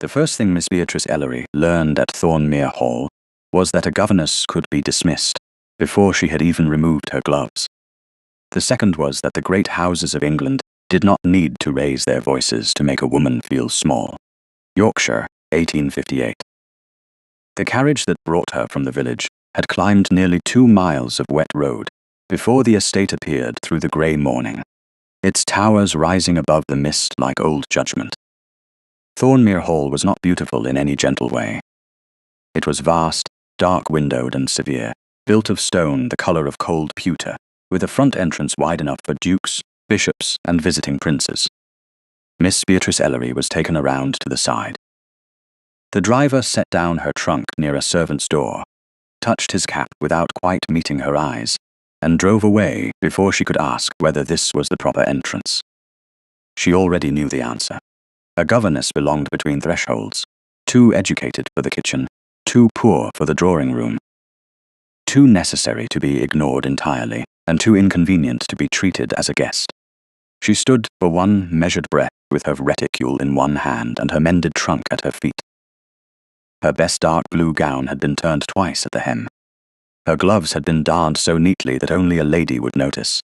The first thing Miss Beatrice Ellery learned at Thornmere Hall was that a governess could be dismissed before she had even removed her gloves. The second was that the great houses of England did not need to raise their voices to make a woman feel small. Yorkshire, 1858. The carriage that brought her from the village had climbed nearly 2 miles of wet road before the estate appeared through the grey morning, its towers rising above the mist like old judgment. Thornmere Hall was not beautiful in any gentle way. It was vast, dark-windowed and severe, built of stone the colour of cold pewter, with a front entrance wide enough for dukes, bishops, and visiting princes. Miss Beatrice Ellery was taken around to the side. The driver set down her trunk near a servant's door, touched his cap without quite meeting her eyes, and drove away before she could ask whether this was the proper entrance. She already knew the answer. A governess belonged between thresholds, too educated for the kitchen, too poor for the drawing-room, too necessary to be ignored entirely, and too inconvenient to be treated as a guest. She stood for one measured breath with her reticule in one hand and her mended trunk at her feet. Her best dark blue gown had been turned twice at the hem. Her gloves had been darned so neatly that only a lady would notice.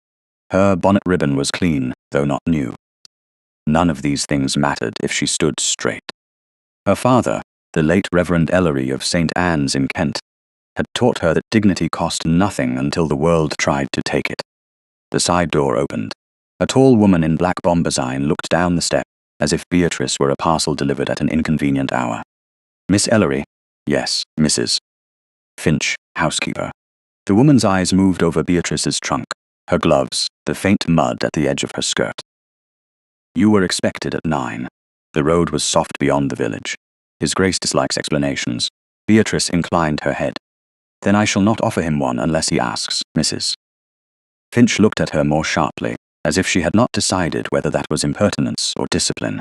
Her bonnet ribbon was clean, though not new. None of these things mattered if she stood straight. Her father, the late Reverend Ellery of St. Anne's in Kent, had taught her that dignity cost nothing until the world tried to take it. The side door opened. A tall woman in black bombazine looked down the step as if Beatrice were a parcel delivered at an inconvenient hour. Miss Ellery? Yes, Mrs. Finch, housekeeper. The woman's eyes moved over Beatrice's trunk, her gloves, the faint mud at the edge of her skirt. You were expected at 9. The road was soft beyond the village. His Grace dislikes explanations. Beatrice inclined her head. Then I shall not offer him one unless he asks, Mrs. Finch looked at her more sharply, as if she had not decided whether that was impertinence or discipline.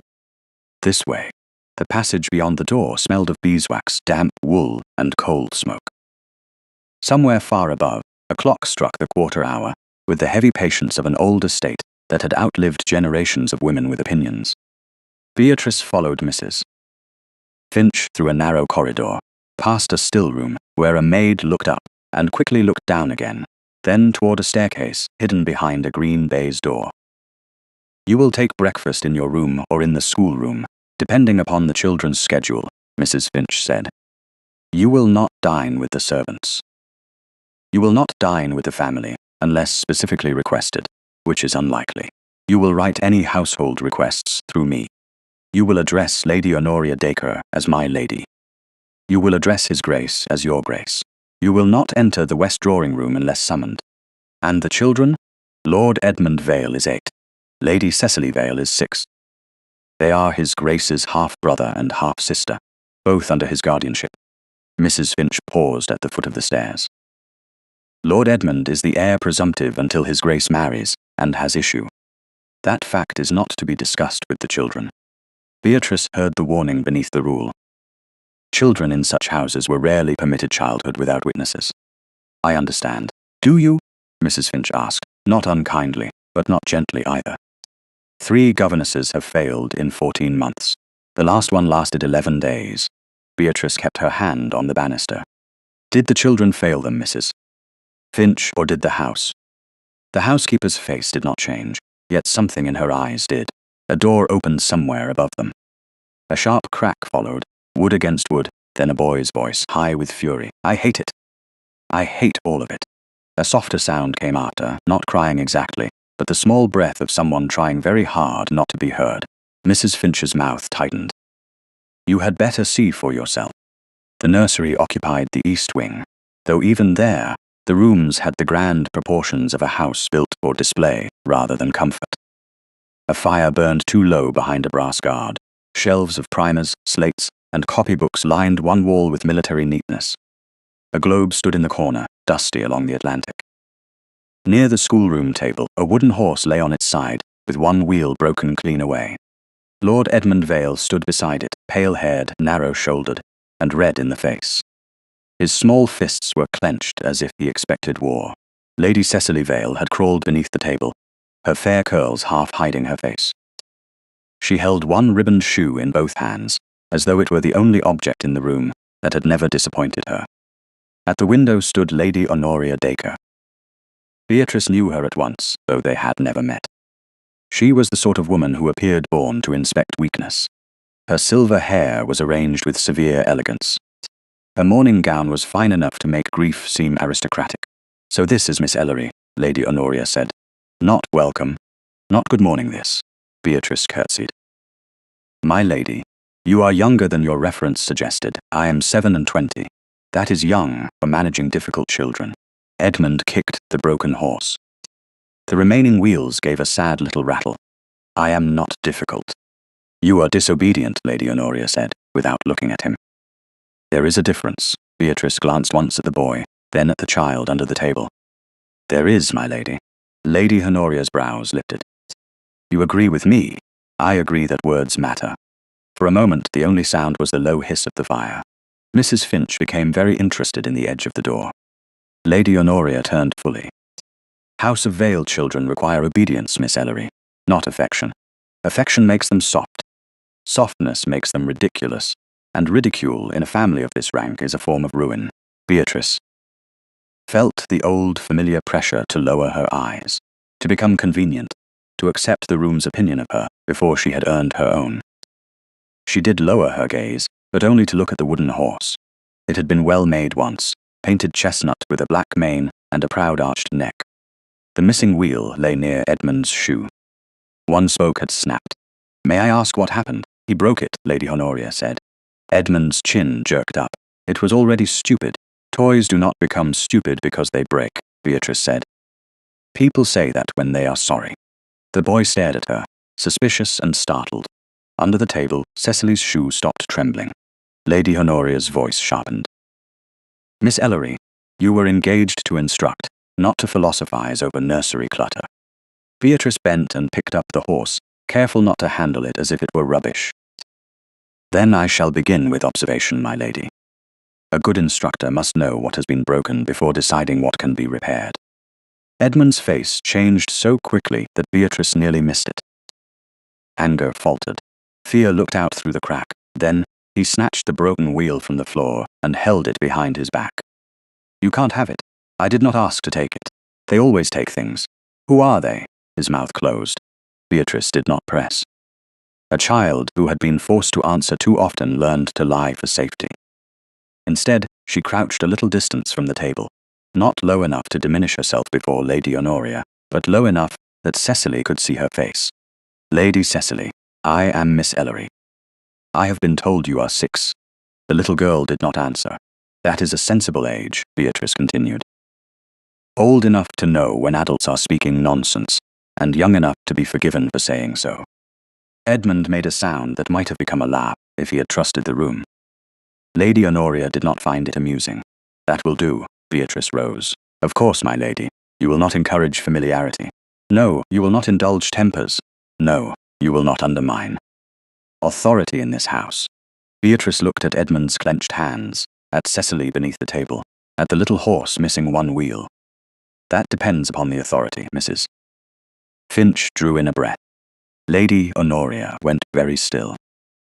This way. The passage beyond the door smelled of beeswax, damp wool, and coal smoke. Somewhere far above, a clock struck the quarter hour, with the heavy patience of an old estate that had outlived generations of women with opinions. Beatrice followed Mrs. Finch through a narrow corridor, past a still room where a maid looked up and quickly looked down again, then toward a staircase hidden behind a green baize door. You will take breakfast in your room or in the schoolroom, depending upon the children's schedule, Mrs. Finch said. You will not dine with the servants. You will not dine with the family, unless specifically requested, which is unlikely. You will write any household requests through me. You will address Lady Honoria Dacre as my lady. You will address His Grace as your Grace. You will not enter the west drawing-room unless summoned. And the children? Lord Edmund Vale is 8. Lady Cecily Vale is 6. They are His Grace's half-brother and half-sister, both under his guardianship. Mrs. Finch paused at the foot of the stairs. Lord Edmund is the heir presumptive until His Grace marries and has issue. That fact is not to be discussed with the children. Beatrice heard the warning beneath the rule. Children in such houses were rarely permitted childhood without witnesses. I understand. Do you? Mrs. Finch asked, not unkindly, but not gently either. 3 governesses have failed in 14 months. The last one lasted 11 days. Beatrice kept her hand on the banister. Did the children fail them, Mrs. Finch, or did the house? The housekeeper's face did not change, yet something in her eyes did. A door opened somewhere above them. A sharp crack followed, wood against wood, then a boy's voice, high with fury. I hate it. I hate all of it. A softer sound came after, not crying exactly, but the small breath of someone trying very hard not to be heard. Mrs. Finch's mouth tightened. You had better see for yourself. The nursery occupied the east wing, though even there, the rooms had the grand proportions of a house built for display rather than comfort. A fire burned too low behind a brass guard. Shelves of primers, slates, and copybooks lined one wall with military neatness. A globe stood in the corner, dusty along the Atlantic. Near the schoolroom table, a wooden horse lay on its side, with one wheel broken clean away. Lord Edmund Vale stood beside it, pale-haired, narrow-shouldered, and red in the face. His small fists were clenched as if he expected war. Lady Cecily Vale had crawled beneath the table, her fair curls half hiding her face. She held one ribboned shoe in both hands, as though it were the only object in the room that had never disappointed her. At the window stood Lady Honoria Dacre. Beatrice knew her at once, though they had never met. She was the sort of woman who appeared born to inspect weakness. Her silver hair was arranged with severe elegance. Her morning gown was fine enough to make grief seem aristocratic. "So this is Miss Ellery," Lady Honoria said. "Not welcome. Not good morning, this." Beatrice curtsied. "My lady, you are younger than your reference suggested. I am 27. That is young for managing difficult children." Edmund kicked the broken horse. The remaining wheels gave a sad little rattle. "I am not difficult." "You are disobedient," Lady Honoria said, without looking at him. "There is a difference." Beatrice glanced once at the boy, then at the child under the table. "There is, my lady." Lady Honoria's brows lifted. "You agree with me? I agree that words matter." For a moment, the only sound was the low hiss of the fire. Mrs. Finch became very interested in the edge of the door. Lady Honoria turned fully. "House of Vale children require obedience, Miss Ellery, not affection. Affection makes them soft. Softness makes them ridiculous, and ridicule in a family of this rank is a form of ruin." Beatrice felt the old familiar pressure to lower her eyes, to become convenient, to accept the room's opinion of her before she had earned her own. She did lower her gaze, but only to look at the wooden horse. It had been well made once, painted chestnut with a black mane and a proud arched neck. The missing wheel lay near Edmund's shoe. One spoke had snapped. "May I ask what happened?" "He broke it," Lady Honoria said. Edmund's chin jerked up. "It was already stupid. Toys do not become stupid because they break," Beatrice said. "People say that when they are sorry." The boy stared at her, suspicious and startled. Under the table, Cecily's shoe stopped trembling. Lady Honoria's voice sharpened. "Miss Ellery, you were engaged to instruct, not to philosophize over nursery clutter." Beatrice bent and picked up the horse, careful not to handle it as if it were rubbish. "Then I shall begin with observation, my lady. A good instructor must know what has been broken before deciding what can be repaired." Edmund's face changed so quickly that Beatrice nearly missed it. Anger faltered. Fear looked out through the crack. Then he snatched the broken wheel from the floor and held it behind his back. "You can't have it. I did not ask to take it. They always take things. Who are they?" His mouth closed. Beatrice did not press. A child who had been forced to answer too often learned to lie for safety. Instead, she crouched a little distance from the table, not low enough to diminish herself before Lady Honoria, but low enough that Cecily could see her face. "Lady Cecily, I am Miss Ellery. I have been told you are 6. The little girl did not answer. "That is a sensible age," Beatrice continued. "Old enough to know when adults are speaking nonsense, and young enough to be forgiven for saying so." Edmund made a sound that might have become a laugh if he had trusted the room. Lady Honoria did not find it amusing. "That will do." Beatrice rose. "Of course, my lady, you will not encourage familiarity. No, you will not indulge tempers. No, you will not undermine authority in this house." Beatrice looked at Edmund's clenched hands, at Cecily beneath the table, at the little horse missing one wheel. "That depends upon the authority, Mrs." Finch drew in a breath. Lady Honoria went very still.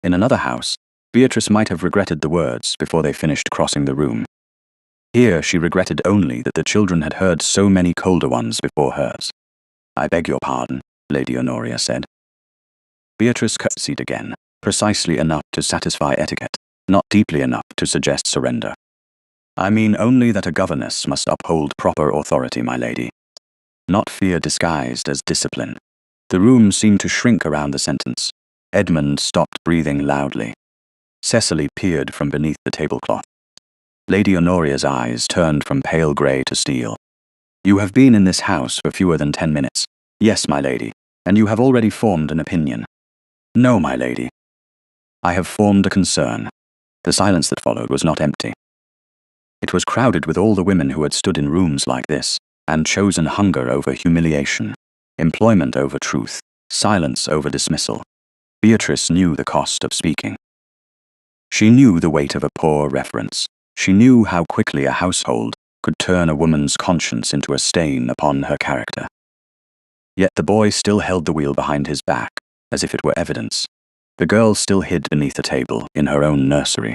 In another house, Beatrice might have regretted the words before they finished crossing the room. Here she regretted only that the children had heard so many colder ones before hers. "I beg your pardon," Lady Honoria said. Beatrice curtsied again, precisely enough to satisfy etiquette, not deeply enough to suggest surrender. "I mean only that a governess must uphold proper authority, my lady. Not fear disguised as discipline." The room seemed to shrink around the sentence. Edmund stopped breathing loudly. Cecily peered from beneath the tablecloth. Lady Honoria's eyes turned from pale grey to steel. "You have been in this house for fewer than 10 minutes. Yes, my lady, and you have already formed an opinion." "No, my lady. I have formed a concern." The silence that followed was not empty. It was crowded with all the women who had stood in rooms like this, and chosen hunger over humiliation, employment over truth, silence over dismissal. Beatrice knew the cost of speaking. She knew the weight of a poor reference. She knew how quickly a household could turn a woman's conscience into a stain upon her character. Yet the boy still held the wheel behind his back, as if it were evidence. The girl still hid beneath a table in her own nursery.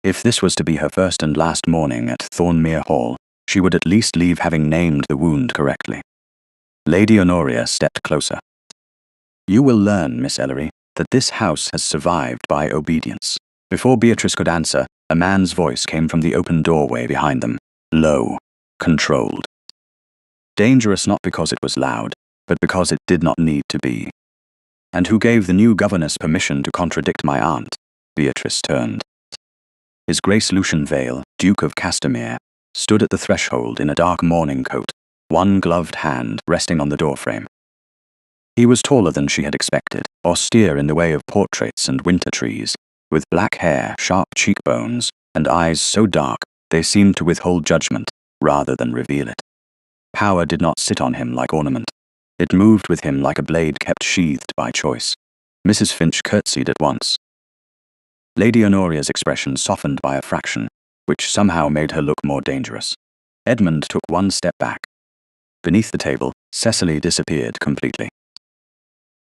If this was to be her first and last morning at Thornmere Hall, she would at least leave having named the wound correctly. Lady Honoria stepped closer. "You will learn, Miss Ellery, that this house has survived by obedience." Before Beatrice could answer, a man's voice came from the open doorway behind them, low, controlled. Dangerous not because it was loud, but because it did not need to be. "And who gave the new governess permission to contradict my aunt?" Beatrice turned. His Grace Lucian Vale, Duke of Castamere, stood at the threshold in a dark morning coat, one gloved hand resting on the doorframe. He was taller than she had expected, austere in the way of portraits and winter trees, with black hair, sharp cheekbones, and eyes so dark they seemed to withhold judgment rather than reveal it. Power did not sit on him like ornament. It moved with him like a blade kept sheathed by choice. Mrs. Finch curtsied at once. Lady Honoria's expression softened by a fraction, which somehow made her look more dangerous. Edmund took one step back. Beneath the table, Cecily disappeared completely.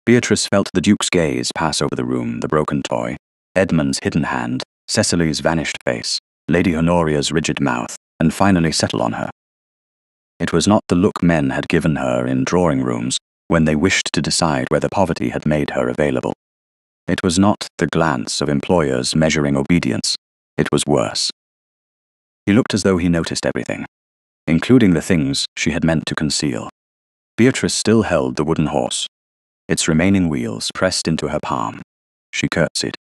Beatrice felt the Duke's gaze pass over the room, the broken toy, Edmund's hidden hand, Cecily's vanished face, Lady Honoria's rigid mouth, and finally settle on her. It was not the look men had given her in drawing rooms when they wished to decide whether poverty had made her available. It was not the glance of employers measuring obedience. It was worse. He looked as though he noticed everything, including the things she had meant to conceal. Beatrice still held the wooden horse, its remaining wheels pressed into her palm. She curtsied.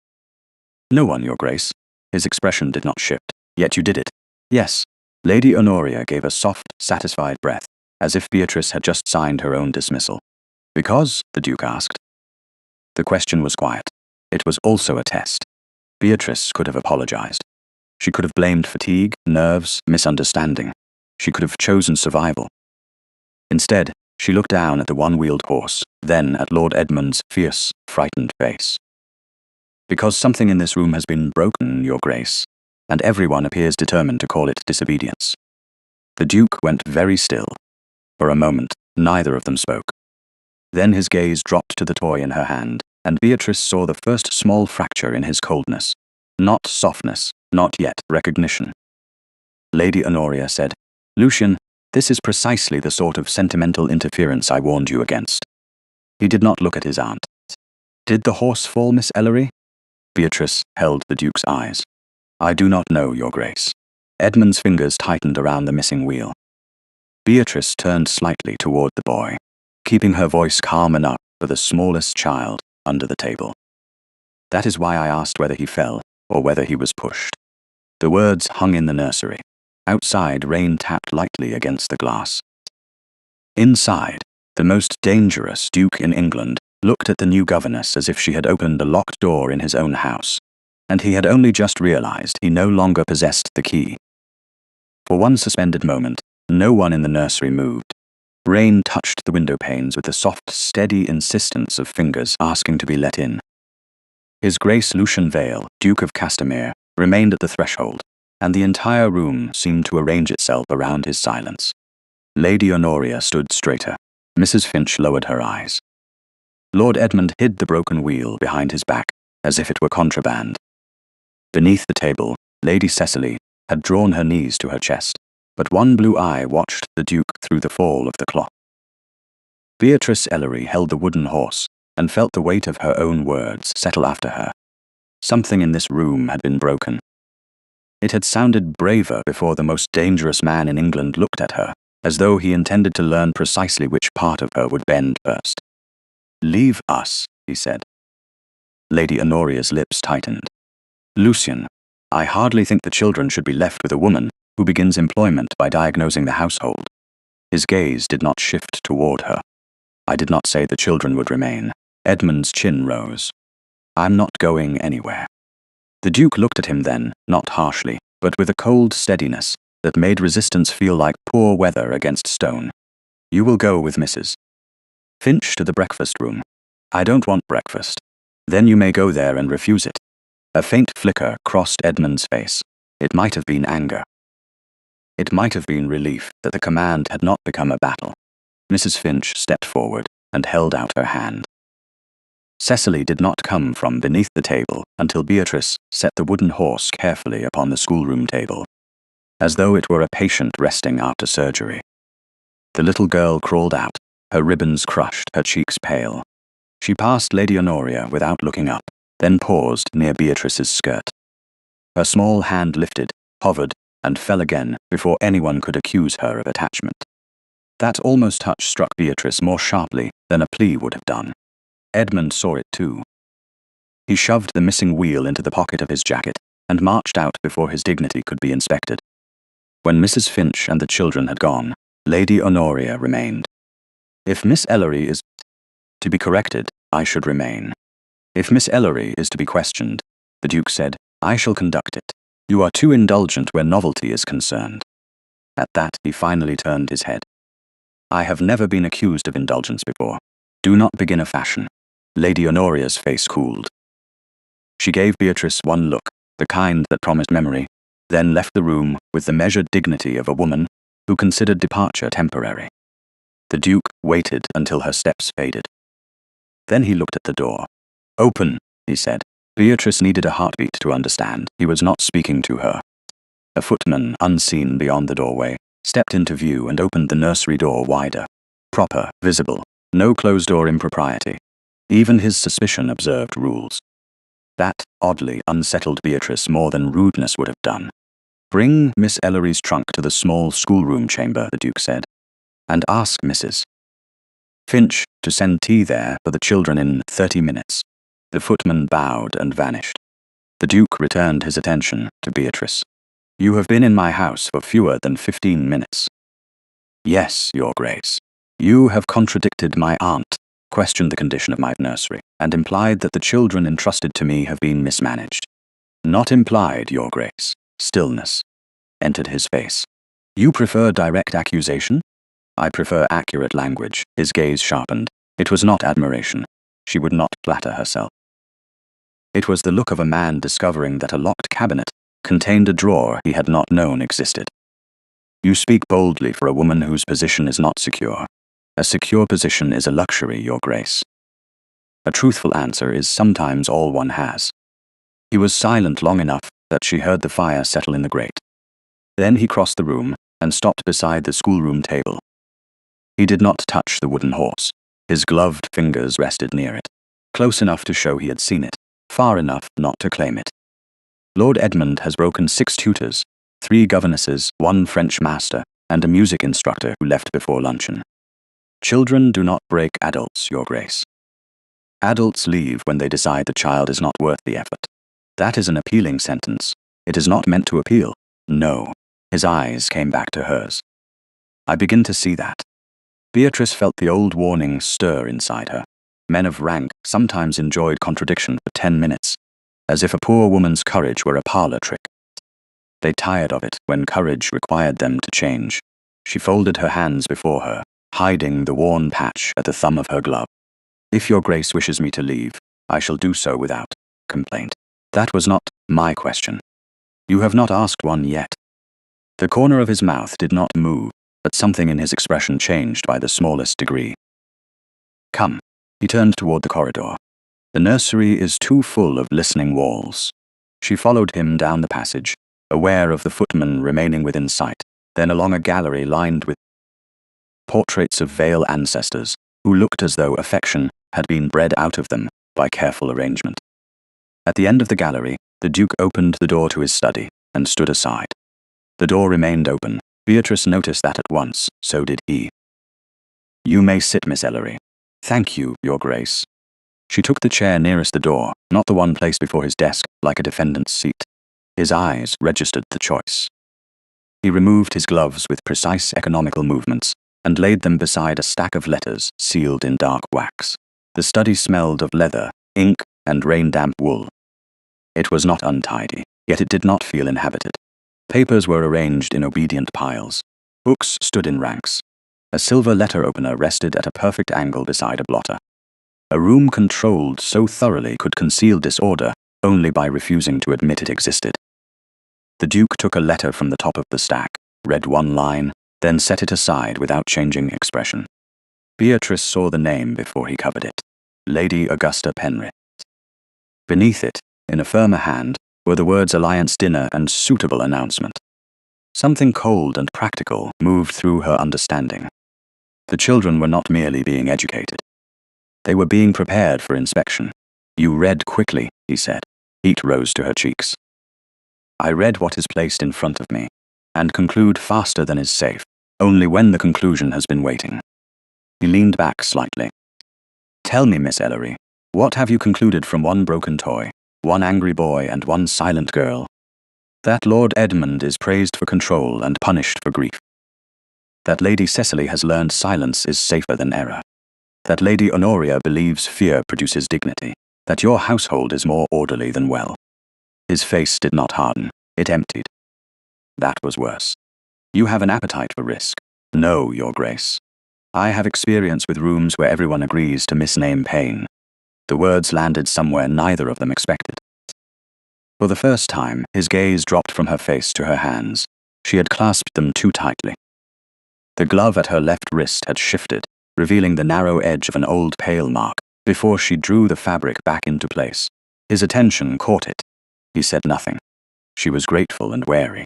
"No one, Your Grace." His expression did not shift. "Yet you did it." "Yes." Lady Honoria gave a soft, satisfied breath, as if Beatrice had just signed her own dismissal. "Because?" the Duke asked. The question was quiet. It was also a test. Beatrice could have apologized. She could have blamed fatigue, nerves, misunderstanding. She could have chosen survival. Instead, she looked down at the one-wheeled horse, then at Lord Edmund's fierce, frightened face. "Because something in this room has been broken, Your Grace, and everyone appears determined to call it disobedience." The Duke went very still. For a moment, neither of them spoke. Then his gaze dropped to the toy in her hand, and Beatrice saw the first small fracture in his coldness. Not softness, not yet recognition. Lady Honoria said, "Lucian, this is precisely the sort of sentimental interference I warned you against." He did not look at his aunt. "Did the horse fall, Miss Ellery?" Beatrice held the Duke's eyes. "I do not know, Your Grace." Edmund's fingers tightened around the missing wheel. Beatrice turned slightly toward the boy, keeping her voice calm enough for the smallest child under the table. "That is why I asked whether he fell or whether he was pushed." The words hung in the nursery. Outside, rain tapped lightly against the glass. Inside, the most dangerous Duke in England looked at the new governess as if she had opened a locked door in his own house, and he had only just realized he no longer possessed the key. For one suspended moment, no one in the nursery moved. Rain touched the window panes with the soft, steady insistence of fingers asking to be let in. His Grace Lucian Vale, Duke of Castamere, remained at the threshold, and the entire room seemed to arrange itself around his silence. Lady Honoria stood straighter. Mrs. Finch lowered her eyes. Lord Edmund hid the broken wheel behind his back, as if it were contraband. Beneath the table, Lady Cecily had drawn her knees to her chest, but one blue eye watched the Duke through the fall of the clock. Beatrice Ellery held the wooden horse and felt the weight of her own words settle after her. Something in this room had been broken. It had sounded braver before the most dangerous man in England looked at her, as though he intended to learn precisely which part of her would bend first. "Leave us," he said. Lady Honoria's lips tightened. "Lucian, I hardly think the children should be left with a woman who begins employment by diagnosing the household." His gaze did not shift toward her. "I did not say the children would remain." Edmund's chin rose. "I'm not going anywhere." The Duke looked at him then, not harshly, but with a cold steadiness that made resistance feel like poor weather against stone. "You will go with Mrs. Finch to the breakfast room." "I don't want breakfast." "Then you may go there and refuse it." A faint flicker crossed Edmund's face. It might have been anger. It might have been relief that the command had not become a battle. Mrs. Finch stepped forward and held out her hand. Cecily did not come from beneath the table until Beatrice set the wooden horse carefully upon the schoolroom table, as though it were a patient resting after surgery. The little girl crawled out, her ribbons crushed, her cheeks pale. She passed Lady Honoria without looking up, then paused near Beatrice's skirt. Her small hand lifted, hovered, and fell again before anyone could accuse her of attachment. That almost touch struck Beatrice more sharply than a plea would have done. Edmund saw it too. He shoved the missing wheel into the pocket of his jacket and marched out before his dignity could be inspected. When Mrs. Finch and the children had gone, Lady Honoria remained. If Miss Ellery is to be corrected, I should remain. If Miss Ellery is to be questioned, the Duke said, I shall conduct it. You are too indulgent where novelty is concerned. At that, he finally turned his head. I have never been accused of indulgence before. Do not begin a fashion. Lady Honoria's face cooled. She gave Beatrice one look, the kind that promised memory, then left the room with the measured dignity of a woman who considered departure temporary. The Duke waited until her steps faded. Then he looked at the door. Open, he said. Beatrice needed a heartbeat to understand he was not speaking to her. A footman, unseen beyond the doorway, stepped into view and opened the nursery door wider. Proper, visible, no closed-door impropriety. Even his suspicion observed rules. That oddly unsettled Beatrice more than rudeness would have done. Bring Miss Ellery's trunk to the small schoolroom chamber, the Duke said, and ask Mrs. Finch to send tea there for the children in 30 minutes. The footman bowed and vanished. The Duke returned his attention to Beatrice. You have been in my house for fewer than 15 minutes. Yes, Your Grace. You have contradicted my aunt, questioned the condition of my nursery, and implied that the children entrusted to me have been mismanaged. Not implied, Your Grace. Stillness entered his face. You prefer direct accusation? I prefer accurate language. His gaze sharpened. It was not admiration. She would not flatter herself. It was the look of a man discovering that a locked cabinet contained a drawer he had not known existed. You speak boldly for a woman whose position is not secure. A secure position is a luxury, Your Grace. A truthful answer is sometimes all one has. He was silent long enough that she heard the fire settle in the grate. Then he crossed the room and stopped beside the schoolroom table. He did not touch the wooden horse. His gloved fingers rested near it, close enough to show he had seen it, far enough not to claim it. Lord Edmund has broken 6 tutors, 3 governesses, 1 French master, and a music instructor who left before luncheon. Children do not break adults, Your Grace. Adults leave when they decide the child is not worth the effort. That is an appealing sentence. It is not meant to appeal. No. His eyes came back to hers. I begin to see that. Beatrice felt the old warning stir inside her. Men of rank sometimes enjoyed contradiction for 10 minutes, as if a poor woman's courage were a parlor trick. They tired of it when courage required them to change. She folded her hands before her, hiding the worn patch at the thumb of her glove. If Your Grace wishes me to leave, I shall do so without complaint. That was not my question. You have not asked one yet. The corner of his mouth did not move, but something in his expression changed by the smallest degree. Come. He turned toward the corridor. The nursery is too full of listening walls. She followed him down the passage, aware of the footman remaining within sight, then along a gallery lined with portraits of Vale ancestors, who looked as though affection had been bred out of them by careful arrangement. At the end of the gallery, the Duke opened the door to his study and stood aside. The door remained open. Beatrice noticed that at once, so did he. You may sit, Miss Ellery. Thank you, Your Grace. She took the chair nearest the door, not the one placed before his desk, like a defendant's seat. His eyes registered the choice. He removed his gloves with precise economical movements and laid them beside a stack of letters sealed in dark wax. The study smelled of leather, ink, and rain-damp wool. It was not untidy, yet it did not feel inhabited. Papers were arranged in obedient piles. Books stood in ranks. A silver letter opener rested at a perfect angle beside a blotter. A room controlled so thoroughly could conceal disorder only by refusing to admit it existed. The Duke took a letter from the top of the stack, read one line, then set it aside without changing expression. Beatrice saw the name before he covered it. Lady Augusta Penrith. Beneath it, in a firmer hand, were the words Alliance Dinner and Suitable Announcement. Something cold and practical moved through her understanding. The children were not merely being educated. They were being prepared for inspection. You read quickly, he said. Heat rose to her cheeks. I read what is placed in front of me, and conclude faster than is safe, only when the conclusion has been waiting. He leaned back slightly. Tell me, Miss Ellery, what have you concluded from one broken toy, one angry boy and one silent girl? That Lord Edmund is praised for control and punished for grief. That Lady Cecily has learned silence is safer than error. That Lady Honoria believes fear produces dignity. That your household is more orderly than well. His face did not harden, it emptied. That was worse. You have an appetite for risk. No, Your Grace. I have experience with rooms where everyone agrees to misname pain. The words landed somewhere neither of them expected. For the first time, his gaze dropped from her face to her hands. She had clasped them too tightly. The glove at her left wrist had shifted, revealing the narrow edge of an old pail mark, before she drew the fabric back into place. His attention caught it. He said nothing. She was grateful and wary.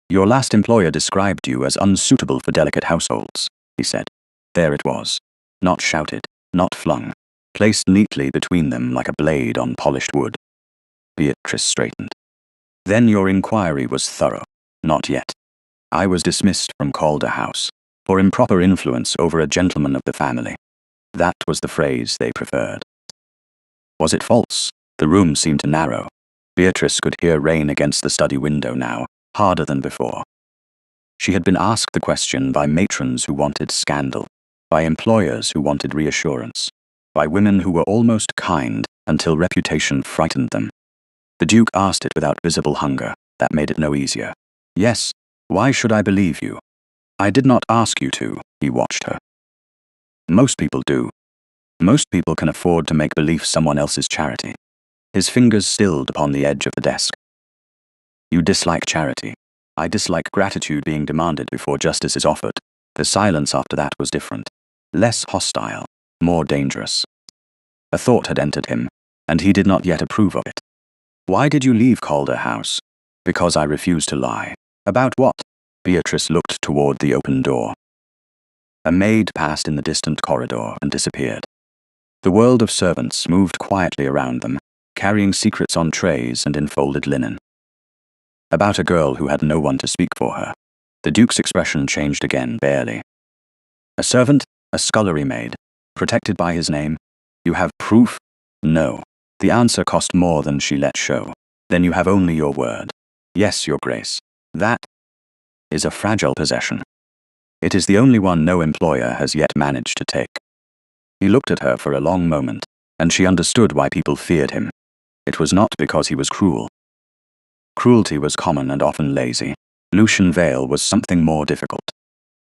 Your last employer described you as unsuitable for delicate households, he said. There it was. Not shouted, not flung. Placed neatly between them like a blade on polished wood. Beatrice straightened. Then your inquiry was thorough. Not yet. I was dismissed from Calder House for improper influence over a gentleman of the family. That was the phrase they preferred. Was it false? The room seemed to narrow. Beatrice could hear rain against the study window now, harder than before. She had been asked the question by matrons who wanted scandal, by employers who wanted reassurance, by women who were almost kind until reputation frightened them. The Duke asked it without visible hunger. That made it no easier. Yes, why should I believe you? I did not ask you to, he watched her. Most people do. Most people can afford to make belief someone else's charity. His fingers stilled upon the edge of the desk. You dislike charity. I dislike gratitude being demanded before justice is offered. The silence after that was different. Less hostile, more dangerous. A thought had entered him, and he did not yet approve of it. Why did you leave Calder House? Because I refused to lie. About what? Beatrice looked toward the open door. A maid passed in the distant corridor and disappeared. The world of servants moved quietly around them, carrying secrets on trays and in folded linen. About a girl who had no one to speak for her. The Duke's expression changed again, barely. A servant? A scullery maid? Protected by his name? You have proof? No. The answer cost more than she let show. Then you have only your word. Yes, Your Grace. That is a fragile possession. It is the only one no employer has yet managed to take. He looked at her for a long moment, and she understood why people feared him. It was not because he was cruel. Cruelty was common and often lazy. Lucian Vale was something more difficult.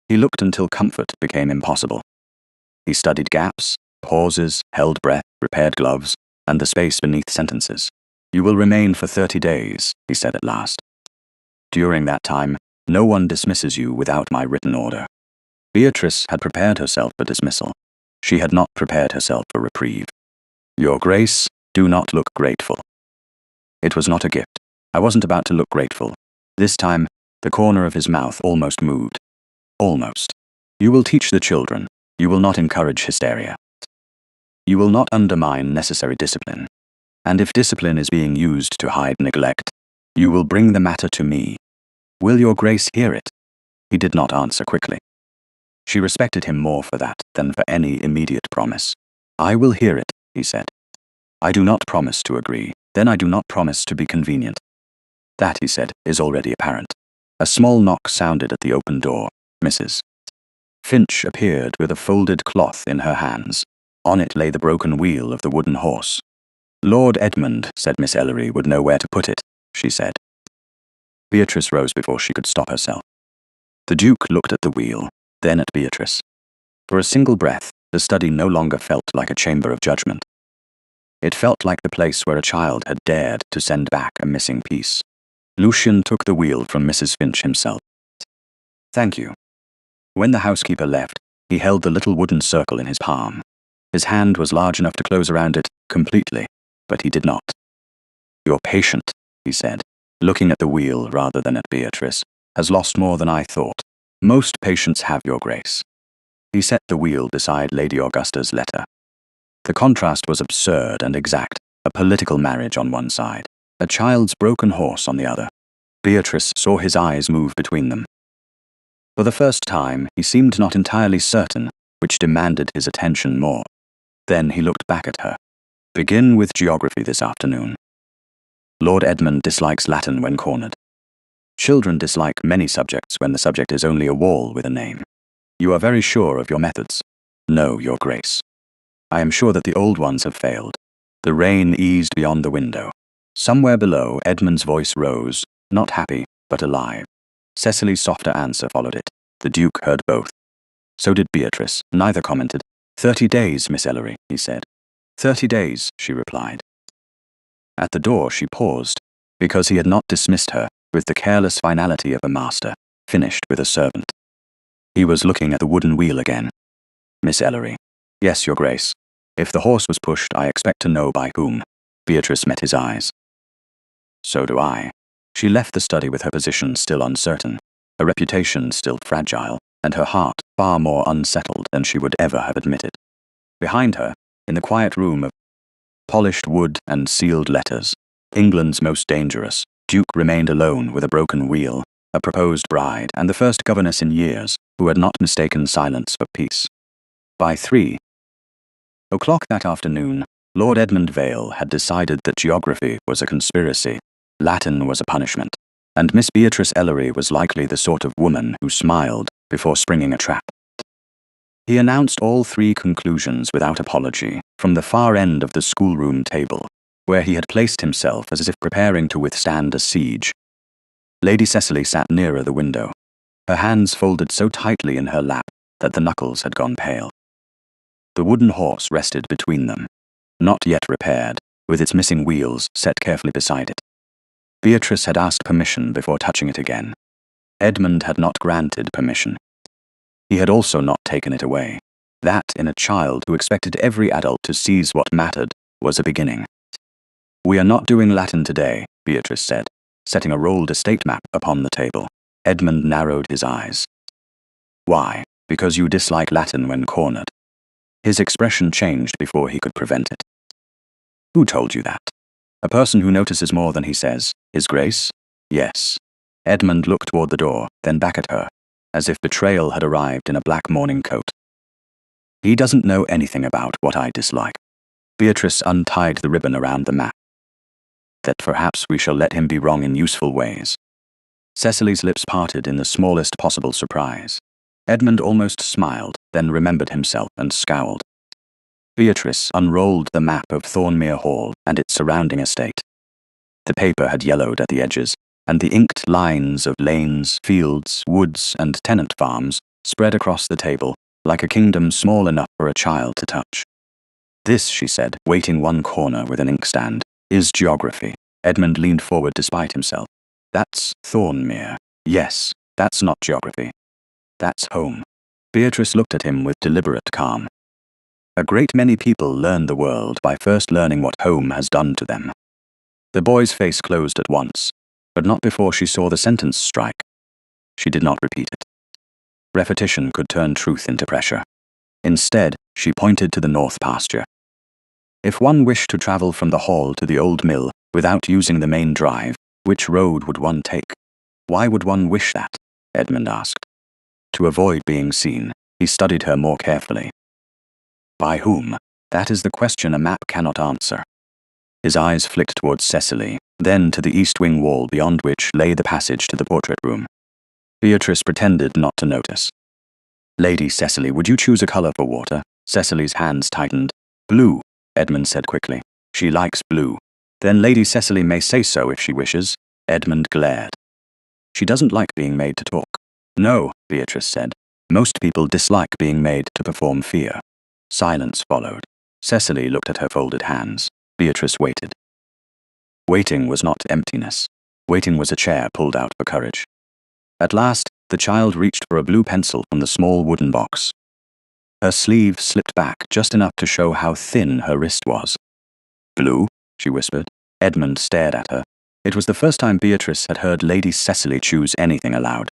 He looked until comfort became impossible. He studied gaps, pauses, held breath, repaired gloves, and the space beneath sentences. You will remain for 30 days, he said at last. During that time, no one dismisses you without my written order. Beatrice had prepared herself for dismissal. She had not prepared herself for reprieve. Your Grace, do not look grateful. It was not a gift. I wasn't about to look grateful. This time, the corner of his mouth almost moved. Almost. You will teach the children. You will not encourage hysteria. You will not undermine necessary discipline. And if discipline is being used to hide neglect, you will bring the matter to me. Will Your Grace hear it? He did not answer quickly. She respected him more for that than for any immediate promise. I will hear it, he said. I do not promise to agree. Then I do not promise to be convenient. That, he said, is already apparent. A small knock sounded at the open door. Mrs. Finch appeared with a folded cloth in her hands. On it lay the broken wheel of the wooden horse. Lord Edmund, said Miss Ellery, would know where to put it, she said. Beatrice rose before she could stop herself. The Duke looked at the wheel, then at Beatrice. For a single breath, the study no longer felt like a chamber of judgment. It felt like the place where a child had dared to send back a missing piece. Lucian took the wheel from Mrs. Finch himself. Thank you. When the housekeeper left, he held the little wooden circle in his palm. His hand was large enough to close around it completely, but he did not. "Your patient," he said, looking at the wheel rather than at Beatrice, "has lost more than I thought. Most patients have, Your Grace." He set the wheel beside Lady Augusta's letter. The contrast was absurd and exact, a political marriage on one side, a child's broken horse on the other. Beatrice saw his eyes move between them. For the first time, he seemed not entirely certain, which demanded his attention more. Then he looked back at her. "Begin with geography this afternoon." Lord Edmund dislikes Latin when cornered. Children dislike many subjects when the subject is only a wall with a name. "You are very sure of your methods?" "No, Your Grace. I am sure that the old ones have failed." The rain eased beyond the window. Somewhere below, Edmund's voice rose, not happy, but alive. Cecily's softer answer followed it. The Duke heard both. So did Beatrice. Neither commented. 30 days, Miss Ellery," he said. 30 days, she replied. At the door she paused, because he had not dismissed her with the careless finality of a master, finished with a servant. He was looking at the wooden wheel again. "Miss Ellery." "Yes, Your Grace. If the horse was pushed, I expect to know by whom." Beatrice met his eyes. "So do I." She left the study with her position still uncertain, her reputation still fragile, and her heart far more unsettled than she would ever have admitted. Behind her, in the quiet room of polished wood and sealed letters, England's most dangerous, Duke remained alone with a broken wheel, a proposed bride, and the first governess in years who had not mistaken silence for peace. By 3 o'clock that afternoon, Lord Edmund Vale had decided that geography was a conspiracy, Latin was a punishment, and Miss Beatrice Ellery was likely the sort of woman who smiled before springing a trap. He announced all 3 conclusions without apology from the far end of the schoolroom table, where he had placed himself as if preparing to withstand a siege. Lady Cecily sat nearer the window, her hands folded so tightly in her lap that the knuckles had gone pale. The wooden horse rested between them, not yet repaired, with its missing wheels set carefully beside it. Beatrice had asked permission before touching it again. Edmund had not granted permission. He had also not taken it away. That, in a child who expected every adult to seize what mattered, was a beginning. "We are not doing Latin today," Beatrice said, setting a rolled estate map upon the table. Edmund narrowed his eyes. "Why? Because you dislike Latin when cornered." His expression changed before he could prevent it. "Who told you that? A person who notices more than he says, His Grace?" "Yes." Edmund looked toward the door, then back at her, as if betrayal had arrived in a black morning coat. "He doesn't know anything about what I dislike." Beatrice untied the ribbon around the map. "That perhaps we shall let him be wrong in useful ways." Cecily's lips parted in the smallest possible surprise. Edmund almost smiled, then remembered himself and scowled. Beatrice unrolled the map of Thornmere Hall and its surrounding estate. The paper had yellowed at the edges, and the inked lines of lanes, fields, woods, and tenant farms spread across the table like a kingdom small enough for a child to touch. "This," she said, waiting one corner with an inkstand, "is geography." Edmund leaned forward despite himself. "That's Thornmere. Yes, that's not geography. That's home." Beatrice looked at him with deliberate calm. "A great many people learn the world by first learning what home has done to them." The boy's face closed at once, but not before she saw the sentence strike. She did not repeat it. Repetition could turn truth into pressure. Instead, she pointed to the north pasture. If one wished to travel from the hall to the old mill without using the main drive, which road would one take? "Why would one wish that?" Edmund asked. To avoid being seen, he studied her more carefully. "By whom? That is the question a map cannot answer." His eyes flicked towards Cecily, then to the east wing wall beyond which lay the passage to the portrait room. Beatrice pretended not to notice. "Lady Cecily, would you choose a color for water?" Cecily's hands tightened. "Blue," Edmund said quickly. "She likes blue." "Then Lady Cecily may say so if she wishes." Edmund glared. "She doesn't like being made to talk." "No," Beatrice said. "Most people dislike being made to perform fear." Silence followed. Cecily looked at her folded hands. Beatrice waited. Waiting was not emptiness. Waiting was a chair pulled out for courage. At last, the child reached for a blue pencil from the small wooden box. Her sleeve slipped back just enough to show how thin her wrist was. "Blue?" she whispered. Edmund stared at her. It was the first time Beatrice had heard Lady Cecily choose anything aloud.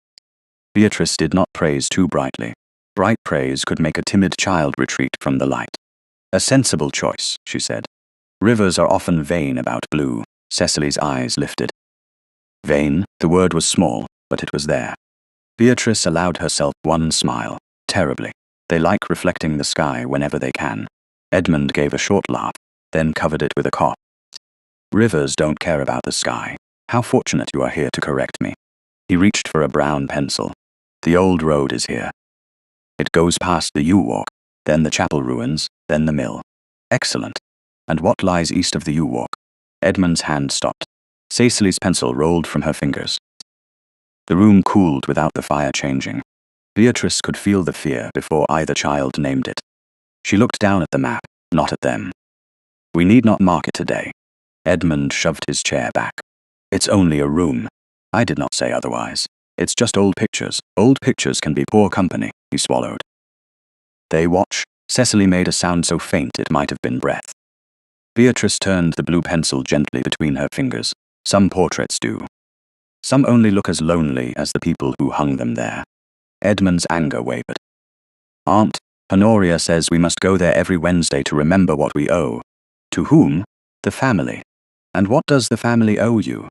Beatrice did not praise too brightly. Bright praise could make a timid child retreat from the light. "A sensible choice," she said. "Rivers are often vain about blue." Cecily's eyes lifted. Vain, the word was small, but it was there. Beatrice allowed herself one smile, terribly. They like reflecting the sky whenever they can. Edmund gave a short laugh, then covered it with a cough. "Rivers don't care about the sky. How fortunate you are here to correct me." He reached for a brown pencil. "The old road is here. It goes past the yew walk, then the chapel ruins, then the mill." "Excellent. And what lies east of the yew walk?" Edmund's hand stopped. Cecily's pencil rolled from her fingers. The room cooled without the fire changing. Beatrice could feel the fear before either child named it. She looked down at the map, not at them. "We need not mark it today." Edmund shoved his chair back. "It's only a room. I did not say otherwise. It's just old pictures. Old pictures can be poor company," he swallowed. "They watch." Cecily made a sound so faint it might have been breath. Beatrice turned the blue pencil gently between her fingers. "Some portraits do. Some only look as lonely as the people who hung them there." Edmund's anger wavered. "Aunt Honoria says we must go there every Wednesday to remember what we owe." "To whom?" "The family." "And what does the family owe you?"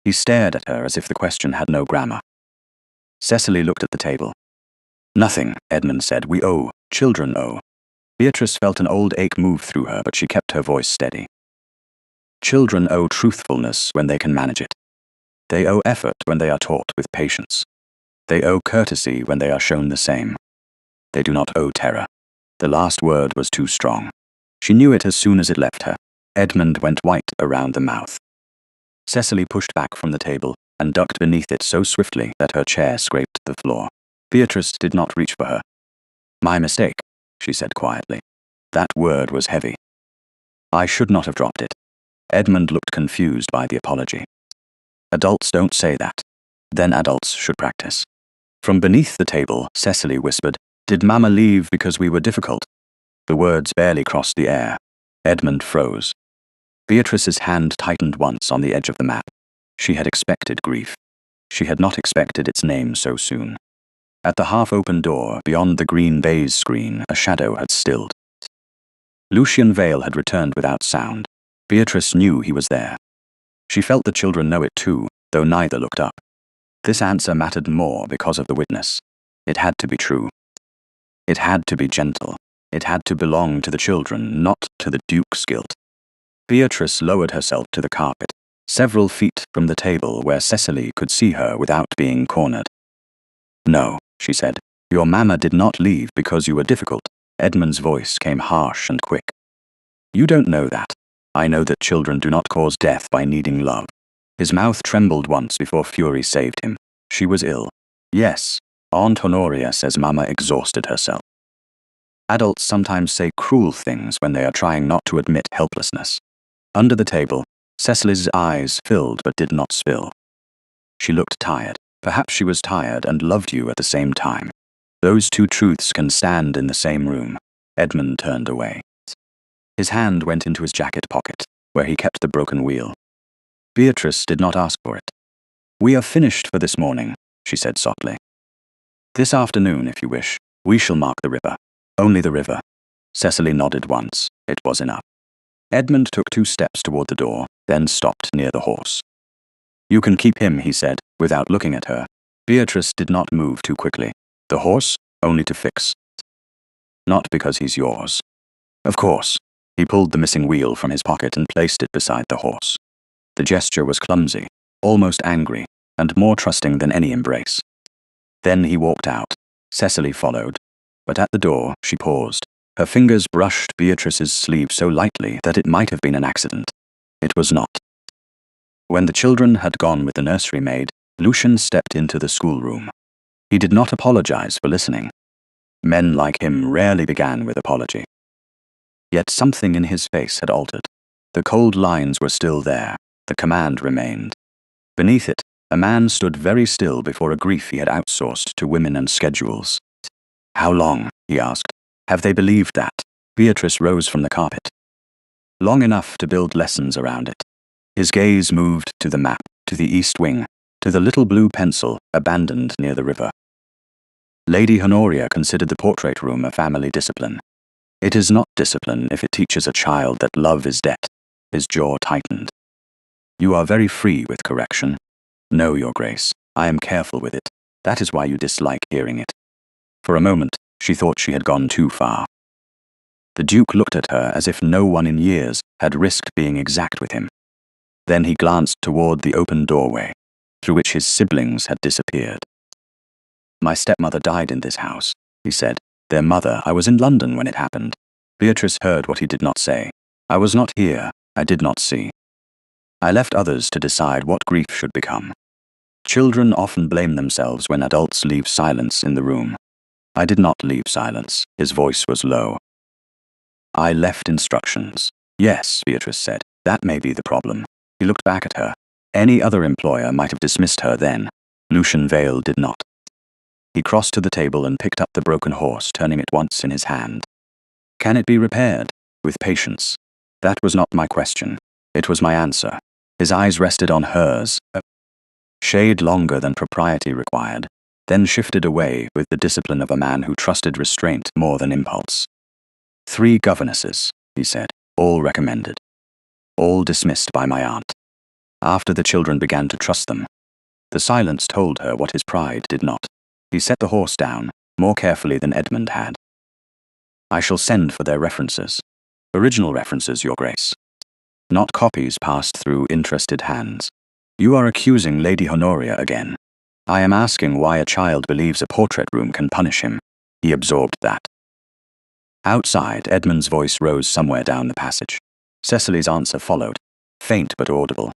He stared at her as if the question had no grammar. Cecily looked at the table. "Nothing," Edmund said. "We owe. Children owe." Beatrice felt an old ache move through her, but she kept her voice steady. "Children owe truthfulness when they can manage it. They owe effort when they are taught with patience. They owe courtesy when they are shown the same. They do not owe terror." The last word was too strong. She knew it as soon as it left her. Edmund went white around the mouth. Cecily pushed back from the table and ducked beneath it so swiftly that her chair scraped the floor. Beatrice did not reach for her. "My mistake," she said quietly. That word was heavy. "I should not have dropped it." Edmund looked confused by the apology. "Adults don't say that. Then adults should practice." From beneath the table, Cecily whispered, "Did Mama leave because we were difficult?" The words barely crossed the air. Edmund froze. Beatrice's hand tightened once on the edge of the map. She had expected grief. She had not expected its name so soon. At the half-open door, beyond the green baize screen, a shadow had stilled. Lucian Vale had returned without sound. Beatrice knew he was there. She felt the children know it too, though neither looked up. This answer mattered more because of the witness. It had to be true. It had to be gentle. It had to belong to the children, not to the Duke's guilt. Beatrice lowered herself to the carpet, several feet from the table where Cecily could see her without being cornered. "No," she said. "Your Mama did not leave because you were difficult." Edmund's voice came harsh and quick. "You don't know that. I know that children do not cause death by needing love." His mouth trembled once before fury saved him. She was ill. Yes, Aunt Honoria says Mama exhausted herself. Adults sometimes say cruel things when they are trying not to admit helplessness. Under the table, Cecily's eyes filled but did not spill. She looked tired. Perhaps she was tired and loved you at the same time. Those two truths can stand in the same room. Edmund turned away. His hand went into his jacket pocket, where he kept the broken wheel. Beatrice did not ask for it. "We are finished for this morning," she said softly. "This afternoon, if you wish, we shall mark the river. Only the river." Cecily nodded once. It was enough. Edmund took 2 steps toward the door, then stopped near the horse. "You can keep him," he said, without looking at her. Beatrice did not move too quickly. "The horse? Only to fix." "Not because he's yours." "Of course." He pulled the missing wheel from his pocket and placed it beside the horse. The gesture was clumsy, almost angry, and more trusting than any embrace. Then he walked out. Cecily followed. But at the door, she paused. Her fingers brushed Beatrice's sleeve so lightly that it might have been an accident. It was not. When the children had gone with the nursery maid, Lucian stepped into the schoolroom. He did not apologize for listening. Men like him rarely began with apology. Yet something in his face had altered. The cold lines were still there. The command remained. Beneath it, a man stood very still before a grief he had outsourced to women and schedules. "How long?" he asked. Have they believed that? Beatrice rose from the carpet. Long enough to build lessons around it. His gaze moved to the map, to the east wing, to the little blue pencil abandoned near the river. Lady Honoria considered the portrait room a family discipline. It is not discipline if it teaches a child that love is debt. His jaw tightened. You are very free with correction. No, Your Grace, I am careful with it. That is why you dislike hearing it. For a moment, she thought she had gone too far. The Duke looked at her as if no one in years had risked being exact with him. Then he glanced toward the open doorway, through which his siblings had disappeared. My stepmother died in this house, he said. Their mother, I was in London when it happened. Beatrice heard what he did not say. I was not here, I did not see. I left others to decide what grief should become. Children often blame themselves when adults leave silence in the room. I did not leave silence. His voice was low. I left instructions. Yes, Beatrice said. That may be the problem. He looked back at her. Any other employer might have dismissed her then. Lucian Vale did not. He crossed to the table and picked up the broken horse, turning it once in his hand. Can it be repaired? With patience. That was not my question. It was my answer. His eyes rested on hers, a shade longer than propriety required, then shifted away with the discipline of a man who trusted restraint more than impulse. 3 governesses, he said, all recommended. All dismissed by my aunt. After the children began to trust them. The silence told her what his pride did not. He set the horse down, more carefully than Edmund had. I shall send for their references. Original references, Your Grace. Not copies passed through interested hands. You are accusing Lady Honoria again. I am asking why a child believes a portrait room can punish him. He absorbed that. Outside, Edmund's voice rose somewhere down the passage. Cecily's answer followed, faint but audible.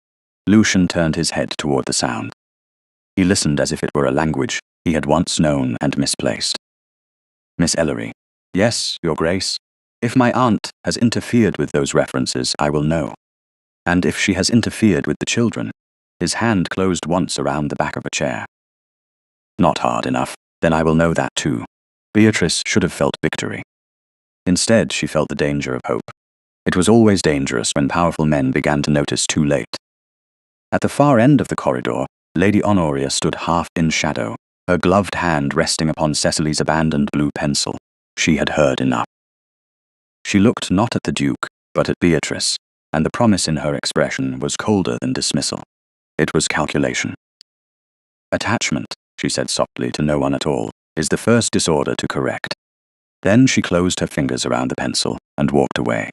Lucian turned his head toward the sound. He listened as if it were a language he had once known and misplaced. Miss Ellery. Yes, Your Grace. If my aunt has interfered with those references, I will know. And if she has interfered with the children, his hand closed once around the back of a chair. Not hard enough, then I will know that too. Beatrice should have felt victory. Instead, she felt the danger of hope. It was always dangerous when powerful men began to notice too late. At the far end of the corridor, Lady Honoria stood half in shadow, her gloved hand resting upon Cecily's abandoned blue pencil. She had heard enough. She looked not at the Duke, but at Beatrice, and the promise in her expression was colder than dismissal. It was calculation. Attachment, she said softly to no one at all, is the first disorder to correct. Then she closed her fingers around the pencil and walked away.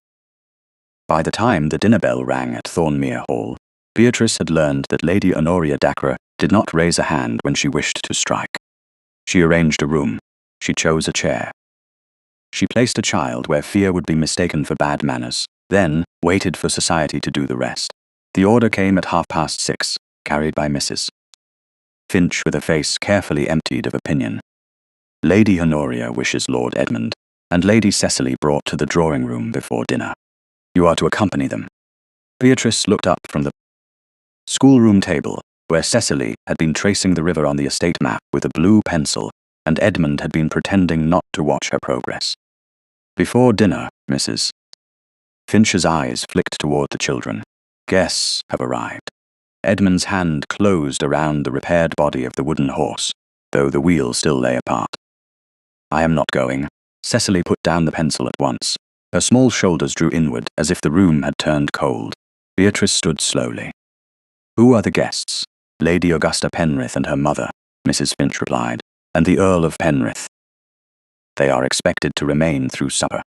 By the time the dinner bell rang at Thornmere Hall, Beatrice had learned that Lady Honoria Dacre did not raise a hand when she wished to strike. She arranged a room. She chose a chair. She placed a child where fear would be mistaken for bad manners, then waited for society to do the rest. The order came at 6:30, carried by Mrs. Finch with a face carefully emptied of opinion. Lady Honoria wishes Lord Edmund, and Lady Cecily brought to the drawing-room before dinner. You are to accompany them. Beatrice looked up from the schoolroom table, where Cecily had been tracing the river on the estate map with a blue pencil, and Edmund had been pretending not to watch her progress. Before dinner, Mrs. Finch's eyes flicked toward the children. Guests have arrived. Edmund's hand closed around the repaired body of the wooden horse, though the wheel still lay apart. I am not going. Cecily put down the pencil at once. Her small shoulders drew inward as if the room had turned cold. Beatrice stood slowly. Who are the guests? Lady Augusta Penrith and her mother, Mrs. Finch replied, and the Earl of Penrith. They are expected to remain through supper.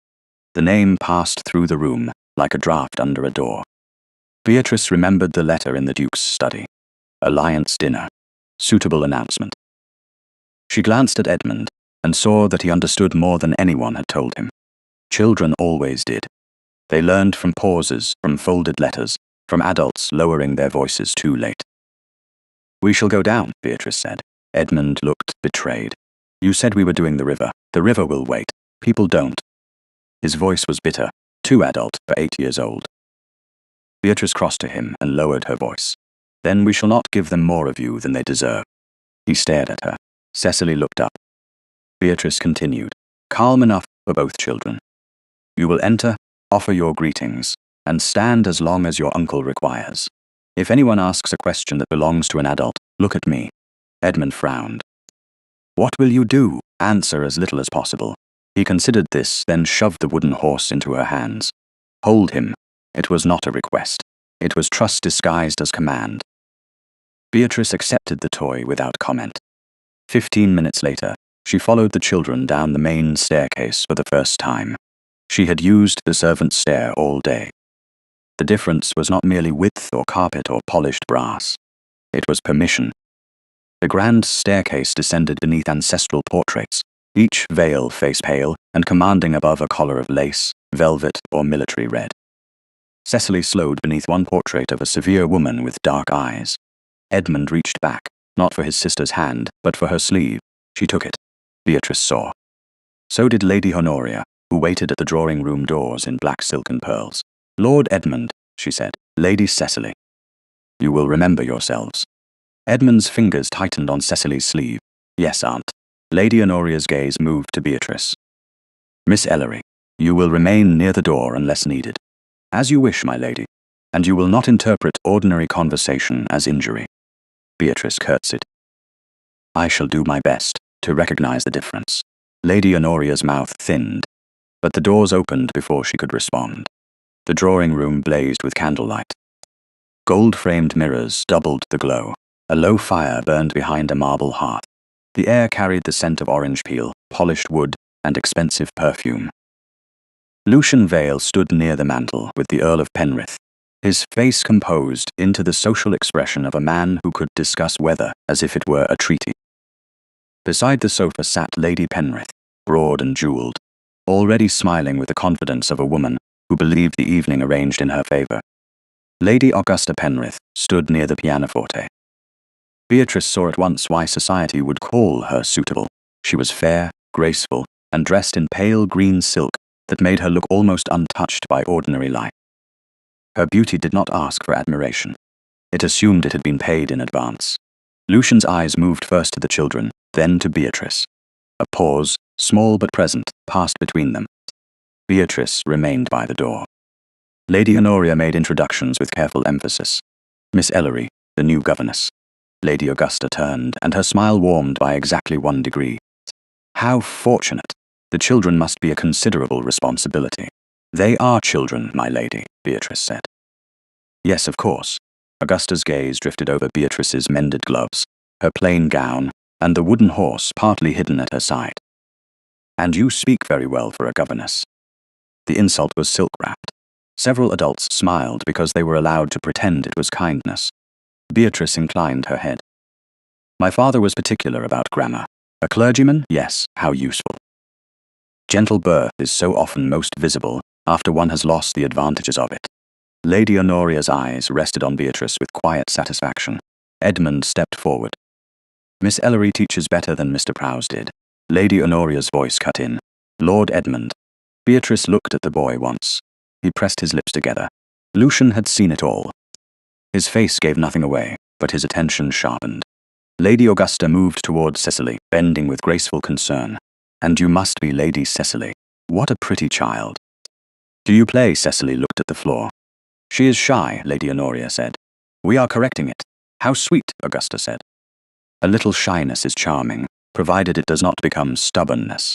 The name passed through the room, like a draught under a door. Beatrice remembered the letter in the Duke's study. Alliance dinner. Suitable announcement. She glanced at Edmund, and saw that he understood more than anyone had told him. Children always did. They learned from pauses, from folded letters, from adults lowering their voices too late. We shall go down, Beatrice said. Edmund looked betrayed. You said we were doing the river. The river will wait. People don't. His voice was bitter, too adult for 8 years old. Beatrice crossed to him and lowered her voice. Then we shall not give them more of you than they deserve. He stared at her. Cecily looked up. Beatrice continued, calm enough for both children. You will enter, offer your greetings, and stand as long as your uncle requires. If anyone asks a question that belongs to an adult, look at me. Edmund frowned. What will you do? Answer as little as possible. He considered this, then shoved the wooden horse into her hands. Hold him. It was not a request. It was trust disguised as command. Beatrice accepted the toy without comment. 15 minutes later, she followed the children down the main staircase for the first time. She had used the servants' stair all day. The difference was not merely width or carpet or polished brass. It was permission. The grand staircase descended beneath ancestral portraits, each veil face pale and commanding above a collar of lace, velvet, or military red. Cecily slowed beneath one portrait of a severe woman with dark eyes. Edmund reached back, not for his sister's hand, but for her sleeve. She took it. Beatrice saw. So did Lady Honoria, who waited at the drawing-room doors in black silk and pearls. Lord Edmund, she said. Lady Cecily. You will remember yourselves. Edmund's fingers tightened on Cecily's sleeve. Yes, Aunt. Lady Honoria's gaze moved to Beatrice. Miss Ellery, you will remain near the door unless needed. As you wish, my lady, and you will not interpret ordinary conversation as injury. Beatrice curtsied. I shall do my best to recognize the difference. Lady Honoria's mouth thinned, but the doors opened before she could respond. The drawing-room blazed with candlelight. Gold-framed mirrors doubled the glow. A low fire burned behind a marble hearth. The air carried the scent of orange peel, polished wood, and expensive perfume. Lucian Vale stood near the mantel with the Earl of Penrith, his face composed into the social expression of a man who could discuss weather as if it were a treaty. Beside the sofa sat Lady Penrith, broad and jewelled, already smiling with the confidence of a woman who believed the evening arranged in her favour. Lady Augusta Penrith stood near the pianoforte. Beatrice saw at once why society would call her suitable. She was fair, graceful, and dressed in pale green silk that made her look almost untouched by ordinary life. Her beauty did not ask for admiration. It assumed it had been paid in advance. Lucian's eyes moved first to the children, then to Beatrice. A pause, small but present, passed between them. Beatrice remained by the door. Lady Honoria made introductions with careful emphasis. Miss Ellery, the new governess. Lady Augusta turned, and her smile warmed by exactly 1 degree. How fortunate! The children must be a considerable responsibility. They are children, my lady, Beatrice said. Yes, of course. Augusta's gaze drifted over Beatrice's mended gloves, her plain gown, and the wooden horse partly hidden at her side. And you speak very well for a governess. The insult was silk-wrapped. Several adults smiled because they were allowed to pretend it was kindness. Beatrice inclined her head. My father was particular about grammar. A clergyman? Yes, how useful. Gentle birth is so often most visible after one has lost the advantages of it. Lady Honoria's eyes rested on Beatrice with quiet satisfaction. Edmund stepped forward. Miss Ellery teaches better than Mr. Prowse did. Lady Honoria's voice cut in. Lord Edmund. Beatrice looked at the boy once. He pressed his lips together. Lucian had seen it all. His face gave nothing away, but his attention sharpened. Lady Augusta moved toward Cecily, bending with graceful concern. And you must be Lady Cecily. What a pretty child. Do you play? Cecily looked at the floor. She is shy, Lady Honoria said. We are correcting it. How sweet, Augusta said. A little shyness is charming, provided it does not become stubbornness.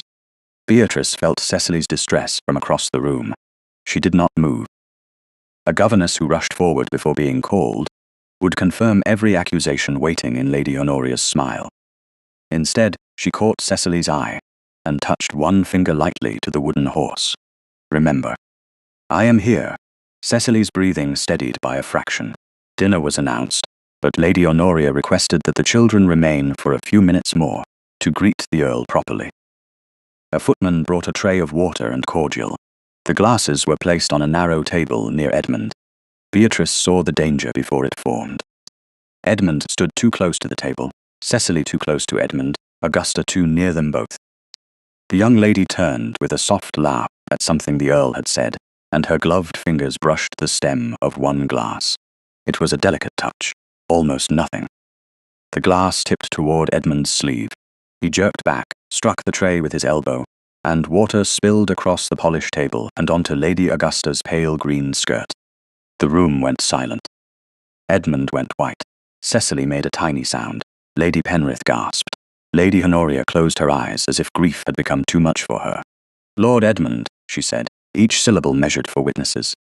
Beatrice felt Cecily's distress from across the room. She did not move. A governess who rushed forward before being called would confirm every accusation waiting in Lady Honoria's smile. Instead, she caught Cecily's eye and touched one finger lightly to the wooden horse. Remember, I am here. Cecily's breathing steadied by a fraction. Dinner was announced, but Lady Honoria requested that the children remain for a few minutes more to greet the Earl properly. A footman brought a tray of water and cordial. The glasses were placed on a narrow table near Edmund. Beatrice saw the danger before it formed. Edmund stood too close to the table, Cecily too close to Edmund, Augusta too near them both. The young lady turned with a soft laugh at something the Earl had said, and her gloved fingers brushed the stem of one glass. It was a delicate touch, almost nothing. The glass tipped toward Edmund's sleeve. He jerked back, struck the tray with his elbow, and water spilled across the polished table and onto Lady Augusta's pale green skirt. The room went silent. Edmund went white. Cecily made a tiny sound. Lady Penrith gasped. Lady Honoria closed her eyes as if grief had become too much for her. "Lord Edmund," she said, each syllable measured for witnesses.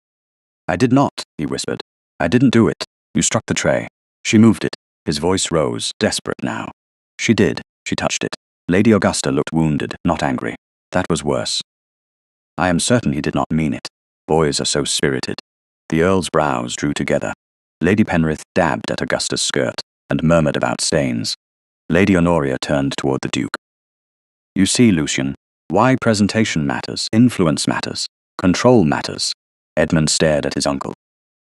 "I did not," he whispered. "I didn't do it. You struck the tray." She moved it. His voice rose, desperate now. "She did. She touched it." Lady Augusta looked wounded, not angry. That was worse. "I am certain he did not mean it. Boys are so spirited." The Earl's brows drew together. Lady Penrith dabbed at Augusta's skirt and murmured about stains. Lady Honoria turned toward the Duke. "You see, Lucian, why presentation matters, influence matters, control matters." Edmund stared at his uncle.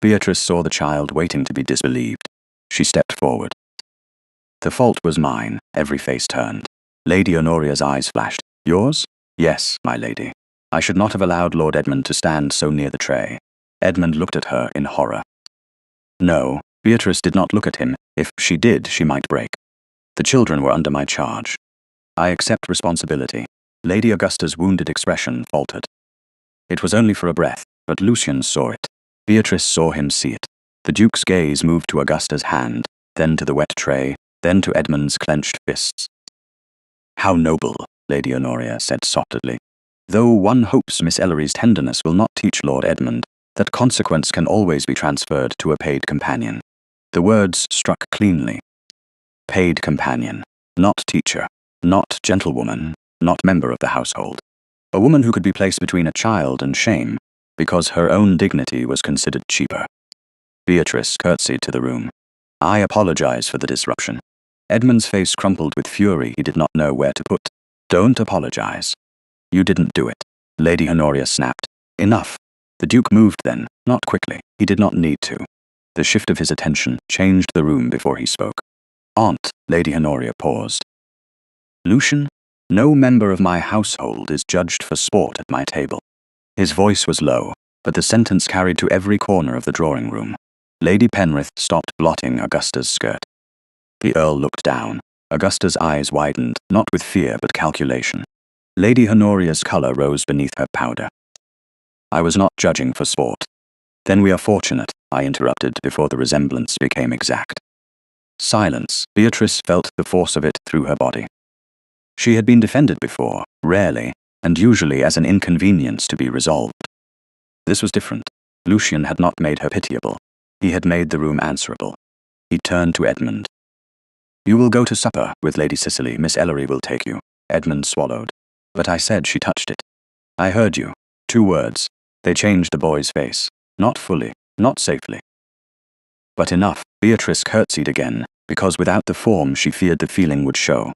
Beatrice saw the child waiting to be disbelieved. She stepped forward. "The fault was mine." Every face turned. Lady Honoria's eyes flashed. "Yours?" "Yes, my lady. I should not have allowed Lord Edmund to stand so near the tray." Edmund looked at her in horror. No, Beatrice did not look at him. If she did, she might break. "The children were under my charge. I accept responsibility." Lady Augusta's wounded expression faltered. It was only for a breath, but Lucian saw it. Beatrice saw him see it. The Duke's gaze moved to Augusta's hand, then to the wet tray, then to Edmund's clenched fists. "How noble," Lady Honoria said softly. "Though one hopes Miss Ellery's tenderness will not teach Lord Edmund that consequence can always be transferred to a paid companion." The words struck cleanly. Paid companion, not teacher, not gentlewoman, not member of the household. A woman who could be placed between a child and shame, because her own dignity was considered cheaper. Beatrice curtsied to the room. "I apologize for the disruption." Edmund's face crumpled with fury he did not know where to put. "Don't apologize. You didn't do it." Lady Honoria snapped. "Enough." The Duke moved then, not quickly. He did not need to. The shift of his attention changed the room before he spoke. "Aunt," Lady Honoria paused. "Lucian, no member of my household is judged for sport at my table." His voice was low, but the sentence carried to every corner of the drawing room. Lady Penrith stopped blotting Augusta's skirt. The Earl looked down. Augusta's eyes widened, not with fear but calculation. Lady Honoria's colour rose beneath her powder. "I was not judging for sport." "Then we are fortunate," I interrupted before the resemblance became exact. Silence. Beatrice felt the force of it through her body. She had been defended before, rarely, and usually as an inconvenience to be resolved. This was different. Lucian had not made her pitiable. He had made the room answerable. He turned to Edmund. "You will go to supper with Lady Cicely. Miss Ellery will take you." Edmund swallowed. "But I said she touched it." "I heard you. 2 words. They changed the boy's face. Not fully, not safely. But enough." Beatrice curtsied again, because without the form she feared the feeling would show.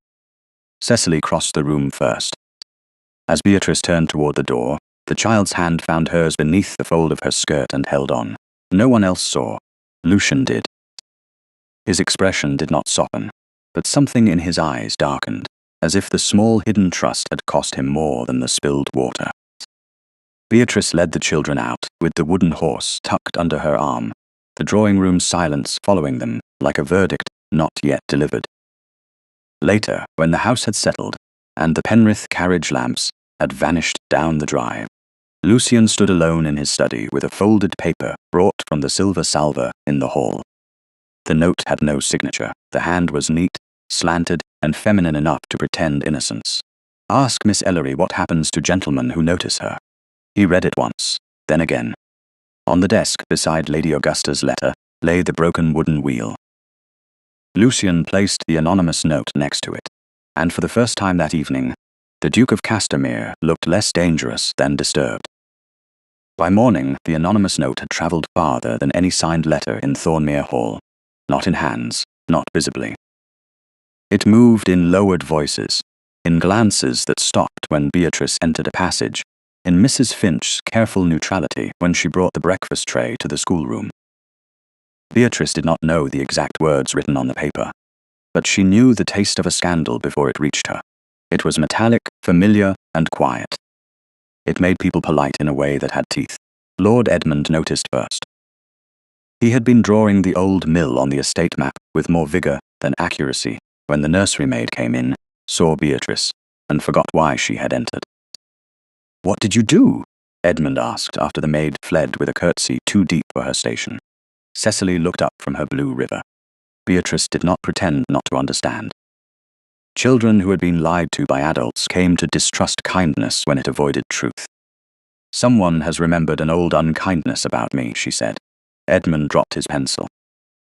Cecily crossed the room first. As Beatrice turned toward the door, the child's hand found hers beneath the fold of her skirt and held on. No one else saw. Lucian did. His expression did not soften, but something in his eyes darkened, as if the small hidden trust had cost him more than the spilled water. Beatrice led the children out, with the wooden horse tucked under her arm, the drawing room silence following them, like a verdict not yet delivered. Later, when the house had settled, and the Penrith carriage lamps had vanished down the drive, Lucian stood alone in his study with a folded paper brought from the silver salver in the hall. The note had no signature. The hand was neat, slanted, and feminine enough to pretend innocence. "Ask Miss Ellery what happens to gentlemen who notice her." He read it once, then again. On the desk beside Lady Augusta's letter lay the broken wooden wheel. Lucian placed the anonymous note next to it, and for the first time that evening, the Duke of Castamere looked less dangerous than disturbed. By morning, the anonymous note had travelled farther than any signed letter in Thornmere Hall, not in hands, not visibly. It moved in lowered voices, in glances that stopped when Beatrice entered a passage, in Mrs. Finch's careful neutrality when she brought the breakfast tray to the schoolroom. Beatrice did not know the exact words written on the paper, but she knew the taste of a scandal before it reached her. It was metallic, familiar, and quiet. It made people polite in a way that had teeth. Lord Edmund noticed first. He had been drawing the old mill on the estate map with more vigour than accuracy when the nursery maid came in, saw Beatrice, and forgot why she had entered. What did you do? Edmund asked after the maid fled with a curtsy too deep for her station. Cecily looked up from her blue river. Beatrice did not pretend not to understand. Children who had been lied to by adults came to distrust kindness when it avoided truth. Someone has remembered an old unkindness about me, she said. Edmund dropped his pencil.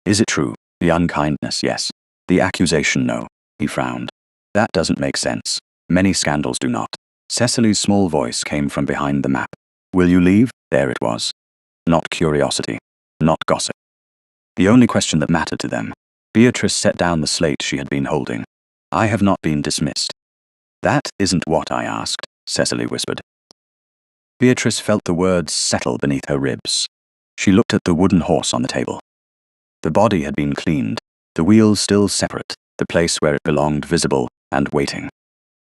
Is it true? The unkindness, yes. The accusation, no. He frowned. That doesn't make sense. Many scandals do not. Cecily's small voice came from behind the map. Will you leave? There it was. Not curiosity. Not gossip. The only question that mattered to them. Beatrice set down the slate she had been holding. I have not been dismissed. That isn't what I asked, Cecily whispered. Beatrice felt the words settle beneath her ribs. She looked at the wooden horse on the table. The body had been cleaned, the wheels still separate, the place where it belonged visible and waiting.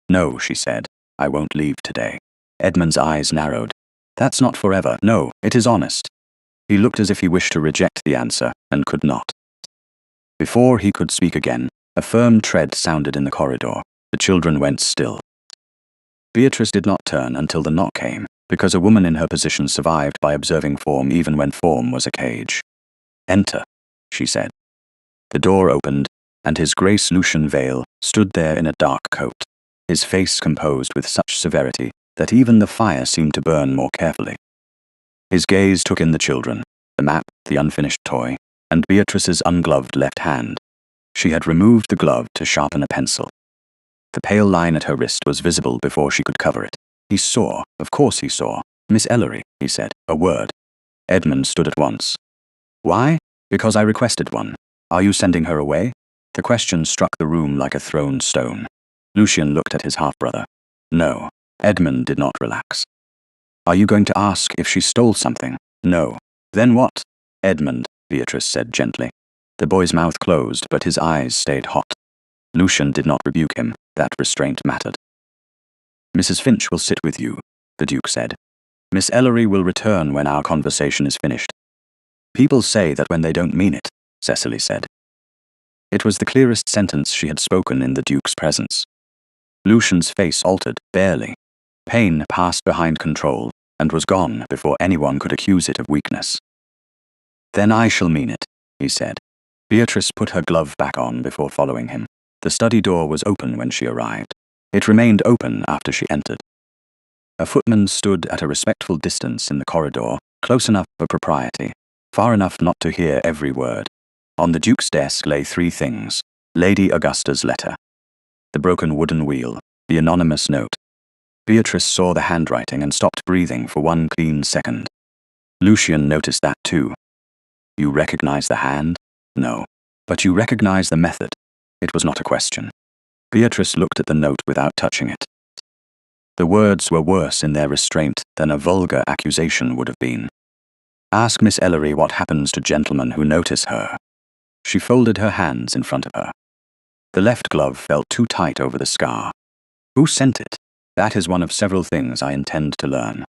No, she said, I won't leave today. Edmund's eyes narrowed. That's not forever. No, it is honest. He looked as if he wished to reject the answer and could not. Before he could speak again, a firm tread sounded in the corridor. The children went still. Beatrice did not turn until the knock came, because a woman in her position survived by observing form even when form was a cage. Enter, she said. The door opened, and his Grace Lucian Vale stood there in a dark coat, his face composed with such severity that even the fire seemed to burn more carefully. His gaze took in the children, the map, the unfinished toy, and Beatrice's ungloved left hand. She had removed the glove to sharpen a pencil. The pale line at her wrist was visible before she could cover it. He saw, of course he saw. Miss Ellery, he said, a word. Edmund stood at once. Why? Because I requested one. Are you sending her away? The question struck the room like a thrown stone. Lucian looked at his half-brother. No. Edmund did not relax. Are you going to ask if she stole something? No. Then what? Edmund, Beatrice said gently. The boy's mouth closed, but his eyes stayed hot. Lucian did not rebuke him. That restraint mattered. Mrs. Finch will sit with you, the Duke said. Miss Ellery will return when our conversation is finished. People say that when they don't mean it, Cecily said. It was the clearest sentence she had spoken in the Duke's presence. Lucian's face altered, barely. Pain passed behind control, and was gone before anyone could accuse it of weakness. Then I shall mean it, he said. Beatrice put her glove back on before following him. The study door was open when she arrived. It remained open after she entered. A footman stood at a respectful distance in the corridor, close enough for propriety, far enough not to hear every word. On the Duke's desk lay 3 things: Lady Augusta's letter, the broken wooden wheel, the anonymous note. Beatrice saw the handwriting and stopped breathing for 1 clean second. Lucian noticed that too. You recognize the hand? No. But you recognize the method. It was not a question. Beatrice looked at the note without touching it. The words were worse in their restraint than a vulgar accusation would have been. Ask Miss Ellery what happens to gentlemen who notice her. She folded her hands in front of her. The left glove felt too tight over the scar. Who sent it? That is one of several things I intend to learn.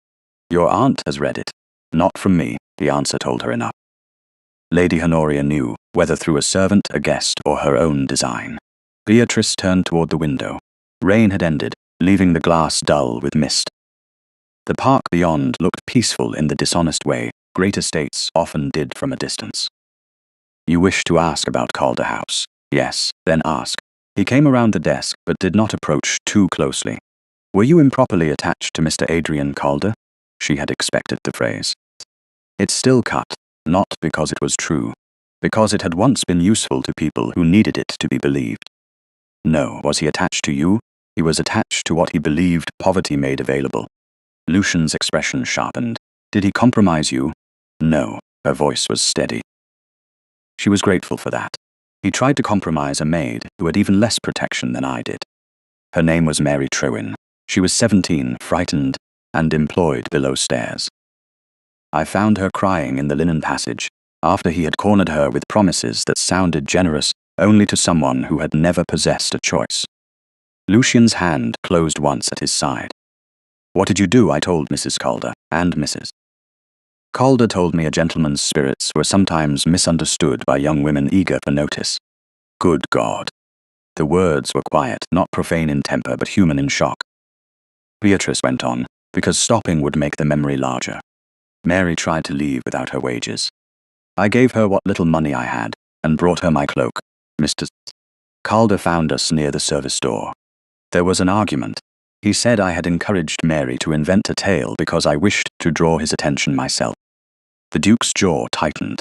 Your aunt has read it. Not from me, the answer told her enough. Lady Honoria knew, whether through a servant, a guest, or her own design. Beatrice turned toward the window. Rain had ended, leaving the glass dull with mist. The park beyond looked peaceful in the dishonest way great estates often did from a distance. You wish to ask about Calder House? Yes, then ask. He came around the desk, but did not approach too closely. Were you improperly attached to Mr. Adrian Calder? She had expected the phrase. It still cut, not because it was true, because it had once been useful to people who needed it to be believed. No, was he attached to you? He was attached to what he believed poverty made available. Lucian's expression sharpened. Did he compromise you? No, her voice was steady. She was grateful for that. He tried to compromise a maid who had even less protection than I did. Her name was Mary Trewin. She was 17, frightened, and employed below stairs. I found her crying in the linen passage, after he had cornered her with promises that sounded generous only to someone who had never possessed a choice. Lucian's hand closed once at his side. What did you do? I told Mrs. Calder, and Mrs. Calder told me a gentleman's spirits were sometimes misunderstood by young women eager for notice. Good God. The words were quiet, not profane in temper, but human in shock. Beatrice went on. because stopping would make the memory larger. Mary tried to leave without her wages. I gave her what little money I had and brought her my cloak. Mr. Calder found us near the service door. There was an argument. He said I had encouraged Mary to invent a tale because I wished to draw his attention myself. The Duke's jaw tightened.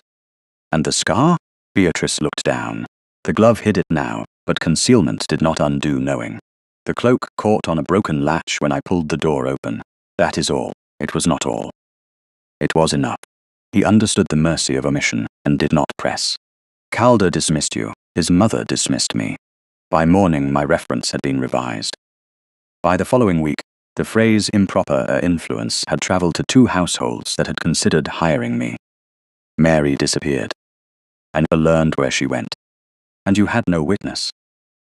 And the scar? Beatrice looked down. The glove hid it now, but concealment did not undo knowing. The cloak caught on a broken latch when I pulled the door open. That is all. It was not all. It was enough. He understood the mercy of omission and did not press. Calder dismissed you. His mother dismissed me. By morning, my reference had been revised. By the following week, the phrase improper influence had travelled to 2 households that had considered hiring me. Mary disappeared. I never learned where she went. And you had no witness.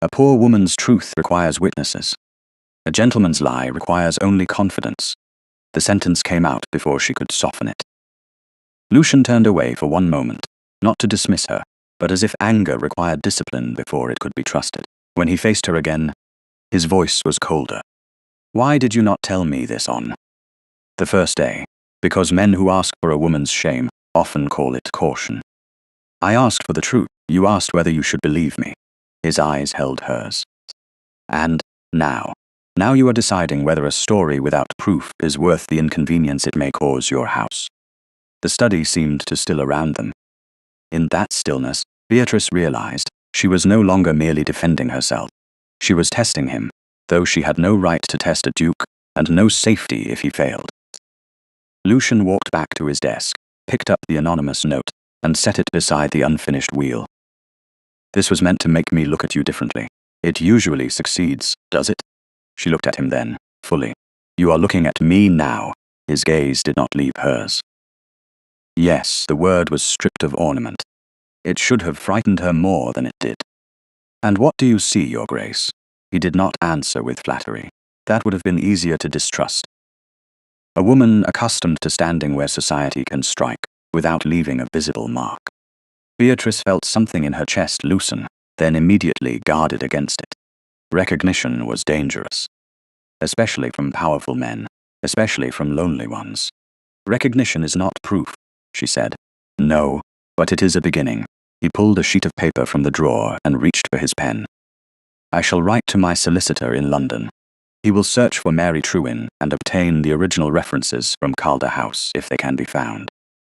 A poor woman's truth requires witnesses. A gentleman's lie requires only confidence. The sentence came out before she could soften it. Lucian turned away for one moment, not to dismiss her, but as if anger required discipline before it could be trusted. When he faced her again, his voice was colder. Why did you not tell me this on the first day? Because men who ask for a woman's shame often call it caution. I asked for the truth. You asked whether you should believe me. His eyes held hers. And now you are deciding whether a story without proof is worth the inconvenience it may cause your house. The study seemed to still around them. In that stillness, Beatrice realized she was no longer merely defending herself. She was testing him, though she had no right to test a duke and no safety if he failed. Lucian walked back to his desk, picked up the anonymous note, and set it beside the unfinished wheel. This was meant to make me look at you differently. It usually succeeds, does it? She looked at him then, fully. You are looking at me now. His gaze did not leave hers. Yes, the word was stripped of ornament. It should have frightened her more than it did. And what do you see, Your Grace? He did not answer with flattery. That would have been easier to distrust. A woman accustomed to standing where society can strike, without leaving a visible mark. Beatrice felt something in her chest loosen, then immediately guarded against it. Recognition was dangerous. Especially from powerful men, especially from lonely ones. Recognition is not proof, she said. No, but it is a beginning. He pulled a sheet of paper from the drawer and reached for his pen. I shall write to my solicitor in London. He will search for Mary Trewin and obtain the original references from Calder House if they can be found.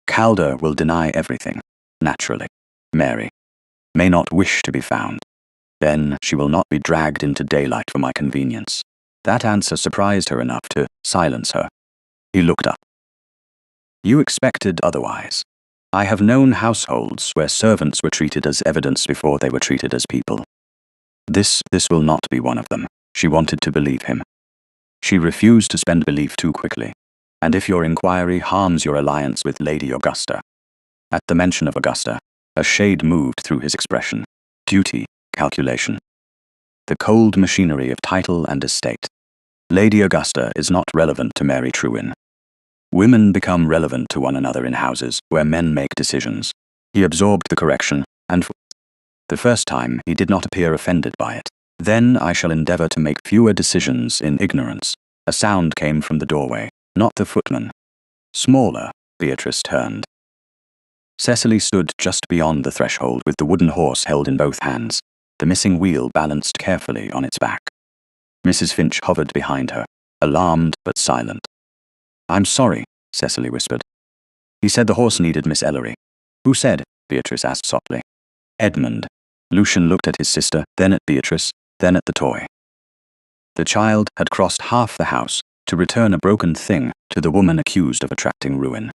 Calder will deny everything, naturally. Mary may not wish to be found. Then she will not be dragged into daylight for my convenience. That answer surprised her enough to silence her. He looked up. You expected otherwise. I have known households where servants were treated as evidence before they were treated as people. This will not be one of them. She wanted to believe him. She refused to spend belief too quickly. And if your inquiry harms your alliance with Lady Augusta. At the mention of Augusta, a shade moved through his expression. Duty, calculation. The cold machinery of title and estate. Lady Augusta is not relevant to Mary Trewin. Women become relevant to one another in houses where men make decisions. He absorbed the correction, and for the first time he did not appear offended by it. Then I shall endeavour to make fewer decisions in ignorance. A sound came from the doorway, not the footman. Smaller, Beatrice turned. Cecily stood just beyond the threshold with the wooden horse held in both hands, the missing wheel balanced carefully on its back. Mrs. Finch hovered behind her, alarmed but silent. I'm sorry, Cecily whispered. He said the horse needed Miss Ellery. Who said? Beatrice asked softly. Edmund. Lucian looked at his sister, then at Beatrice, then at the toy. The child had crossed half the house to return a broken thing to the woman accused of attracting ruin.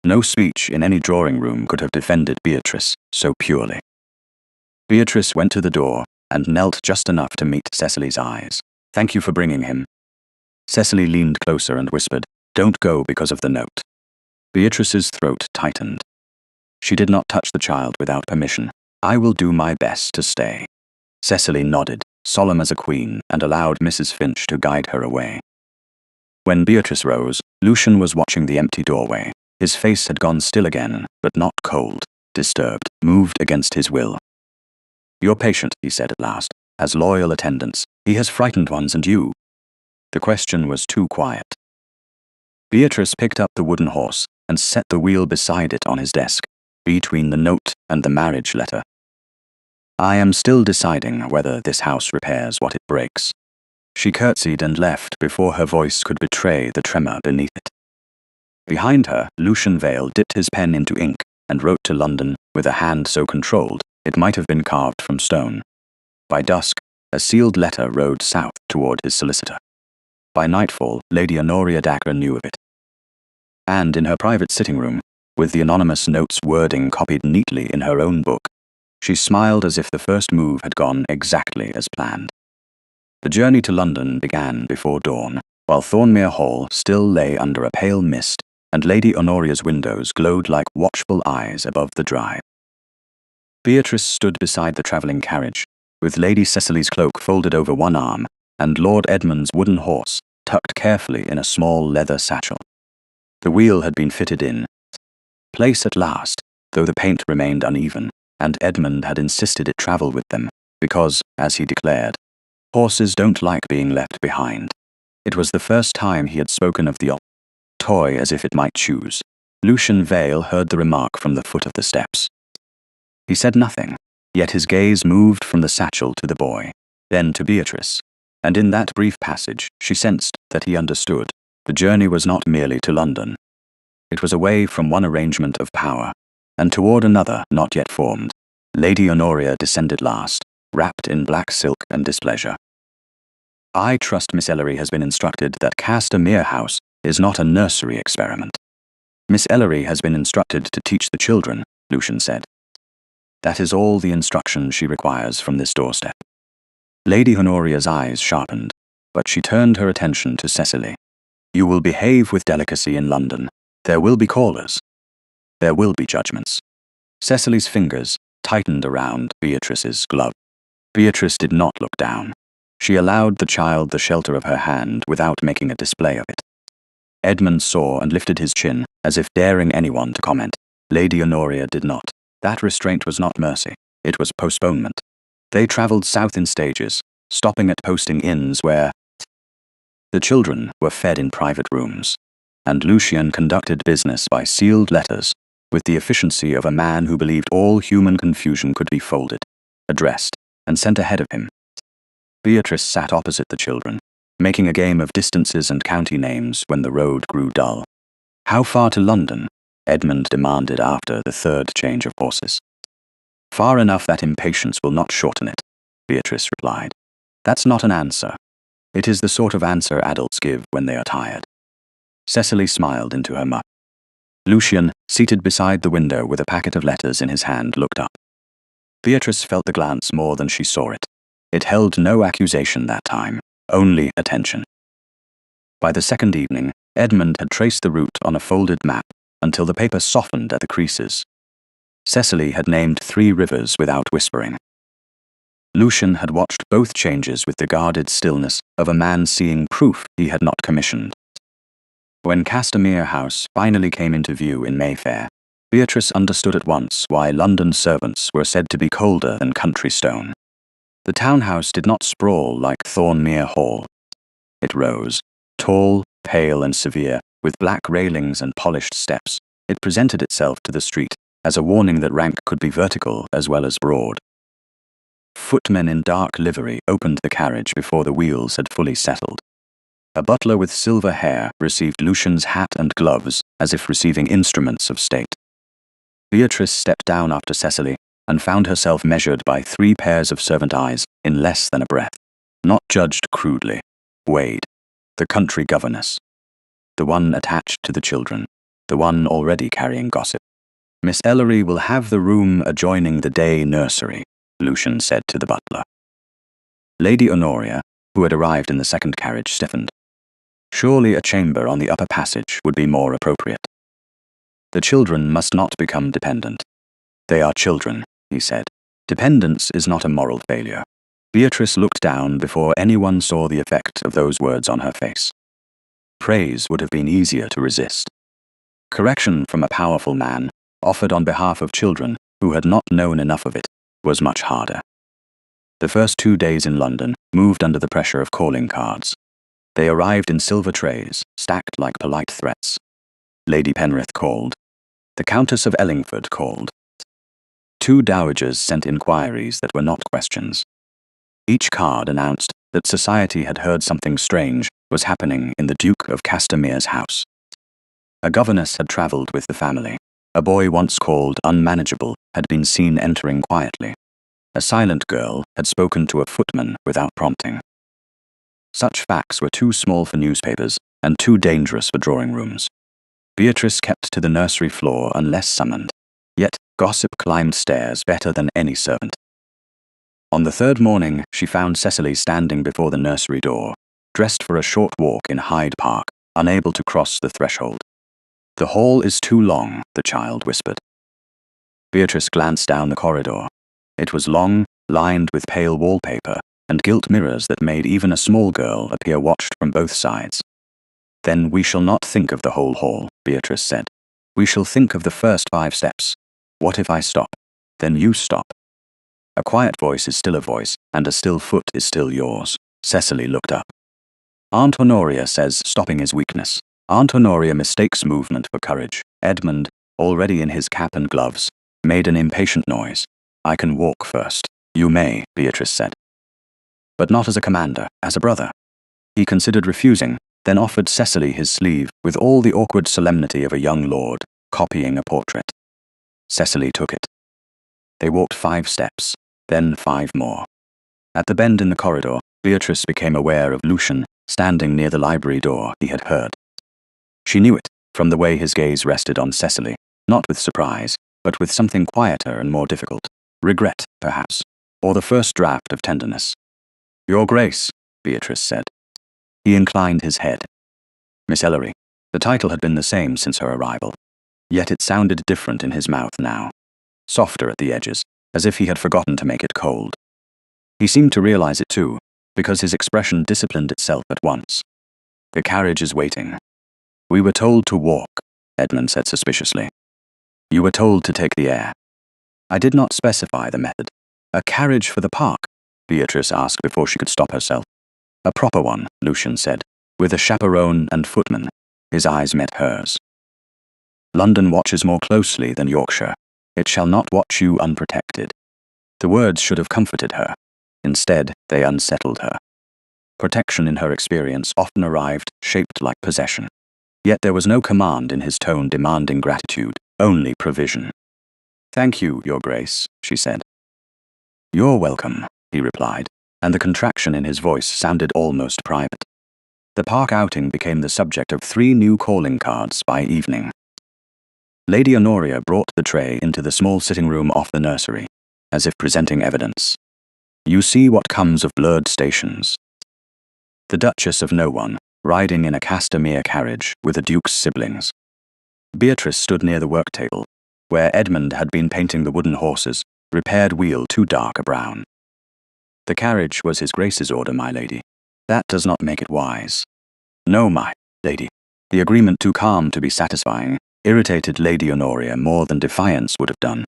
No speech in any drawing room could have defended Beatrice so purely. Beatrice went to the door and knelt just enough to meet Cecily's eyes. Thank you for bringing him. Cecily leaned closer and whispered, Don't go because of the note. Beatrice's throat tightened. She did not touch the child without permission. I will do my best to stay. Cecily nodded, solemn as a queen, and allowed Mrs. Finch to guide her away. When Beatrice rose, Lucian was watching the empty doorway. His face had gone still again, but not cold, disturbed, moved against his will. Your patient, he said at last, has loyal attendants. He has frightened ones, and you. The question was too quiet. Beatrice picked up the wooden horse and set the wheel beside it on his desk, between the note and the marriage letter. I am still deciding whether this house repairs what it breaks. She curtsied and left before her voice could betray the tremor beneath it. Behind her, Lucian Vale dipped his pen into ink and wrote to London with a hand so controlled it might have been carved from stone. By dusk, a sealed letter rode south toward his solicitor. By nightfall, Lady Honoria Dacre knew of it. And in her private sitting room, with the anonymous note's wording copied neatly in her own book, she smiled as if the first move had gone exactly as planned. The journey to London began before dawn, while Thornmere Hall still lay under a pale mist, and Lady Honoria's windows glowed like watchful eyes above the drive. Beatrice stood beside the travelling carriage, with Lady Cecily's cloak folded over one arm, and Lord Edmund's wooden horse tucked carefully in a small leather satchel. The wheel had been fitted in place at last, though the paint remained uneven, and Edmund had insisted it travel with them, because, as he declared, horses don't like being left behind. It was the first time he had spoken of the toy as if it might choose. Lucian Vale heard the remark from the foot of the steps. He said nothing, yet his gaze moved from the satchel to the boy, then to Beatrice, and in that brief passage she sensed that he understood. The journey was not merely to London. It was away from one arrangement of power, and toward another not yet formed. Lady Honoria descended last, wrapped in black silk and displeasure. I trust Miss Ellery has been instructed that Castamere House is not a nursery experiment. Miss Ellery has been instructed to teach the children, Lucian said. That is all the instruction she requires from this doorstep. Lady Honoria's eyes sharpened, but she turned her attention to Cecily. You will behave with delicacy in London. There will be callers. There will be judgments. Cecily's fingers tightened around Beatrice's glove. Beatrice did not look down. She allowed the child the shelter of her hand without making a display of it. Edmund saw and lifted his chin, as if daring anyone to comment. Lady Honoria did not. That restraint was not mercy. It was postponement. They travelled south in stages, stopping at posting inns where the children were fed in private rooms, and Lucian conducted business by sealed letters with the efficiency of a man who believed all human confusion could be folded, addressed, and sent ahead of him. Beatrice sat opposite the children, making a game of distances and county names when the road grew dull. How far to London? Edmund demanded after the third change of horses. Far enough that impatience will not shorten it, Beatrice replied. That's not an answer. It is the sort of answer adults give when they are tired. Cecily smiled into her muff. Lucian, seated beside the window with a packet of letters in his hand, looked up. Beatrice felt the glance more than she saw it. It held no accusation that time, only attention. By the second evening, Edmund had traced the route on a folded map until the paper softened at the creases. Cecily had named 3 rivers without whispering. Lucian had watched both changes with the guarded stillness of a man seeing proof he had not commissioned. When Castamere House finally came into view in Mayfair, Beatrice understood at once why London servants were said to be colder than country stone. The townhouse did not sprawl like Thornmere Hall. It rose, tall, pale and severe, with black railings and polished steps. It presented itself to the street as a warning that rank could be vertical as well as broad. Footmen in dark livery opened the carriage before the wheels had fully settled. A butler with silver hair received Lucian's hat and gloves as if receiving instruments of state. Beatrice stepped down after Cecily and found herself measured by 3 pairs of servant eyes in less than a breath. Not judged crudely. Weighed. The country governess. The one attached to the children. The one already carrying gossip. Miss Ellery will have the room adjoining the day nursery, Lucian said to the butler. Lady Honoria, who had arrived in the second carriage, stiffened. Surely a chamber on the upper passage would be more appropriate. The children must not become dependent. They are children, he said. Dependence is not a moral failure. Beatrice looked down before anyone saw the effect of those words on her face. Praise would have been easier to resist. Correction from a powerful man, offered on behalf of children who had not known enough of it, was much harder. The first 2 days in London moved under the pressure of calling cards. They arrived in silver trays, stacked like polite threats. Lady Penrith called. The Countess of Ellingford called. 2 dowagers sent inquiries that were not questions. Each card announced that society had heard something strange was happening in the Duke of Castamer's house. A governess had travelled with the family. A boy once called unmanageable had been seen entering quietly. A silent girl had spoken to a footman without prompting. Such facts were too small for newspapers and too dangerous for drawing rooms. Beatrice kept to the nursery floor unless summoned. Yet gossip climbed stairs better than any servant. On the 3rd morning, she found Cecily standing before the nursery door, dressed for a short walk in Hyde Park, unable to cross the threshold. "The hall is too long," the child whispered. Beatrice glanced down the corridor. It was long, lined with pale wallpaper and gilt mirrors that made even a small girl appear watched from both sides. "Then we shall not think of the whole hall," Beatrice said. "We shall think of the first 5 steps. What if I stop? Then you stop. A quiet voice is still a voice, and a still foot is still yours." Cecily looked up. "Aunt Honoria says stopping is weakness. Aunt Honoria mistakes movement for courage." Edmund, already in his cap and gloves, made an impatient noise. "I can walk first." "You may," Beatrice said. "But not as a commander, as a brother." He considered refusing, then offered Cecily his sleeve with all the awkward solemnity of a young lord, copying a portrait. Cecily took it. They walked 5 steps, then 5 more. At the bend in the corridor, Beatrice became aware of Lucian standing near the library door he had heard. She knew it from the way his gaze rested on Cecily, not with surprise, but with something quieter and more difficult. Regret, perhaps, or the first draft of tenderness. "Your Grace," Beatrice said. He inclined his head. "Miss Ellery." The title had been the same since her arrival, yet it sounded different in his mouth now, softer at the edges, as if he had forgotten to make it cold. He seemed to realize it too, because his expression disciplined itself at once. "The carriage is waiting." "We were told to walk," Edmund said suspiciously. "You were told to take the air." "I did not specify the method." "A carriage for the park?" Beatrice asked before she could stop herself. "A proper one," Lucian said, "with a chaperone and footman." His eyes met hers. "London watches more closely than Yorkshire. It shall not watch you unprotected." The words should have comforted her. Instead, they unsettled her. Protection in her experience often arrived shaped like possession. Yet there was no command in his tone demanding gratitude, only provision. "Thank you, Your Grace," she said. "You're welcome," he replied, and the contraction in his voice sounded almost private. The park outing became the subject of 3 new calling cards by evening. Lady Honoria brought the tray into the small sitting room off the nursery, as if presenting evidence. "You see what comes of blurred stations." The Duchess of No One, riding in a Castamere carriage with the Duke's siblings. Beatrice stood near the work table, where Edmund had been painting the wooden horses, repaired wheel too dark a brown. "The carriage was his Grace's order, my lady. That does not make it wise." "No, my lady." The agreement, too calm to be satisfying, irritated Lady Honoria more than defiance would have done.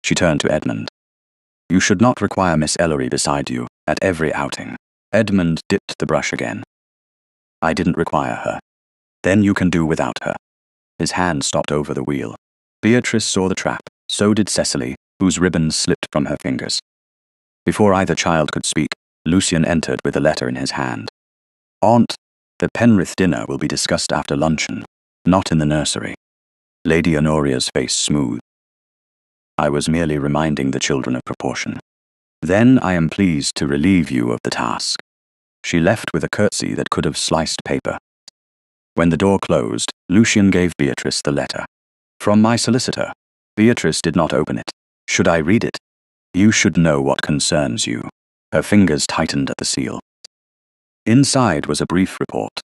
She turned to Edmund. "You should not require Miss Ellery beside you at every outing." Edmund dipped the brush again. "I didn't require her." "Then you can do without her." His hand stopped over the wheel. Beatrice saw the trap, so did Cecily, whose ribbons slipped from her fingers. Before either child could speak, Lucian entered with a letter in his hand. "Aunt, the Penrith dinner will be discussed after luncheon, not in the nursery." Lady Honoria's face smoothed. "I was merely reminding the children of proportion. Then I am pleased to relieve you of the task." She left with a curtsy that could have sliced paper. When the door closed, Lucian gave Beatrice the letter. "From my solicitor." Beatrice did not open it. "Should I read it?" "You should know what concerns you." Her fingers tightened at the seal. Inside was a brief report.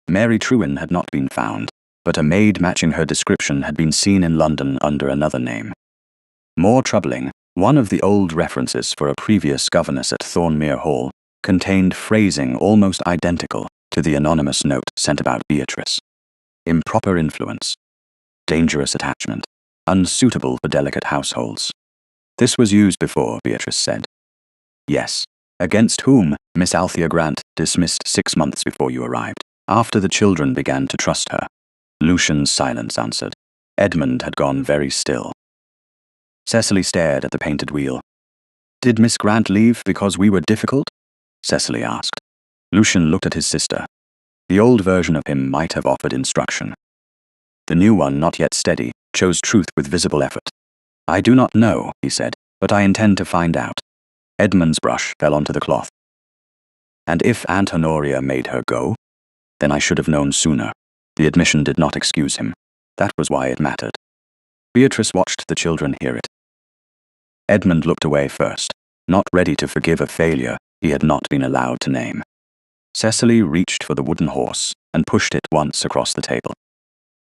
Mary Trewin had not been found, but a maid matching her description had been seen in London under another name. More troubling, one of the old references for a previous governess at Thornmere Hall contained phrasing almost identical to the anonymous note sent about Beatrice. Improper influence. Dangerous attachment. Unsuitable for delicate households. This was used before, Beatrice said. Yes, Against whom Miss Althea Grant dismissed 6 months before you arrived, after the children began to trust her. Lucian's silence answered. Edmund had gone very still. Cecily stared at the painted wheel. Did Miss Grant leave because we were difficult? Cecily asked. Lucian looked at his sister. The old version of him might have offered instruction. The new one, not yet steady, chose truth with visible effort. I do not know, he said, but I intend to find out. Edmund's brush fell onto the cloth. And if Aunt Honoria made her go? Then I should have known sooner. The admission did not excuse him. That was why it mattered. Beatrice watched the children hear it. Edmund looked away first, not ready to forgive a failure he had not been allowed to name. Cecily reached for the wooden horse and pushed it once across the table.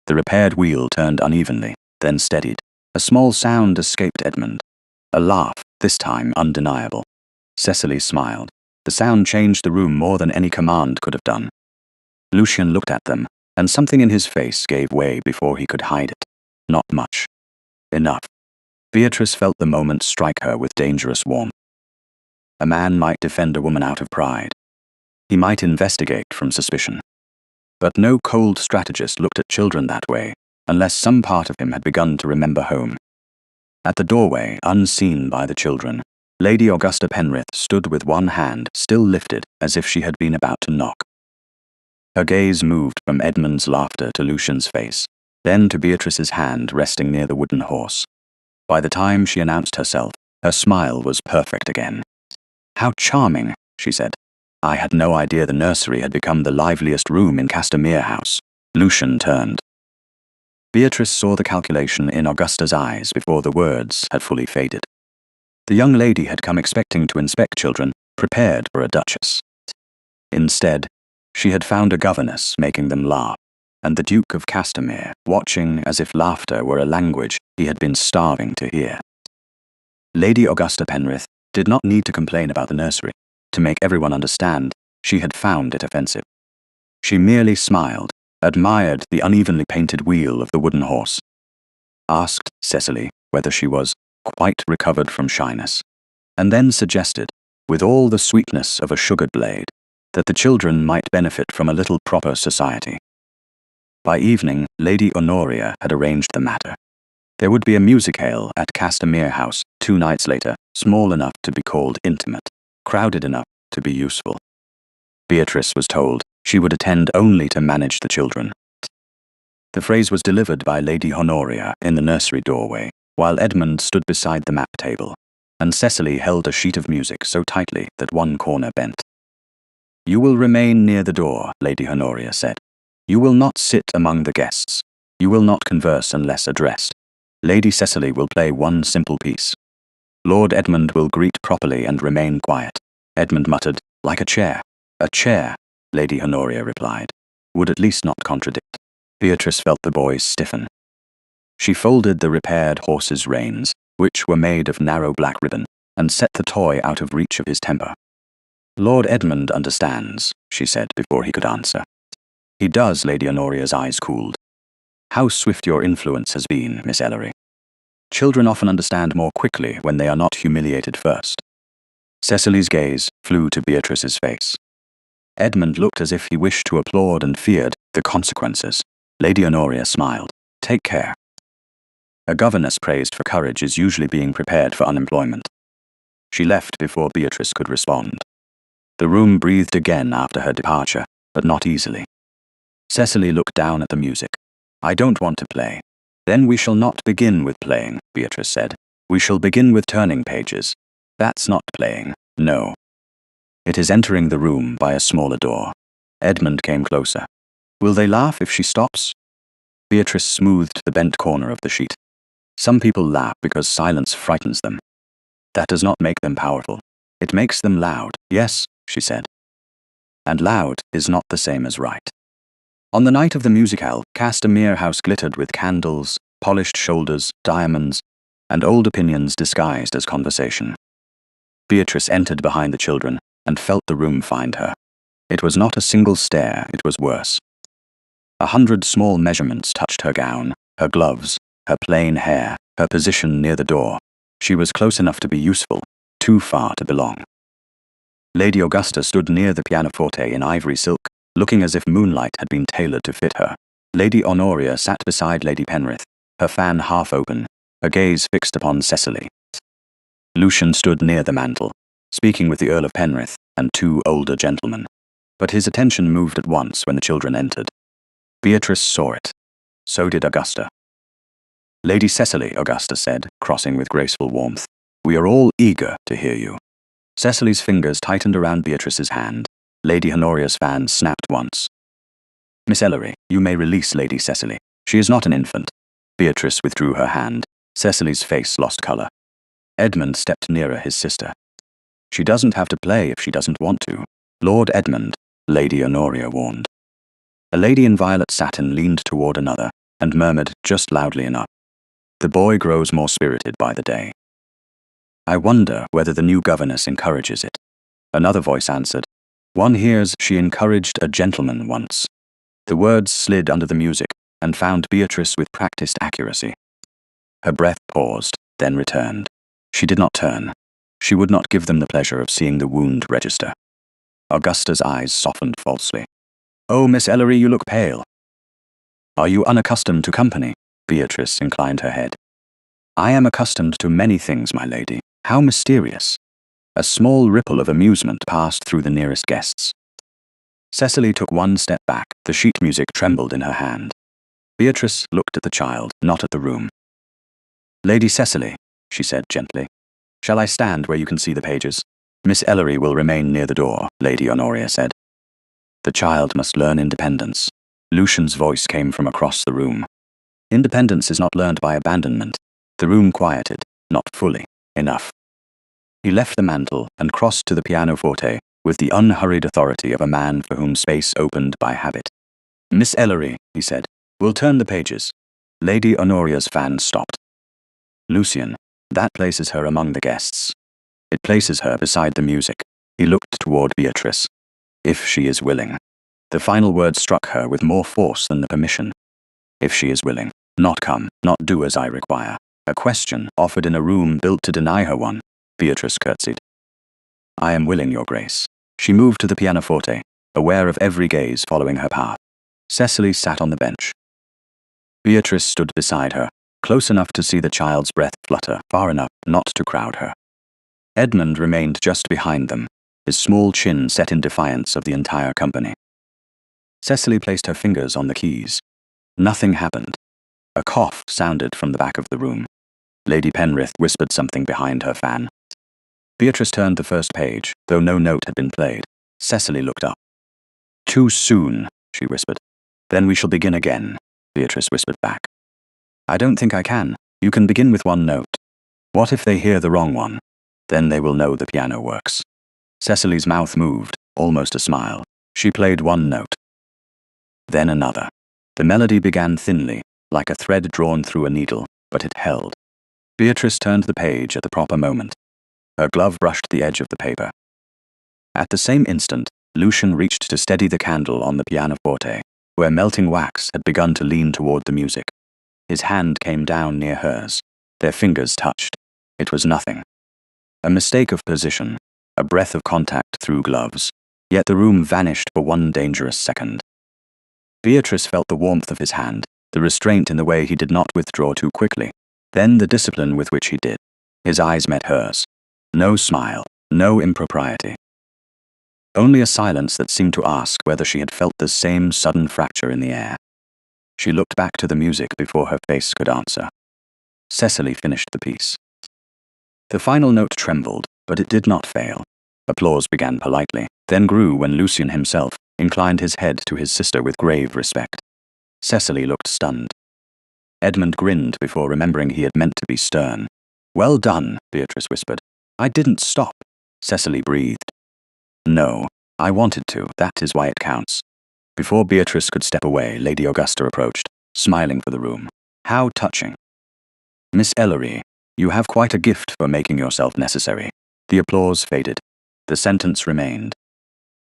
The repaired wheel turned unevenly, then steadied. A small sound escaped Edmund. A laugh, this time undeniable. Cecily smiled. The sound changed the room more than any command could have done. Lucian looked at them, and something in his face gave way before he could hide it. Not much. Enough. Beatrice felt the moment strike her with dangerous warmth. A man might defend a woman out of pride. He might investigate from suspicion. But no cold strategist looked at children that way, unless some part of him had begun to remember home. At the doorway, unseen by the children, Lady Augusta Penrith stood with one hand still lifted as if she had been about to knock. Her gaze moved from Edmund's laughter to Lucian's face, then to Beatrice's hand resting near the wooden horse. By the time she announced herself, her smile was perfect again. How charming, she said. I had no idea the nursery had become the liveliest room in Castamere House. Lucian turned. Beatrice saw the calculation in Augusta's eyes before the words had fully faded. The young lady had come expecting to inspect children, prepared for a duchess. Instead, she had found a governess making them laugh, and the Duke of Castamere watching as if laughter were a language he had been starving to hear. Lady Augusta Penrith did not need to complain about the nursery. To make everyone understand, she had found it offensive. She merely smiled, admired the unevenly painted wheel of the wooden horse, asked Cecily whether she was quite recovered from shyness, and then suggested, with all the sweetness of a sugared blade, that the children might benefit from a little proper society. By evening, Lady Honoria had arranged the matter. There would be a musicale at Castamere House 2 nights later, small enough to be called intimate, crowded enough to be useful. Beatrice was told she would attend only to manage the children. The phrase was delivered by Lady Honoria in the nursery doorway, while Edmund stood beside the map table, and Cecily held a sheet of music so tightly that one corner bent. You will remain near the door, Lady Honoria said. You will not sit among the guests. You will not converse unless addressed. Lady Cecily will play one simple piece. Lord Edmund will greet properly and remain quiet. Edmund muttered, like a chair. A chair, Lady Honoria replied, would at least not contradict. Beatrice felt the boys stiffen. She folded the repaired horse's reins, which were made of narrow black ribbon, and set the toy out of reach of his temper. Lord Edmund understands, she said before he could answer. He does, Lady Honoria's eyes cooled. How swift your influence has been, Miss Ellery. Children often understand more quickly when they are not humiliated first. Cecily's gaze flew to Beatrice's face. Edmund looked as if he wished to applaud and feared the consequences. Lady Honoria smiled. Take care. A governess praised for courage is usually being prepared for unemployment. She left before Beatrice could respond. The room breathed again after her departure, but not easily. Cecily looked down at the music. I don't want to play. Then we shall not begin with playing, Beatrice said. We shall begin with turning pages. That's not playing, no. It is entering the room by a smaller door. Edmund came closer. Will they laugh if she stops? Beatrice smoothed the bent corner of the sheet. Some people laugh because silence frightens them. That does not make them powerful. It makes them loud, yes, she said. And loud is not the same as right. On the night of the musicale, Castamere House glittered with candles, polished shoulders, diamonds, and old opinions disguised as conversation. Beatrice entered behind the children and felt the room find her. It was not a single stare, it was worse. 100 small measurements touched her gown, her gloves, her plain hair, her position near the door. She was close enough to be useful, too far to belong. Lady Augusta stood near the pianoforte in ivory silk, looking as if moonlight had been tailored to fit her. Lady Honoria sat beside Lady Penrith, her fan half open, her gaze fixed upon Cecily. Lucian stood near the mantel, speaking with the Earl of Penrith and two older gentlemen. But his attention moved at once when the children entered. Beatrice saw it. So did Augusta. Lady Cecily, Augusta said, crossing with graceful warmth, we are all eager to hear you. Cecily's fingers tightened around Beatrice's hand. Lady Honoria's fan snapped once. Miss Ellery, you may release Lady Cecily. She is not an infant. Beatrice withdrew her hand. Cecily's face lost colour. Edmund stepped nearer his sister. She doesn't have to play if she doesn't want to. Lord Edmund, Lady Honoria warned. A lady in violet satin leaned toward another and murmured just loudly enough. The boy grows more spirited by the day. I wonder whether the new governess encourages it. Another voice answered. One hears she encouraged a gentleman once. The words slid under the music and found Beatrice with practiced accuracy. Her breath paused, then returned. She did not turn. She would not give them the pleasure of seeing the wound register. Augusta's eyes softened falsely. Oh, Miss Ellery, you look pale. Are you unaccustomed to company? Beatrice inclined her head. I am accustomed to many things, my lady. How mysterious. A small ripple of amusement passed through the nearest guests. Cecily took one step back. The sheet music trembled in her hand. Beatrice looked at the child, not at the room. Lady Cecily, she said gently, shall I stand where you can see the pages? Miss Ellery will remain near the door, Lady Honoria said. The child must learn independence. Lucian's voice came from across the room. Independence is not learned by abandonment. The room quieted, not fully enough. He left the mantel and crossed to the pianoforte with the unhurried authority of a man for whom space opened by habit. Miss Ellery, he said, will turn the pages. Lady Honoria's fan stopped. Lucian, that places her among the guests. It places her beside the music. He looked toward Beatrice. If she is willing. The final word struck her with more force than the permission. If she is willing. Not come, not do as I require. A question offered in a room built to deny her one. Beatrice curtsied. I am willing, Your Grace. She moved to the pianoforte, aware of every gaze following her path. Cecily sat on the bench. Beatrice stood beside her, close enough to see the child's breath flutter, far enough not to crowd her. Edmund remained just behind them, his small chin set in defiance of the entire company. Cecily placed her fingers on the keys. Nothing happened. A cough sounded from the back of the room. Lady Penrith whispered something behind her fan. Beatrice turned the first page, though no note had been played. Cecily looked up. Too soon, she whispered. Then we shall begin again, Beatrice whispered back. I don't think I can. You can begin with one note. What if they hear the wrong one? Then they will know the piano works. Cecily's mouth moved, almost a smile. She played one note. Then another. The melody began thinly, like a thread drawn through a needle, but it held. Beatrice turned the page at the proper moment. Her glove brushed the edge of the paper. At the same instant, Lucian reached to steady the candle on the pianoforte, where melting wax had begun to lean toward the music. His hand came down near hers. Their fingers touched. It was nothing. A mistake of position, a breath of contact through gloves, yet the room vanished for one dangerous second. Beatrice felt the warmth of his hand, the restraint in the way he did not withdraw too quickly, then the discipline with which he did. His eyes met hers. No smile, no impropriety. Only a silence that seemed to ask whether she had felt the same sudden fracture in the air. She looked back to the music before her face could answer. Cecily finished the piece. The final note trembled, but it did not fail. Applause began politely, then grew when Lucian himself inclined his head to his sister with grave respect. Cecily looked stunned. Edmund grinned before remembering he had meant to be stern. Well done, Beatrice whispered. I didn't stop. Cecily breathed. No, I wanted to, that is why it counts. Before Beatrice could step away, Lady Augusta approached, smiling for the room. How touching. Miss Ellery, you have quite a gift for making yourself necessary. The applause faded. The sentence remained.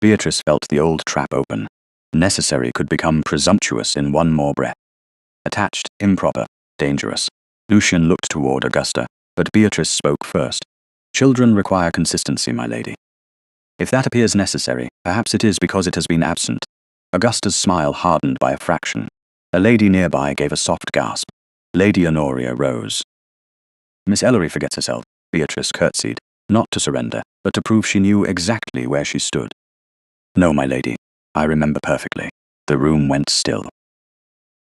Beatrice felt the old trap open. Necessary could become presumptuous in one more breath. Attached, improper, dangerous. Lucian looked toward Augusta, but Beatrice spoke first. Children require consistency, my lady. If that appears necessary, perhaps it is because it has been absent. Augusta's smile hardened by a fraction. A lady nearby gave a soft gasp. Lady Honoria rose. Miss Ellery forgets herself, Beatrice curtsied, not to surrender, but to prove she knew exactly where she stood. No, my lady, I remember perfectly. The room went still.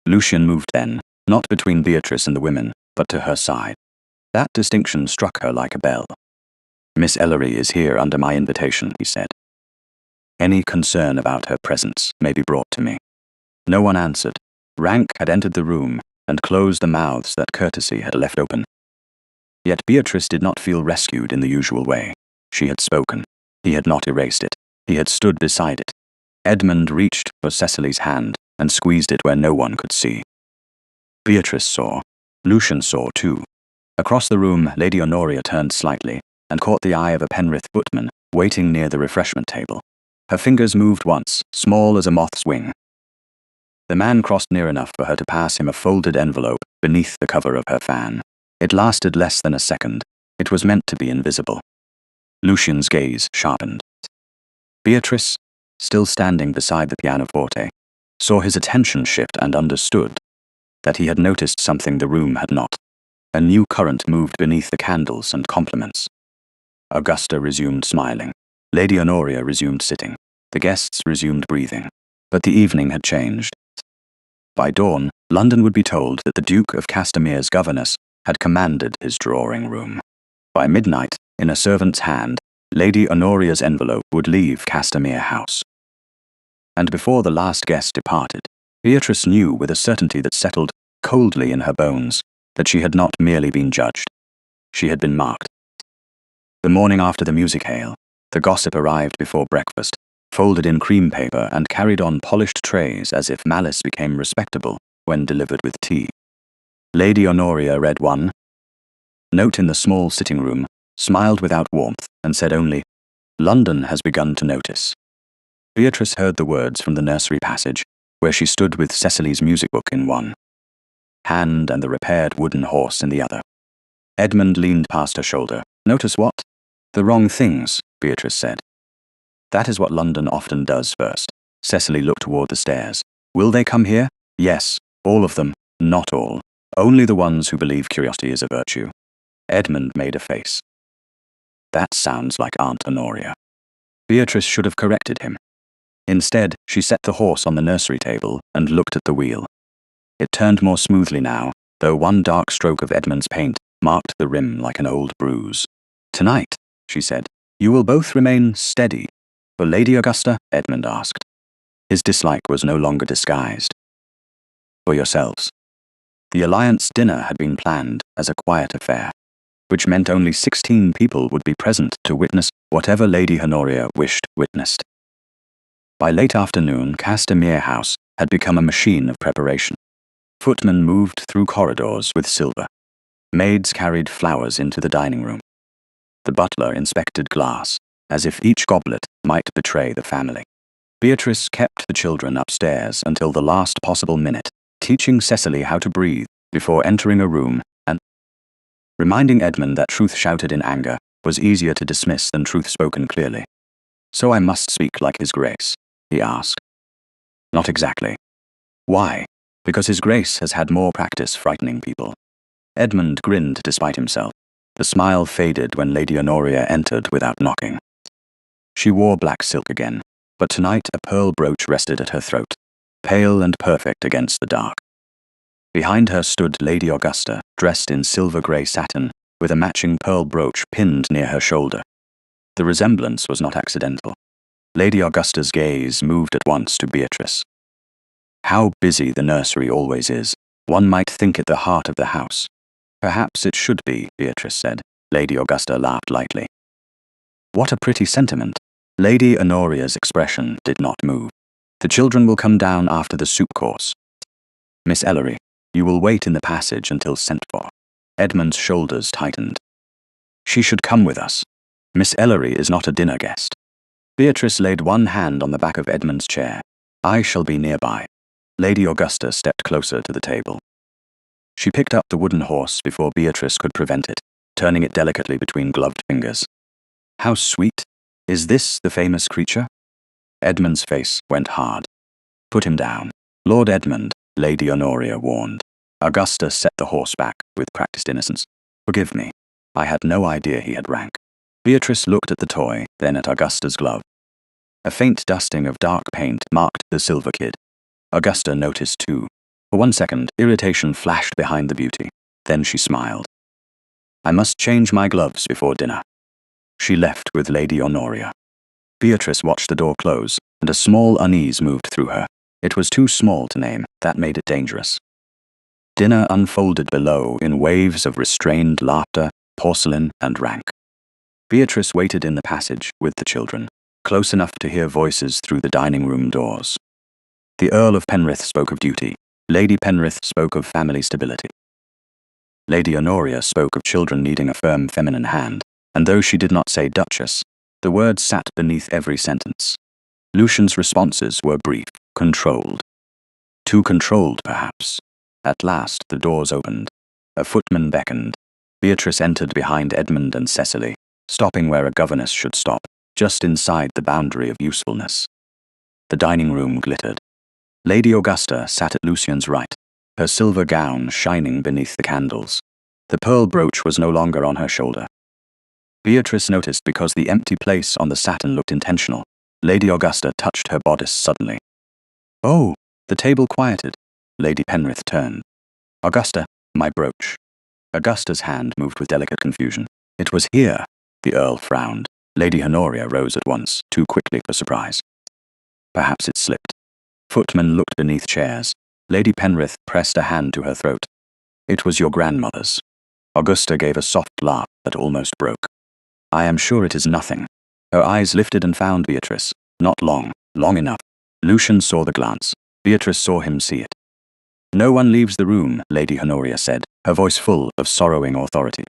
Lucian moved then, not between Beatrice and the women, but to her side. That distinction struck her like a bell. Miss Ellery is here under my invitation, he said. Any concern about her presence may be brought to me. No one answered. Rank had entered the room and closed the mouths that courtesy had left open. Yet Beatrice did not feel rescued in the usual way. She had spoken. He had not erased it. He had stood beside it. Edmund reached for Cecily's hand and squeezed it where no one could see. Beatrice saw. Lucian saw too. Across the room, Lady Honoria turned slightly and caught the eye of a Penrith footman waiting near the refreshment table. Her fingers moved once, small as a moth's wing. The man crossed near enough for her to pass him a folded envelope beneath the cover of her fan. It lasted less than a second. It was meant to be invisible. Lucian's gaze sharpened. Beatrice, still standing beside the pianoforte, saw his attention shift and understood that he had noticed something the room had not. A new current moved beneath the candles and compliments. Augusta resumed smiling. Lady Honoria resumed sitting. The guests resumed breathing. But the evening had changed. By dawn, London would be told that the Duke of Castamere's governess had commanded his drawing room. By midnight, in a servant's hand, Lady Honoria's envelope would leave Castamere House. And before the last guest departed, Beatrice knew with a certainty that settled coldly in her bones that she had not merely been judged. She had been marked. The morning after the music hale, the gossip arrived before breakfast, folded in cream paper and carried on polished trays as if malice became respectable when delivered with tea. Lady Honoria read one note in the small sitting room, smiled without warmth, and said only, "London has begun to notice." Beatrice heard the words from the nursery passage, where she stood with Cecily's music book in one hand and the repaired wooden horse in the other. Edmund leaned past her shoulder. "Notice what?" "The wrong things," Beatrice said. "That is what London often does first." Cecily looked toward the stairs. "Will they come here?" "Yes, all of them, not all. Only the ones who believe curiosity is a virtue." Edmund made a face. "That sounds like Aunt Honoria." Beatrice should have corrected him. Instead, she set the horse on the nursery table and looked at the wheel. It turned more smoothly now, though one dark stroke of Edmund's paint marked the rim like an old bruise. "Tonight," she said, "you will both remain steady." "For Lady Augusta?" Edmund asked. His dislike was no longer disguised. "For yourselves." The Alliance dinner had been planned as a quiet affair, which meant only 16 people would be present to witness whatever Lady Honoria wished witnessed. By late afternoon, Castamere House had become a machine of preparation. Footmen moved through corridors with silver. Maids carried flowers into the dining room. The butler inspected glass, as if each goblet might betray the family. Beatrice kept the children upstairs until the last possible minute, teaching Cecily how to breathe before entering a room and reminding Edmund that truth shouted in anger was easier to dismiss than truth spoken clearly. "So I must speak like His Grace?" he asked. "Not exactly." "Why?" "Because His Grace has had more practice frightening people." Edmund grinned despite himself. The smile faded when Lady Honoria entered without knocking. She wore black silk again, but tonight a pearl brooch rested at her throat, pale and perfect against the dark. Behind her stood Lady Augusta, dressed in silver-grey satin, with a matching pearl brooch pinned near her shoulder. The resemblance was not accidental. Lady Augusta's gaze moved at once to Beatrice. "How busy the nursery always is. One might think it the heart of the house." "Perhaps it should be," Beatrice said. Lady Augusta laughed lightly. "What a pretty sentiment." Lady Honoria's expression did not move. "The children will come down after the soup course. Miss Ellery, you will wait in the passage until sent for." Edmund's shoulders tightened. "She should come with us. Miss Ellery is not a dinner guest." Beatrice laid one hand on the back of Edmund's chair. "I shall be nearby." Lady Augusta stepped closer to the table. She picked up the wooden horse before Beatrice could prevent it, turning it delicately between gloved fingers. "How sweet." Is this the famous creature? Edmund's face went hard. Put him down. Lord Edmund, Lady Honoria warned. Augusta set the horse back with practiced innocence. Forgive me. I had no idea he had rank. Beatrice looked at the toy, then at Augusta's glove. A faint dusting of dark paint marked the silver kid. Augusta noticed too. For 1 second, irritation flashed behind the beauty. Then she smiled. I must change my gloves before dinner. She left with Lady Honoria. Beatrice watched the door close, and a small unease moved through her. It was too small to name, that made it dangerous. Dinner unfolded below in waves of restrained laughter, porcelain, and rank. Beatrice waited in the passage with the children, close enough to hear voices through the dining room doors. The Earl of Penrith spoke of duty. Lady Penrith spoke of family stability. Lady Honoria spoke of children needing a firm feminine hand, and though she did not say Duchess, the words sat beneath every sentence. Lucian's responses were brief, controlled. Too controlled, perhaps. At last, the doors opened. A footman beckoned. Beatrice entered behind Edmund and Cecily, stopping where a governess should stop, just inside the boundary of usefulness. The dining room glittered. Lady Augusta sat at Lucian's right, her silver gown shining beneath the candles. The pearl brooch was no longer on her shoulder. Beatrice noticed because the empty place on the satin looked intentional. Lady Augusta touched her bodice suddenly. Oh, the table quieted. Lady Penrith turned. Augusta, my brooch. Augusta's hand moved with delicate confusion. It was here. The Earl frowned. Lady Honoria rose at once, too quickly for surprise. Perhaps it slipped. Footmen looked beneath chairs. Lady Penrith pressed a hand to her throat. It was your grandmother's. Augusta gave a soft laugh that almost broke. I am sure it is nothing. Her eyes lifted and found Beatrice. Not long, long enough. Lucian saw the glance. Beatrice saw him see it. No one leaves the room, Lady Honoria said, her voice full of sorrowing authority.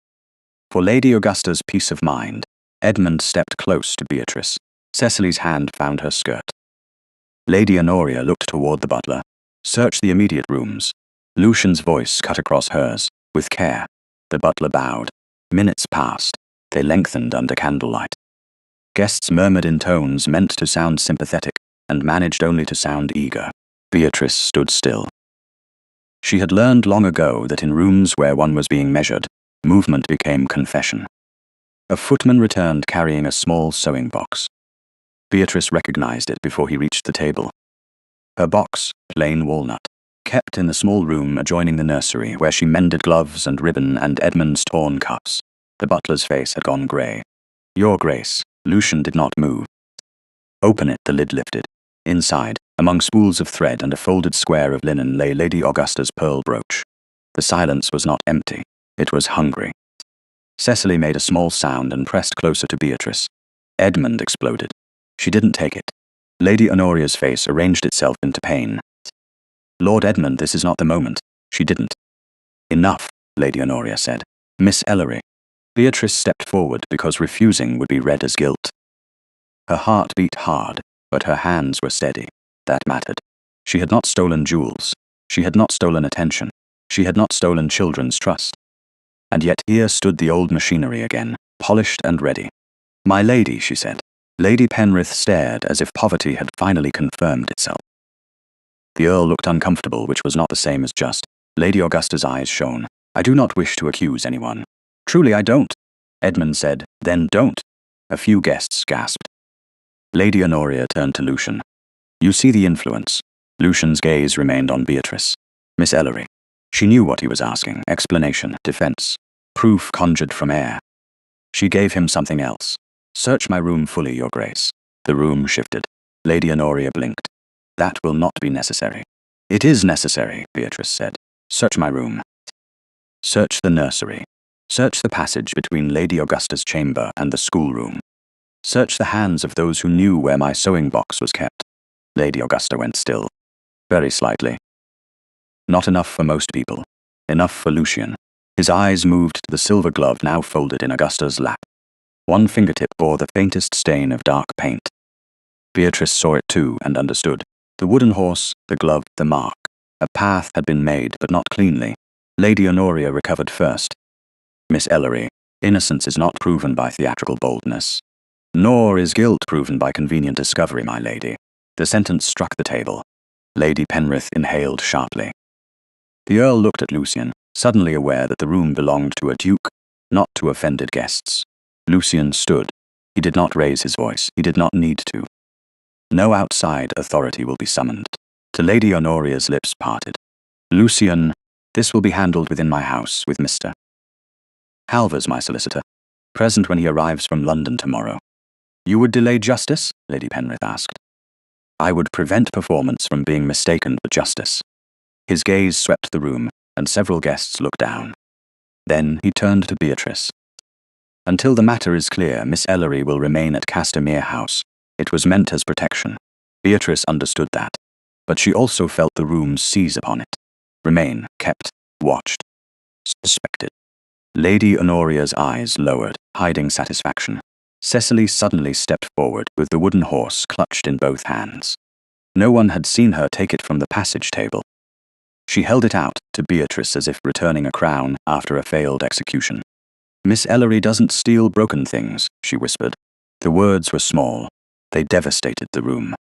For Lady Augusta's peace of mind, Edmund stepped close to Beatrice. Cecily's hand found her skirt. Lady Honoria looked toward the butler. Search the immediate rooms. Lucian's voice cut across hers, with care. The butler bowed. Minutes passed. They lengthened under candlelight. Guests murmured in tones meant to sound sympathetic, and managed only to sound eager. Beatrice stood still. She had learned long ago that in rooms where one was being measured, movement became confession. A footman returned carrying a small sewing box. Beatrice recognized it before he reached the table. Her box, plain walnut, kept in the small room adjoining the nursery where she mended gloves and ribbon and Edmund's torn cuffs. The butler's face had gone grey. Your Grace. Lucian did not move. Open it, the lid lifted. Inside, among spools of thread and a folded square of linen lay Lady Augusta's pearl brooch. The silence was not empty. It was hungry. Cecily made a small sound and pressed closer to Beatrice. Edmund exploded. She didn't take it. Lady Honoria's face arranged itself into pain. Lord Edmund, this is not the moment. She didn't. Enough, Lady Honoria said. Miss Ellery. Beatrice stepped forward because refusing would be read as guilt. Her heart beat hard, but her hands were steady. That mattered. She had not stolen jewels. She had not stolen attention. She had not stolen children's trust. And yet here stood the old machinery again, polished and ready. My lady, she said. Lady Penrith stared as if poverty had finally confirmed itself. The Earl looked uncomfortable, which was not the same as just. Lady Augusta's eyes shone. I do not wish to accuse anyone. Truly I don't. Edmund said, then don't. A few guests gasped. Lady Honoria turned to Lucian. You see the influence. Lucian's gaze remained on Beatrice. Miss Ellery. She knew what he was asking. Explanation, defense, proof conjured from air. She gave him something else. Search my room fully, Your Grace. The room shifted. Lady Honoria blinked. That will not be necessary. It is necessary, Beatrice said. Search my room. Search the nursery. Search the passage between Lady Augusta's chamber and the schoolroom. Search the hands of those who knew where my sewing box was kept. Lady Augusta went still. Very slightly. Not enough for most people. Enough for Lucian. His eyes moved to the silver glove now folded in Augusta's lap. One fingertip bore the faintest stain of dark paint. Beatrice saw it too and understood. The wooden horse, the glove, the mark. A path had been made, but not cleanly. Lady Honoria recovered first. Miss Ellery, innocence is not proven by theatrical boldness. Nor is guilt proven by convenient discovery, my lady. The sentence struck the table. Lady Penrith inhaled sharply. The Earl looked at Lucian, suddenly aware that the room belonged to a duke, not to offended guests. Lucian stood. He did not raise his voice. He did not need to. No outside authority will be summoned. To Lady Honoria's lips parted. Lucian, this will be handled within my house with Mr. Halvers, my solicitor, present when he arrives from London tomorrow. You would delay justice? Lady Penrith asked. I would prevent performance from being mistaken for justice. His gaze swept the room, and several guests looked down. Then he turned to Beatrice. Until the matter is clear, Miss Ellery will remain at Castamere House. It was meant as protection. Beatrice understood that, but she also felt the room seize upon it. Remain, kept, watched, suspected. Lady Honoria's eyes lowered, hiding satisfaction. Cecily suddenly stepped forward with the wooden horse clutched in both hands. No one had seen her take it from the passage table. She held it out to Beatrice as if returning a crown after a failed execution. Miss Ellery doesn't steal broken things, she whispered. The words were small. They devastated the room.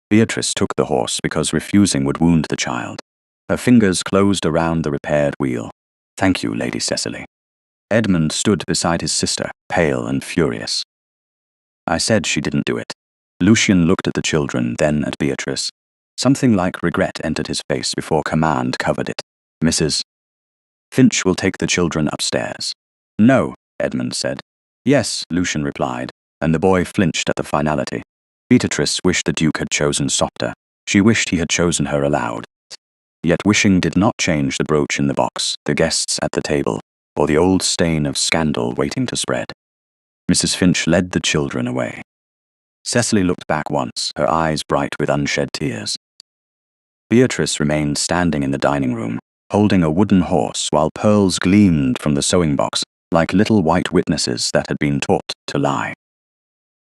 Beatrice took the horse because refusing would wound the child. Her fingers closed around the repaired wheel. Thank you, Lady Cecily. Edmund stood beside his sister, pale and furious. I said she didn't do it. Lucian looked at the children, then at Beatrice. Something like regret entered his face before command covered it. Mrs. Finch will take the children upstairs. No, Edmund said. Yes, Lucian replied, and the boy flinched at the finality. Beatrice wished the Duke had chosen softer. She wished he had chosen her aloud. Yet wishing did not change the brooch in the box, the guests at the table, or the old stain of scandal waiting to spread. Mrs. Finch led the children away. Cecily looked back once, her eyes bright with unshed tears. Beatrice remained standing in the dining room, holding a wooden horse while pearls gleamed from the sewing box like little white witnesses that had been taught to lie.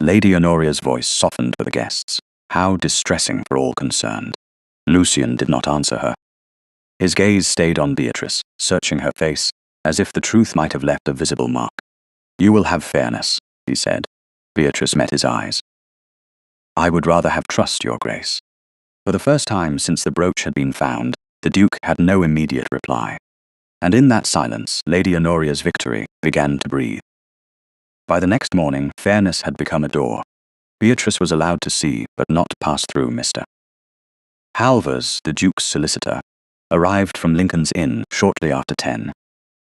Lady Honoria's voice softened for the guests. How distressing for all concerned. Lucian did not answer her. His gaze stayed on Beatrice, searching her face, as if the truth might have left a visible mark. You will have fairness, he said. Beatrice met his eyes. I would rather have trust, Your Grace. For the first time since the brooch had been found, the Duke had no immediate reply. And in that silence, Lady Honoria's victory began to breathe. By the next morning, fairness had become a door. Beatrice was allowed to see, but not pass through Mr. Halvers, the Duke's solicitor, arrived from Lincoln's Inn shortly after 10,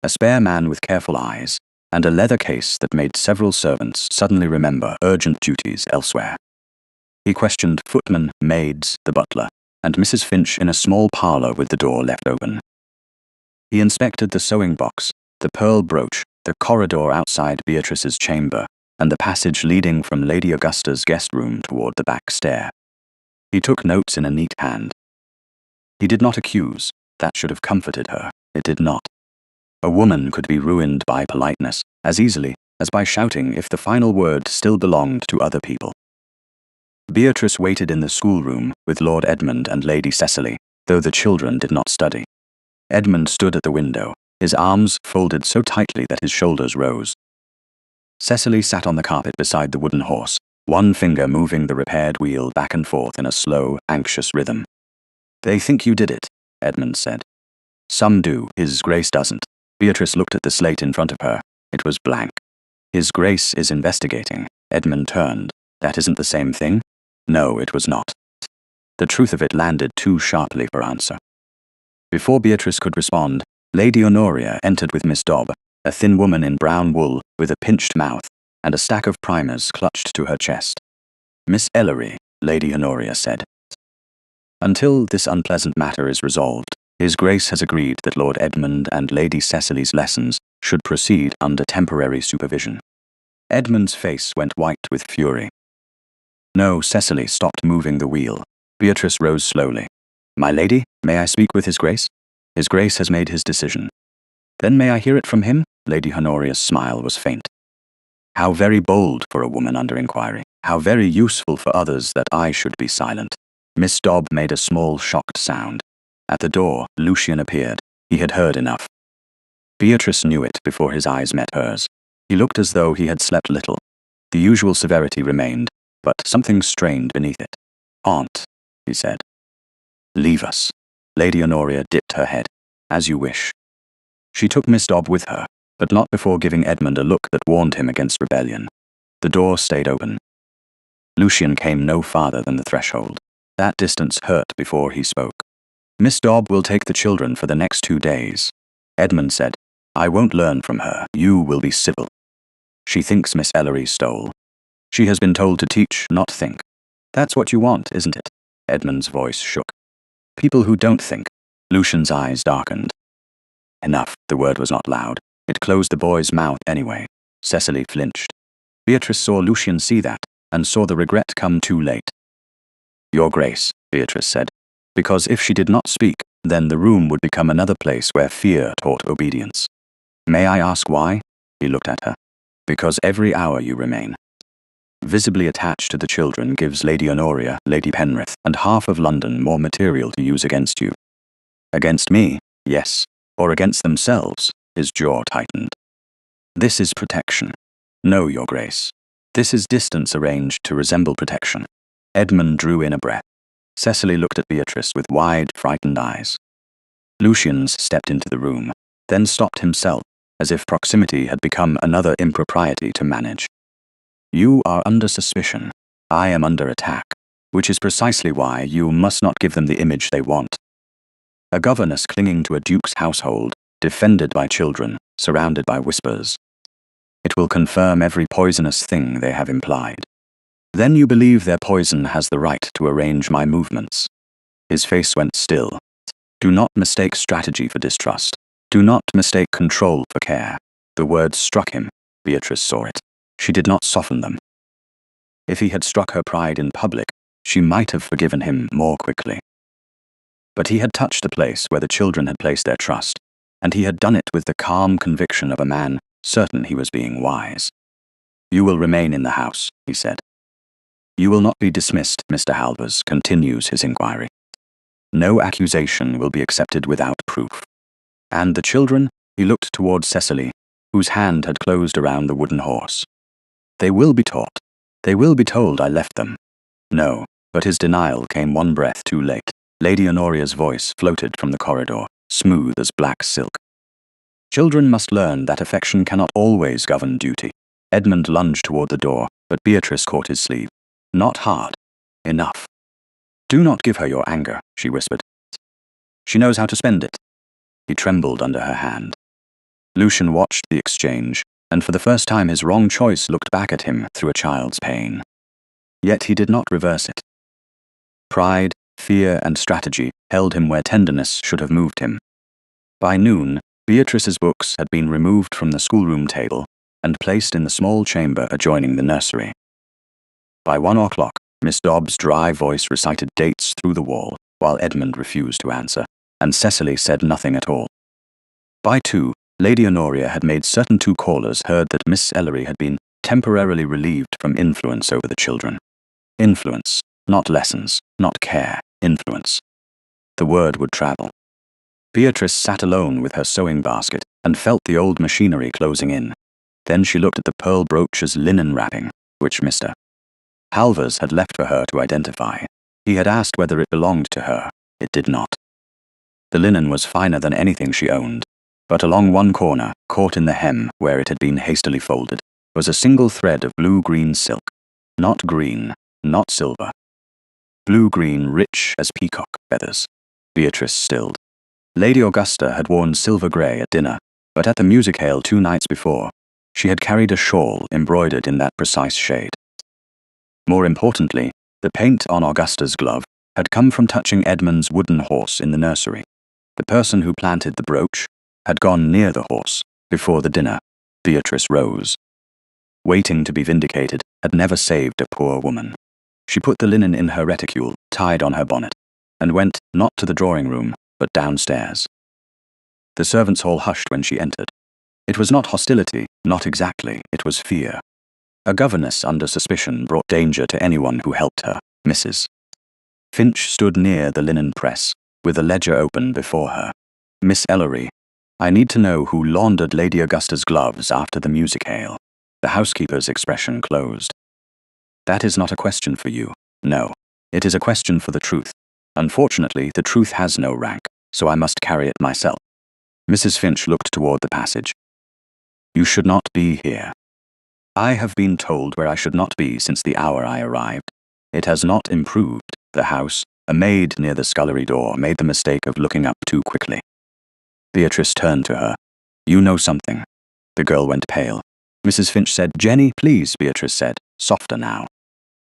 a spare man with careful eyes, and a leather case that made several servants suddenly remember urgent duties elsewhere. He questioned footmen, maids, the butler, and Mrs. Finch in a small parlour with the door left open. He inspected the sewing box, the pearl brooch, the corridor outside Beatrice's chamber, and the passage leading from Lady Augusta's guest room toward the back stair. He took notes in a neat hand. He did not accuse. That should have comforted her. It did not. A woman could be ruined by politeness as easily as by shouting if the final word still belonged to other people. Beatrice waited in the schoolroom with Lord Edmund and Lady Cecily, though the children did not study. Edmund stood at the window, his arms folded so tightly that his shoulders rose. Cecily sat on the carpet beside the wooden horse, one finger moving the repaired wheel back and forth in a slow, anxious rhythm. They think you did it, Edmund said. Some do, His Grace doesn't. Beatrice looked at the slate in front of her. It was blank. His Grace is investigating. Edmund turned. That isn't the same thing? No, it was not. The truth of it landed too sharply for answer. Before Beatrice could respond, Lady Honoria entered with Miss Dobb, a thin woman in brown wool with a pinched mouth and a stack of primers clutched to her chest. Miss Ellery, Lady Honoria said. Until this unpleasant matter is resolved, His Grace has agreed that Lord Edmund and Lady Cecily's lessons should proceed under temporary supervision. Edmund's face went white with fury. No, Cecily stopped moving the wheel. Beatrice rose slowly. My lady, may I speak with His Grace? His Grace has made his decision. Then may I hear it from him? Lady Honoria's smile was faint. How very bold for a woman under inquiry. How very useful for others that I should be silent. Miss Dobb made a small shocked sound. At the door, Lucian appeared. He had heard enough. Beatrice knew it before his eyes met hers. He looked as though he had slept little. The usual severity remained, but something strained beneath it. "Aunt," he said. "Leave us." Lady Honoria dipped her head. "As you wish." She took Miss Dobb with her, but not before giving Edmund a look that warned him against rebellion. The door stayed open. Lucian came no farther than the threshold. That distance hurt before he spoke. "Miss Dobb will take the children for the next 2 days." Edmund said, "I won't learn from her. You will be civil." "She thinks Miss Ellery stole. She has been told to teach, not think. That's what you want, isn't it?" Edmund's voice shook. "People who don't think." Lucian's eyes darkened. Enough. The word was not loud. It closed the boy's mouth anyway. Cecily flinched. Beatrice saw Lucian see that, and saw the regret come too late. "Your Grace," Beatrice said, because if she did not speak, then the room would become another place where fear taught obedience. "May I ask why?" He looked at her. "Because every hour you remain visibly attached to the children gives Lady Honoria, Lady Penrith, and half of London more material to use against you." "Against me, yes, or against themselves," his jaw tightened. "This is protection." "No, Your Grace. This is distance arranged to resemble protection." Edmund drew in a breath. Cecily looked at Beatrice with wide, frightened eyes. Lucian stepped into the room, then stopped himself, as if proximity had become another impropriety to manage. "You are under suspicion. I am under attack, which is precisely why you must not give them the image they want. A governess clinging to a duke's household, defended by children, surrounded by whispers. It will confirm every poisonous thing they have implied. Then you believe their poison has the right to arrange my movements." His face went still. "Do not mistake strategy for distrust. Do not mistake control for care." The words struck him. Beatrice saw it. She did not soften them. If he had struck her pride in public, she might have forgiven him more quickly. But he had touched the place where the children had placed their trust, and he had done it with the calm conviction of a man certain he was being wise. "You will remain in the house," he said. "You will not be dismissed, Mr. Halvers," continues his inquiry. "No accusation will be accepted without proof. And the children," he looked towards Cecily, whose hand had closed around the wooden horse. "They will be taught. They will be told I left them." No, but his denial came one breath too late. Lady Honoria's voice floated from the corridor, smooth as black silk. "Children must learn that affection cannot always govern duty." Edmund lunged toward the door, but Beatrice caught his sleeve. "Not hard. Enough. Do not give her your anger," she whispered. "She knows how to spend it." He trembled under her hand. Lucian watched the exchange, and for the first time his wrong choice looked back at him through a child's pain. Yet he did not reverse it. Pride, fear, and strategy held him where tenderness should have moved him. By noon, Beatrice's books had been removed from the schoolroom table and placed in the small chamber adjoining the nursery. By 1 o'clock, Miss Dobb's dry voice recited dates through the wall, while Edmund refused to answer, and Cecily said nothing at all. By 2, Lady Honoria had made certain 2 callers heard that Miss Ellery had been temporarily relieved from influence over the children. Influence, not lessons, not care, influence. The word would travel. Beatrice sat alone with her sewing basket and felt the old machinery closing in. Then she looked at the pearl brooch's linen wrapping, which Mr. Halvers had left for her to identify. He had asked whether it belonged to her. It did not. The linen was finer than anything she owned, but along one corner, caught in the hem where it had been hastily folded, was a single thread of blue-green silk. Not green, not silver. Blue-green, rich as peacock feathers. Beatrice stilled. Lady Augusta had worn silver-grey at dinner, but at the music-hall 2 nights before, she had carried a shawl embroidered in that precise shade. More importantly, the paint on Augusta's glove had come from touching Edmund's wooden horse in the nursery. The person who planted the brooch had gone near the horse before the dinner. Beatrice rose. Waiting to be vindicated had never saved a poor woman. She put the linen in her reticule, tied on her bonnet, and went not to the drawing-room, but downstairs. The servants' hall hushed when she entered. It was not hostility, not exactly, it was fear. A governess under suspicion brought danger to anyone who helped her, Mrs. Finch stood near the linen press, with a ledger open before her. "Miss Ellery, I need to know who laundered Lady Augusta's gloves after the music-hall." The housekeeper's expression closed. That is not a question for you. No. It is a question for the truth. Unfortunately, the truth has no rank, so I must carry it myself. Mrs. Finch looked toward the passage. You should not be here. I have been told where I should not be since the hour I arrived. It has not improved. The house, a maid near the scullery door, made the mistake of looking up too quickly. Beatrice turned to her. You know something. The girl went pale. Mrs. Finch said, Jenny, please, Beatrice said, softer now.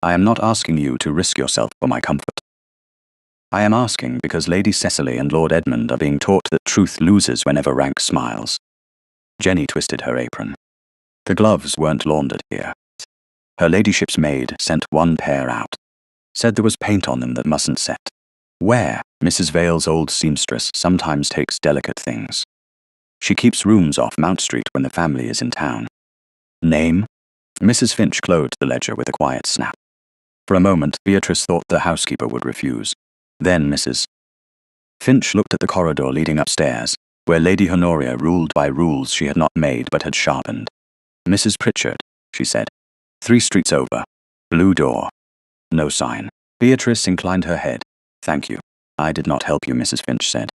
I am not asking you to risk yourself for my comfort. I am asking because Lady Cecily and Lord Edmund are being taught that truth loses whenever rank smiles. Jenny twisted her apron. The gloves weren't laundered here. Her ladyship's maid sent one pair out. Said there was paint on them that mustn't set. Where? Mrs. Vale's old seamstress sometimes takes delicate things. She keeps rooms off Mount Street when the family is in town. Name? Mrs. Finch closed the ledger with a quiet snap. For a moment, Beatrice thought the housekeeper would refuse. Then Mrs. Finch looked at the corridor leading upstairs, where Lady Honoria ruled by rules she had not made but had sharpened. Mrs. Pritchard, she said. 3 streets over. Blue door. No sign. Beatrice inclined her head. Thank you. I did not help you, Mrs. Finch said.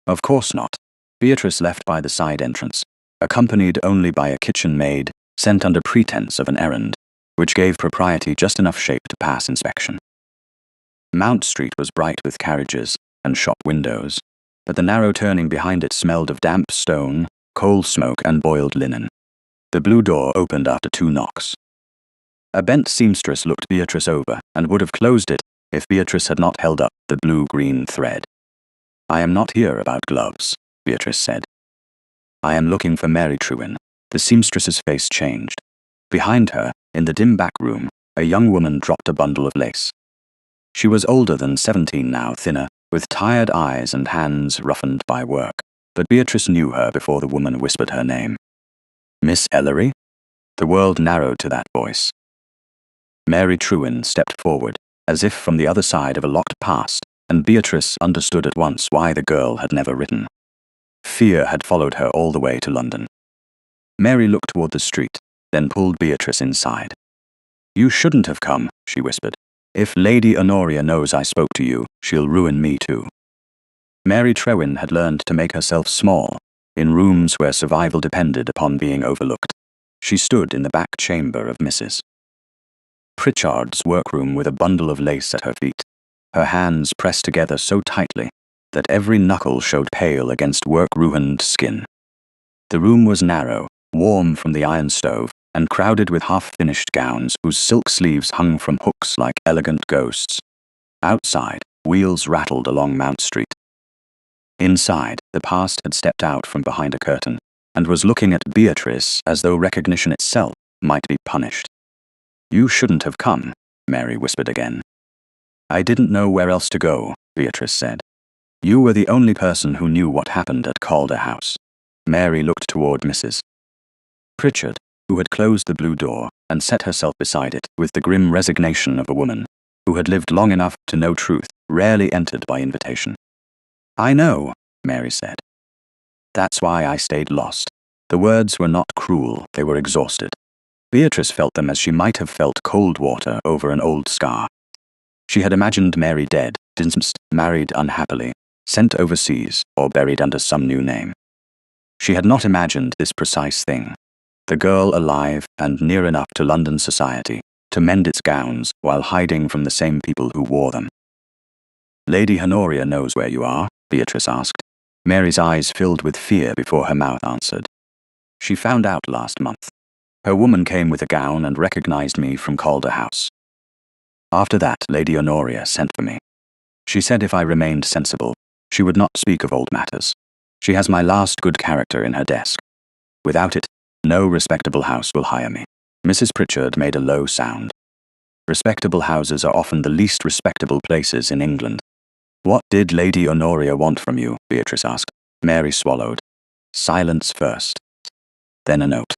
Of course not. Beatrice left by the side entrance, accompanied only by a kitchen maid sent under pretense of an errand, which gave propriety just enough shape to pass inspection. Mount Street was bright with carriages and shop windows, but the narrow turning behind it smelled of damp stone, coal smoke, and boiled linen. The blue door opened after 2 knocks. A bent seamstress looked Beatrice over and would have closed it if Beatrice had not held up the blue-green thread. I am not here about gloves, Beatrice said. I am looking for Mary Trewin. The seamstress's face changed. Behind her, in the dim back room, a young woman dropped a bundle of lace. She was older than 17 now, thinner, with tired eyes and hands roughened by work, but Beatrice knew her before the woman whispered her name. Miss Ellery? The world narrowed to that voice. Mary Trewin stepped forward, as if from the other side of a locked past, and Beatrice understood at once why the girl had never written. Fear had followed her all the way to London. Mary looked toward the street, then pulled Beatrice inside. You shouldn't have come, she whispered. If Lady Honoria knows I spoke to you, she'll ruin me too. Mary Trewin had learned to make herself small, in rooms where survival depended upon being overlooked. She stood in the back chamber of Mrs. Pritchard's workroom with a bundle of lace at her feet, her hands pressed together so tightly that every knuckle showed pale against work-ruined skin. The room was narrow, warm from the iron stove, and crowded with half-finished gowns whose silk sleeves hung from hooks like elegant ghosts. Outside, wheels rattled along Mount Street. Inside, the past had stepped out from behind a curtain and was looking at Beatrice as though recognition itself might be punished. You shouldn't have come, Mary whispered again. I didn't know where else to go, Beatrice said. You were the only person who knew what happened at Calder House. Mary looked toward Mrs. Pritchard, who had closed the blue door and set herself beside it with the grim resignation of a woman who had lived long enough to know truth, rarely entered by invitation. I know, Mary said. That's why I stayed lost. The words were not cruel, they were exhausted. Beatrice felt them as she might have felt cold water over an old scar. She had imagined Mary dead, distanced, married unhappily, sent overseas, or buried under some new name. She had not imagined this precise thing. The girl alive and near enough to London society to mend its gowns while hiding from the same people who wore them. Lady Honoria knows where you are, Beatrice asked. Mary's eyes filled with fear before her mouth answered. She found out last month. Her woman came with a gown and recognized me from Calder House. After that, Lady Honoria sent for me. She said if I remained sensible, she would not speak of old matters. She has my last good character in her desk. Without it, no respectable house will hire me. Mrs. Pritchard made a low sound. Respectable houses are often the least respectable places in England. What did Lady Honoria want from you? Beatrice asked. Mary swallowed. Silence first. Then a note.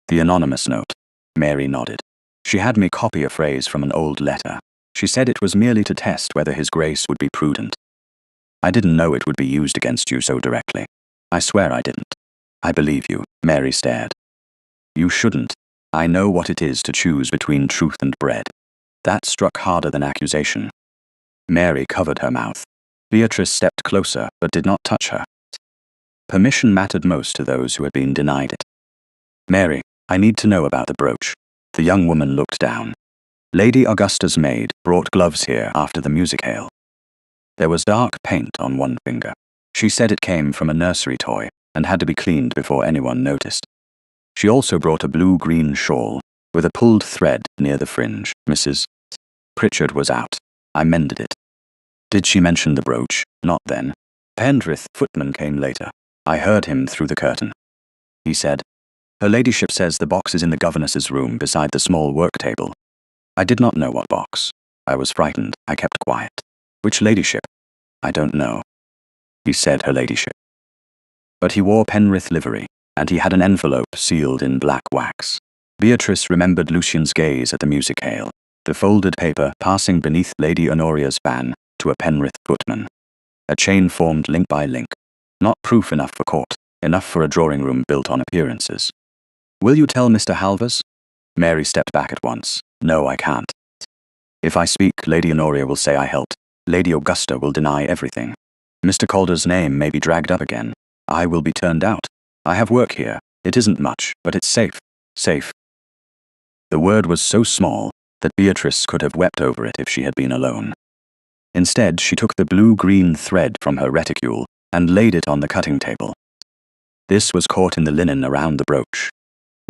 The anonymous note. Mary nodded. She had me copy a phrase from an old letter. She said it was merely to test whether His Grace would be prudent. I didn't know it would be used against you so directly. I swear I didn't. I believe you. Mary stared. You shouldn't. I know what it is to choose between truth and bread. That struck harder than accusation. Mary covered her mouth. Beatrice stepped closer, but did not touch her. Permission mattered most to those who had been denied it. Mary, I need to know about the brooch. The young woman looked down. Lady Augusta's maid brought gloves here after the music hale. There was dark paint on one finger. She said it came from a nursery toy and had to be cleaned before anyone noticed. She also brought a blue-green shawl with a pulled thread near the fringe. Mrs. Pritchard was out. I mended it. Did she mention the brooch? Not then. Penrith footman came later. I heard him through the curtain. He said, Her ladyship says the box is in the governess's room beside the small work table. I did not know what box. I was frightened. I kept quiet. Which ladyship? I don't know. He said her ladyship. But he wore Penrith livery, and he had an envelope sealed in black wax. Beatrice remembered Lucian's gaze at the music hale, the folded paper passing beneath Lady Honoria's fan to a Penrith footman. A chain formed link by link. Not proof enough for court, enough for a drawing room built on appearances. Will you tell Mr. Halvers? Mary stepped back at once. No, I can't. If I speak, Lady Honoria will say I helped. Lady Augusta will deny everything. Mr. Calder's name may be dragged up again. I will be turned out. I have work here. It isn't much, but it's safe. Safe. The word was so small that Beatrice could have wept over it if she had been alone. Instead, she took the blue-green thread from her reticule and laid it on the cutting table. This was caught in the linen around the brooch.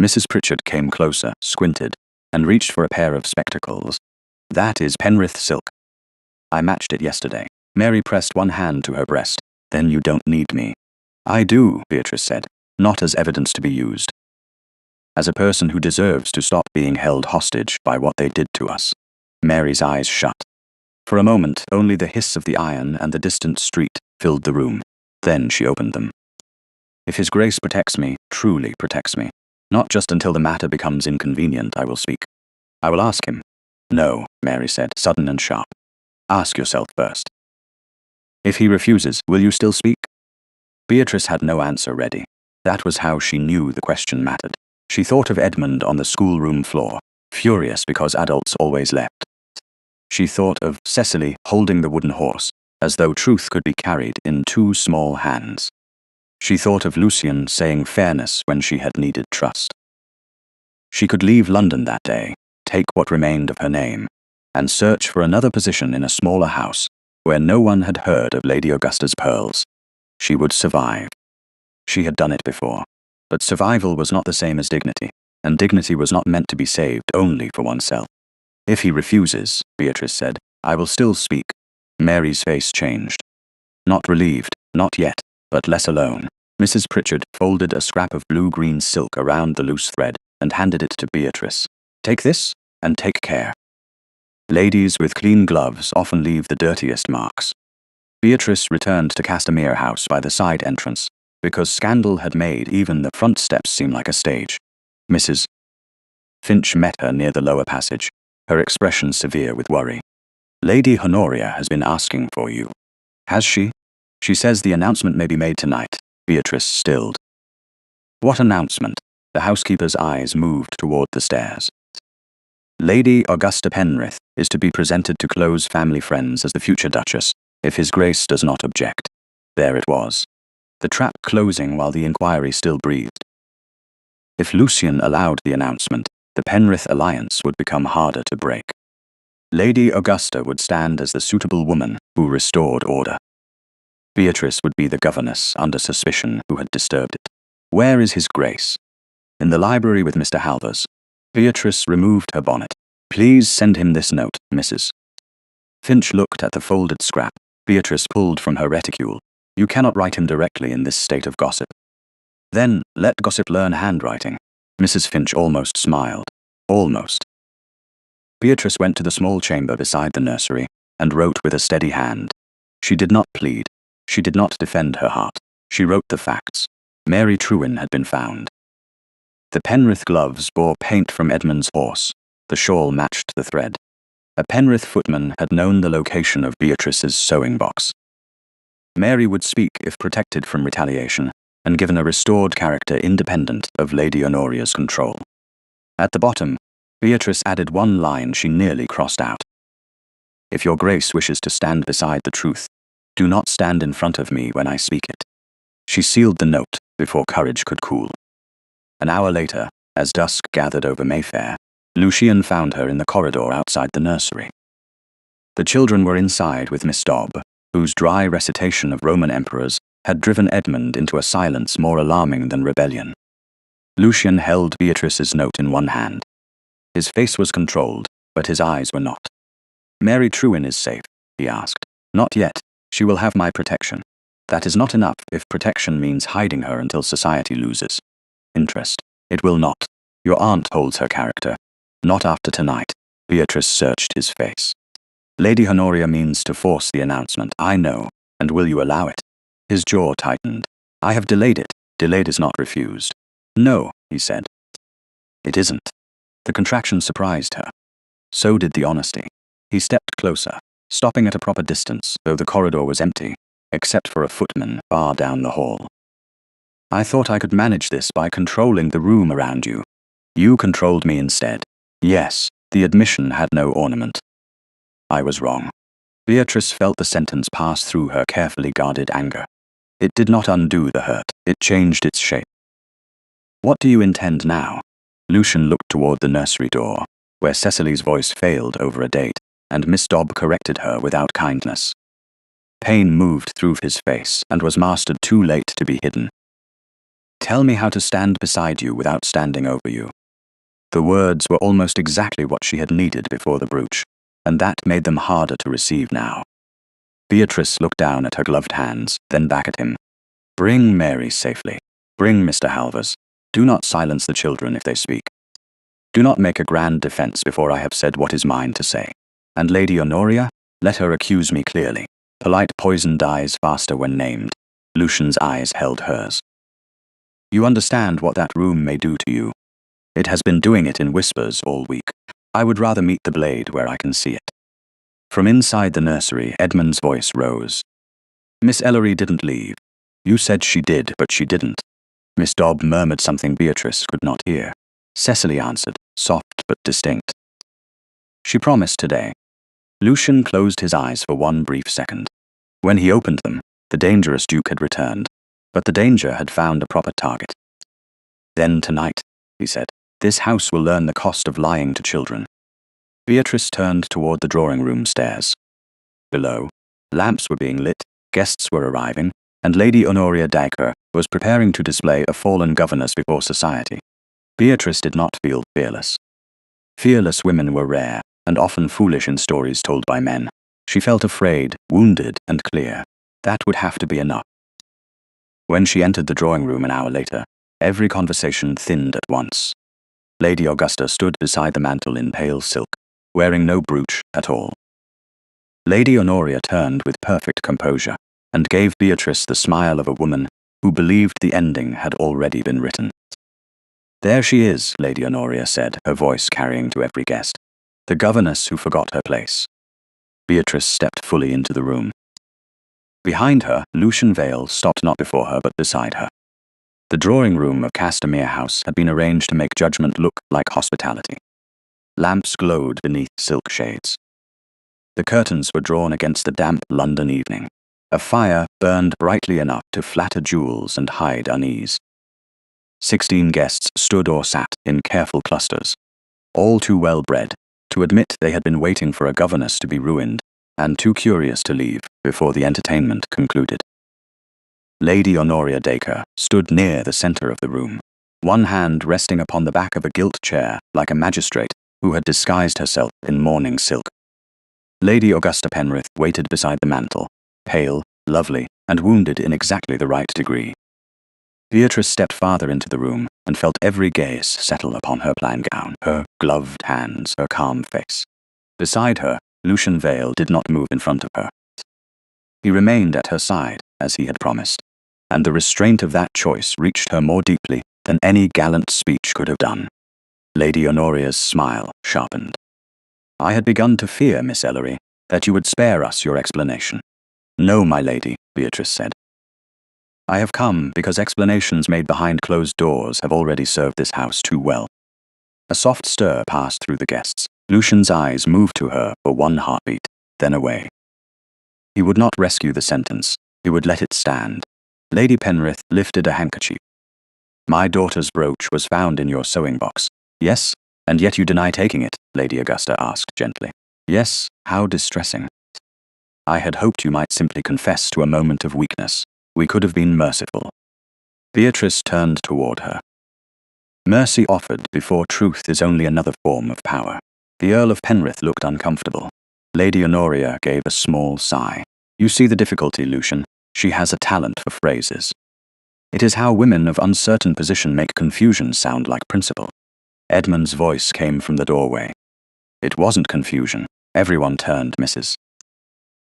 Mrs. Pritchard came closer, squinted, and reached for a pair of spectacles. That is Penrith silk. I matched it yesterday. Mary pressed one hand to her breast. Then you don't need me. I do, Beatrice said, not as evidence to be used. As a person who deserves to stop being held hostage by what they did to us. Mary's eyes shut. For a moment, only the hiss of the iron and the distant street filled the room. Then she opened them. If His Grace protects me, truly protects me, not just until the matter becomes inconvenient, I will speak. I will ask him. No, Mary said, sudden and sharp. Ask yourself first. If he refuses, will you still speak? Beatrice had no answer ready. That was how she knew the question mattered. She thought of Edmund on the schoolroom floor, furious because adults always left. She thought of Cecily holding the wooden horse, as though truth could be carried in two small hands. She thought of Lucian saying fairness when she had needed trust. She could leave London that day, take what remained of her name, and search for another position in a smaller house where no one had heard of Lady Augusta's pearls. She would survive. She had done it before. But survival was not the same as dignity, and dignity was not meant to be saved only for oneself. If he refuses, Beatrice said, I will still speak. Mary's face changed. Not relieved, not yet, but less alone. Mrs. Pritchard folded a scrap of blue-green silk around the loose thread and handed it to Beatrice. Take this, and take care. Ladies with clean gloves often leave the dirtiest marks. Beatrice returned to Castamere House by the side entrance, because scandal had made even the front steps seem like a stage. Mrs. Finch met her near the lower passage, her expression severe with worry. Lady Honoria has been asking for you. Has she? She says the announcement may be made tonight. Beatrice stilled. What announcement? The housekeeper's eyes moved toward the stairs. Lady Augusta Penrith is to be presented to close family friends as the future Duchess, if His Grace does not object. There it was. The trap closing while the inquiry still breathed. If Lucian allowed the announcement, the Penrith alliance would become harder to break. Lady Augusta would stand as the suitable woman who restored order. Beatrice would be the governess under suspicion who had disturbed it. Where is His Grace? In the library with Mr. Halvers. Beatrice removed her bonnet. Please send him this note, Mrs. Finch looked at the folded scrap. Beatrice pulled from her reticule. You cannot write him directly in this state of gossip. Then, let gossip learn handwriting. Mrs. Finch almost smiled. Almost. Beatrice went to the small chamber beside the nursery and wrote with a steady hand. She did not plead. She did not defend her heart. She wrote the facts. Mary Trewin had been found. The Penrith gloves bore paint from Edmund's horse. The shawl matched the thread. A Penrith footman had known the location of Beatrice's sewing box. Mary would speak if protected from retaliation. and given a restored character independent of Lady Honoria's control. At the bottom, Beatrice added one line she nearly crossed out. "If your grace wishes to stand beside the truth, do not stand in front of me when I speak it." She sealed the note before courage could cool. An hour later, as dusk gathered over Mayfair, Lucian found her in the corridor outside the nursery. The children were inside with Miss Dobb, whose dry recitation of Roman emperors had driven Edmund into a silence more alarming than rebellion. Lucian held Beatrice's note in one hand. His face was controlled, but his eyes were not. "Mary Trewin is safe," he asked. "Not yet. She will have my protection. That is not enough if protection means hiding her until society loses interest. It will not. Your aunt holds her character. Not after tonight." Beatrice searched his face. "Lady Honoria means to force the announcement, I know, and will you allow it?" His jaw tightened. "I have delayed it. Delayed is not refused." "No," he said. "It isn't." The contraction surprised her. So did the honesty. He stepped closer, stopping at a proper distance, though the corridor was empty, except for a footman far down the hall. "I thought I could manage this by controlling the room around you. You controlled me instead." Yes, the admission had no ornament. "I was wrong." Beatrice felt the sentence pass through her carefully guarded anger. It did not undo the hurt, it changed its shape. "What do you intend now?" Lucian looked toward the nursery door, where Cecily's voice failed over a date, and Miss Dobb corrected her without kindness. Pain moved through his face and was mastered too late to be hidden. "Tell me how to stand beside you without standing over you." The words were almost exactly what she had needed before the brooch, and that made them harder to receive now. Beatrice looked down at her gloved hands, then back at him. "Bring Mary safely. Bring Mr. Halvers. Do not silence the children if they speak. Do not make a grand defense before I have said what is mine to say. And Lady Honoria, let her accuse me clearly. Polite poison dies faster when named." Lucian's eyes held hers. "You understand what that room may do to you. It has been doing it in whispers all week. I would rather meet the blade where I can see it." From inside the nursery, Edmund's voice rose. "Miss Ellery didn't leave. You said she did, but she didn't." Miss Dobb murmured something Beatrice could not hear. Cecily answered, soft but distinct. "She promised today." Lucian closed his eyes for one brief second. When he opened them, the dangerous Duke had returned, but the danger had found a proper target. "Then tonight," he said, "this house will learn the cost of lying to children." Beatrice turned toward the drawing-room stairs. Below, lamps were being lit, guests were arriving, and Lady Honoria Dacre was preparing to display a fallen governess before society. Beatrice did not feel fearless. Fearless women were rare, and often foolish in stories told by men. She felt afraid, wounded, and clear. That would have to be enough. When she entered the drawing-room an hour later, every conversation thinned at once. Lady Augusta stood beside the mantel in pale silk, wearing no brooch at all. Lady Honoria turned with perfect composure, and gave Beatrice the smile of a woman who believed the ending had already been written. "There she is," Lady Honoria said, her voice carrying to every guest. "The governess who forgot her place." Beatrice stepped fully into the room. Behind her, Lucian Vale stopped not before her but beside her. The drawing-room of Castamere House had been arranged to make judgment look like hospitality. Lamps glowed beneath silk shades. The curtains were drawn against the damp London evening. A fire burned brightly enough to flatter jewels and hide unease. 16 guests stood or sat in careful clusters, all too well bred to admit they had been waiting for a governess to be ruined, and too curious to leave before the entertainment concluded. Lady Honoria Dacre stood near the center of the room, one hand resting upon the back of a gilt chair like a magistrate who had disguised herself in mourning silk. Lady Augusta Penrith waited beside the mantel, pale, lovely, and wounded in exactly the right degree. Beatrice stepped farther into the room and felt every gaze settle upon her plain gown, her gloved hands, her calm face. Beside her, Lucian Vale did not move in front of her. He remained at her side, as he had promised, and the restraint of that choice reached her more deeply than any gallant speech could have done. Lady Honoria's smile sharpened. "I had begun to fear, Miss Ellery, that you would spare us your explanation." "No, my lady," Beatrice said. I have come because explanations made behind closed doors have already served this house too well. A soft stir passed through the guests. Lucian's eyes moved to her for one heartbeat, then away. He would not rescue the sentence. He would let it stand. Lady Penrith lifted a handkerchief. My daughter's brooch was found in your sewing box. Yes, and yet you deny taking it, Lady Augusta asked gently. Yes, how distressing. I had hoped you might simply confess to a moment of weakness. We could have been merciful. Beatrice turned toward her. Mercy offered before truth is only another form of power. The Earl of Penrith looked uncomfortable. Lady Honoria gave a small sigh. You see the difficulty, Lucian. She has a talent for phrases. It is how women of uncertain position make confusion sound like principle. Edmund's voice came from the doorway. It wasn't confusion. Everyone turned, Mrs.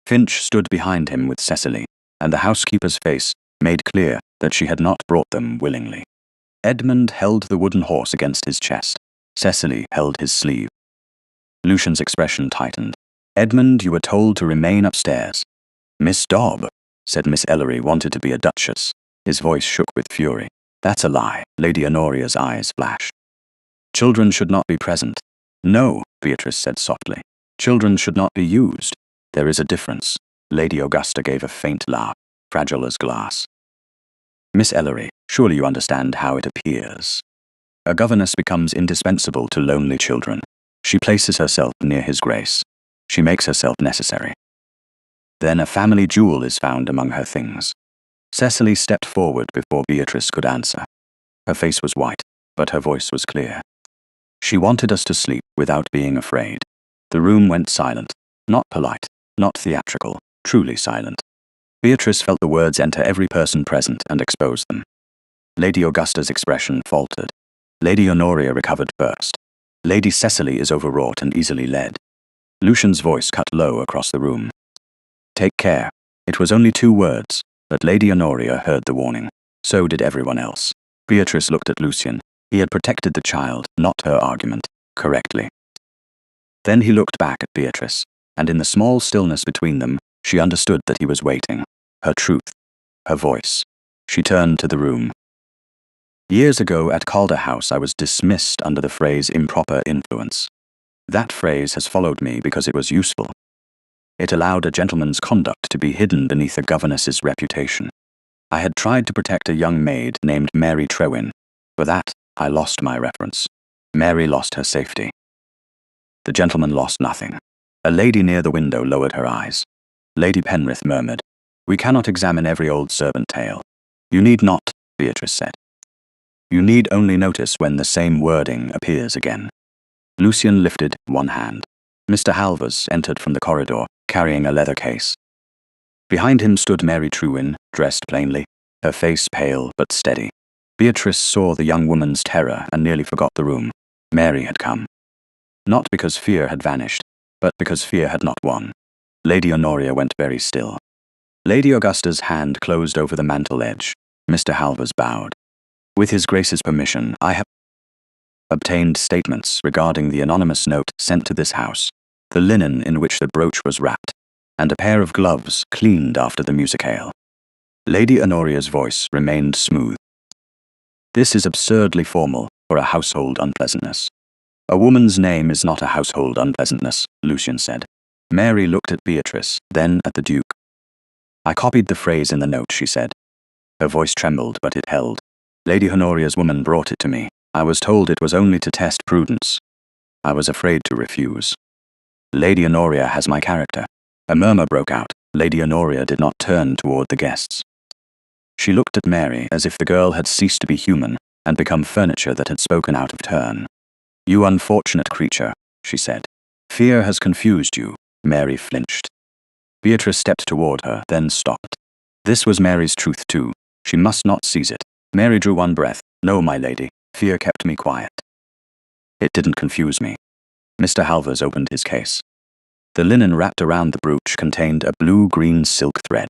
Finch stood behind him with Cecily, and the housekeeper's face made clear that she had not brought them willingly. Edmund held the wooden horse against his chest. Cecily held his sleeve. Lucian's expression tightened. Edmund, you were told to remain upstairs. Miss Dobb, said Miss Ellery, wanted to be a duchess. His voice shook with fury. That's a lie. Lady Honoria's eyes flashed. Children should not be present. No, Beatrice said softly. Children should not be used. There is a difference. Lady Augusta gave a faint laugh, fragile as glass. Miss Ellery, surely you understand how it appears. A governess becomes indispensable to lonely children. She places herself near His Grace. She makes herself necessary. Then a family jewel is found among her things. Cecily stepped forward before Beatrice could answer. Her face was white, but her voice was clear. She wanted us to sleep without being afraid. The room went silent, not polite, not theatrical, truly silent. Beatrice felt the words enter every person present and expose them. Lady Augusta's expression faltered. Lady Honoria recovered first. Lady Cecily is overwrought and easily led. Lucian's voice cut low across the room. Take care. It was only 2 words, but Lady Honoria heard the warning. So did everyone else. Beatrice looked at Lucian. He had protected the child, not her argument, correctly. Then he looked back at Beatrice, and in the small stillness between them, she understood that he was waiting. Her truth, her voice. She turned to the room. Years ago at Calder House I was dismissed under the phrase improper influence. That phrase has followed me because it was useful. It allowed a gentleman's conduct to be hidden beneath a governess's reputation. I had tried to protect a young maid named Mary Trewin. For that, I lost my reference. Mary lost her safety. The gentleman lost nothing. A lady near the window lowered her eyes. Lady Penrith murmured, We cannot examine every old servant tale. You need not, Beatrice said. You need only notice when the same wording appears again. Lucian lifted one hand. Mr. Halvers entered from the corridor, carrying a leather case. Behind him stood Mary Trewin, dressed plainly, her face pale but steady. Beatrice saw the young woman's terror and nearly forgot the room. Mary had come. Not because fear had vanished, but because fear had not won. Lady Honoria went very still. Lady Augusta's hand closed over the mantel edge. Mr. Halvers bowed. With His Grace's permission, I have obtained statements regarding the anonymous note sent to this house, the linen in which the brooch was wrapped, and a pair of gloves cleaned after the musicale. Lady Honoria's voice remained smooth. This is absurdly formal for a household unpleasantness. A woman's name is not a household unpleasantness, Lucian said. Mary looked at Beatrice, then at the Duke. I copied the phrase in the note, she said. Her voice trembled, but it held. Lady Honoria's woman brought it to me. I was told it was only to test prudence. I was afraid to refuse. Lady Honoria has my character. A murmur broke out. Lady Honoria did not turn toward the guests. She looked at Mary as if the girl had ceased to be human and become furniture that had spoken out of turn. You unfortunate creature, she said. Fear has confused you. Mary flinched. Beatrice stepped toward her, then stopped. This was Mary's truth too. She must not seize it. Mary drew one breath. No, my lady. Fear kept me quiet. It didn't confuse me. Mr. Halvers opened his case. The linen wrapped around the brooch contained a blue-green silk thread.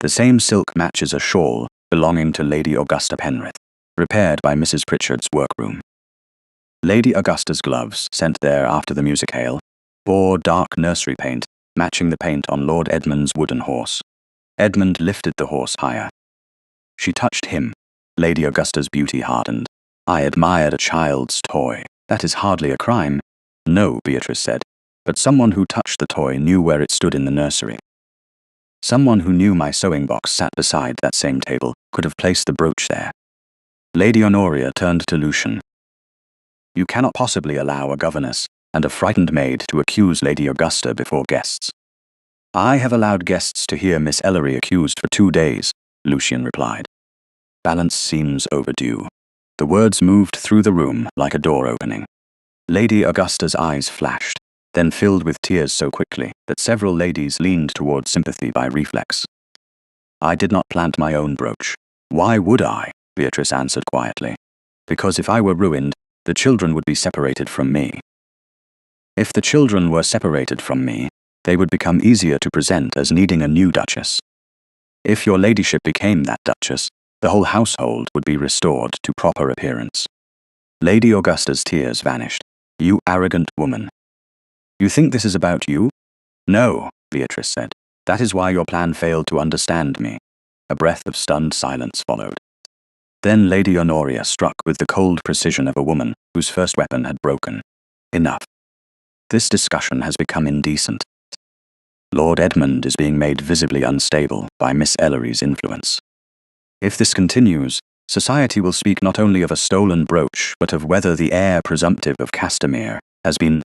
The same silk matches a shawl belonging to Lady Augusta Penrith, repaired by Mrs. Pritchard's workroom. Lady Augusta's gloves, sent there after the musicale, bore dark nursery paint, matching the paint on Lord Edmund's wooden horse. Edmund lifted the horse higher. She touched him. Lady Augusta's beauty hardened. I admired a child's toy. That is hardly a crime. No, Beatrice said. But someone who touched the toy knew where it stood in the nursery. Someone who knew my sewing box sat beside that same table could have placed the brooch there. Lady Honoria turned to Lucian. You cannot possibly allow a governess and a frightened maid to accuse Lady Augusta before guests. I have allowed guests to hear Miss Ellery accused for 2 days, Lucian replied. Balance seems overdue. The words moved through the room like a door opening. Lady Augusta's eyes flashed, then filled with tears so quickly that several ladies leaned toward sympathy by reflex. I did not plant my own brooch. Why would I? Beatrice answered quietly. Because if I were ruined, the children would be separated from me. If the children were separated from me, they would become easier to present as needing a new duchess. If your ladyship became that duchess, the whole household would be restored to proper appearance. Lady Augusta's tears vanished. You arrogant woman. You think this is about you? No, Beatrice said. That is why your plan failed to understand me. A breath of stunned silence followed. Then Lady Honoria struck with the cold precision of a woman whose first weapon had broken. Enough. This discussion has become indecent. Lord Edmund is being made visibly unstable by Miss Ellery's influence. If this continues, society will speak not only of a stolen brooch, but of whether the heir presumptive of Castamere has been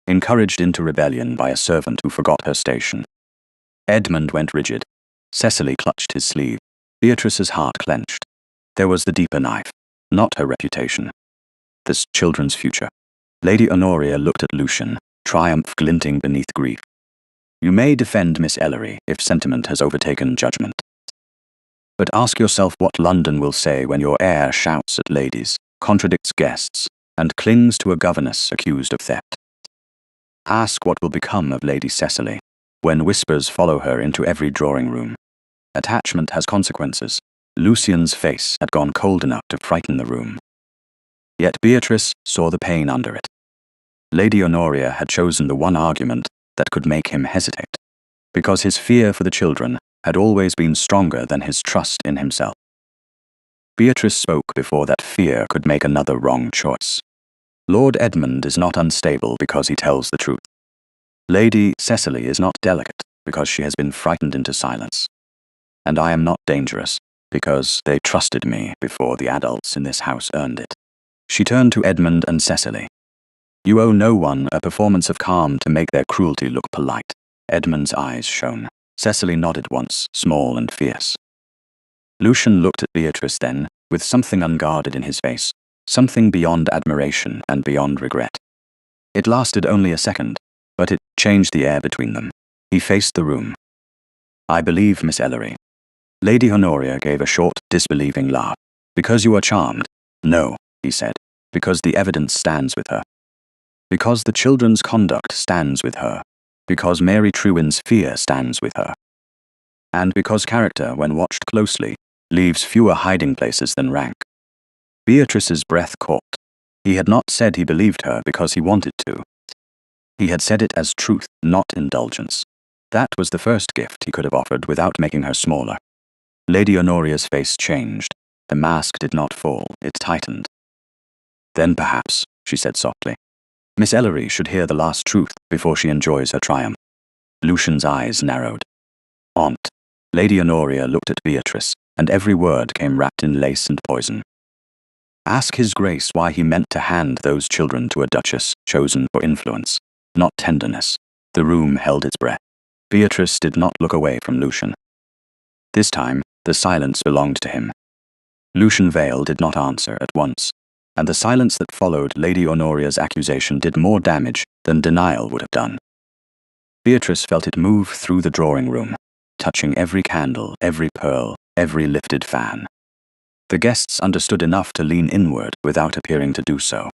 encouraged into rebellion by a servant who forgot her station. Edmund went rigid. Cecily clutched his sleeve. Beatrice's heart clenched. There was the deeper knife, not her reputation. This children's future. Lady Honoria looked at Lucian, triumph glinting beneath grief. You may defend Miss Ellery if sentiment has overtaken judgment. But ask yourself what London will say when your heir shouts at ladies, contradicts guests, and clings to a governess accused of theft. Ask what will become of Lady Cecily when whispers follow her into every drawing room. Attachment has consequences. Lucian's face had gone cold enough to frighten the room. Yet Beatrice saw the pain under it. Lady Honoria had chosen the one argument that could make him hesitate, because his fear for the children had always been stronger than his trust in himself. Beatrice spoke before that fear could make another wrong choice. Lord Edmund is not unstable because he tells the truth. Lady Cecily is not delicate because she has been frightened into silence. And I am not dangerous because they trusted me before the adults in this house earned it. She turned to Edmund and Cecily. You owe no one a performance of calm to make their cruelty look polite. Edmund's eyes shone. Cecily nodded once, small and fierce. Lucian looked at Beatrice then, with something unguarded in his face, something beyond admiration and beyond regret. It lasted only a second, but it changed the air between them. He faced the room. I believe, Miss Ellery. Lady Honoria gave a short, disbelieving laugh. Because you are charmed? No, he said. Because the evidence stands with her. Because the children's conduct stands with her. Because Mary Trewin's fear stands with her. And because character, when watched closely, leaves fewer hiding places than rank. Beatrice's breath caught. He had not said he believed her because he wanted to. He had said it as truth, not indulgence. That was the first gift he could have offered without making her smaller. Lady Honoria's face changed. The mask did not fall, it tightened. Then perhaps, she said softly, Miss Ellery should hear the last truth before she enjoys her triumph. Lucian's eyes narrowed. Aunt. Lady Honoria looked at Beatrice, and every word came wrapped in lace and poison. Ask His Grace why he meant to hand those children to a duchess chosen for influence, not tenderness. The room held its breath. Beatrice did not look away from Lucian. This time, the silence belonged to him. Lucian Vale did not answer at once, and the silence that followed Lady Honoria's accusation did more damage than denial would have done. Beatrice felt it move through the drawing room, touching every candle, every pearl, every lifted fan. The guests understood enough to lean inward without appearing to do so.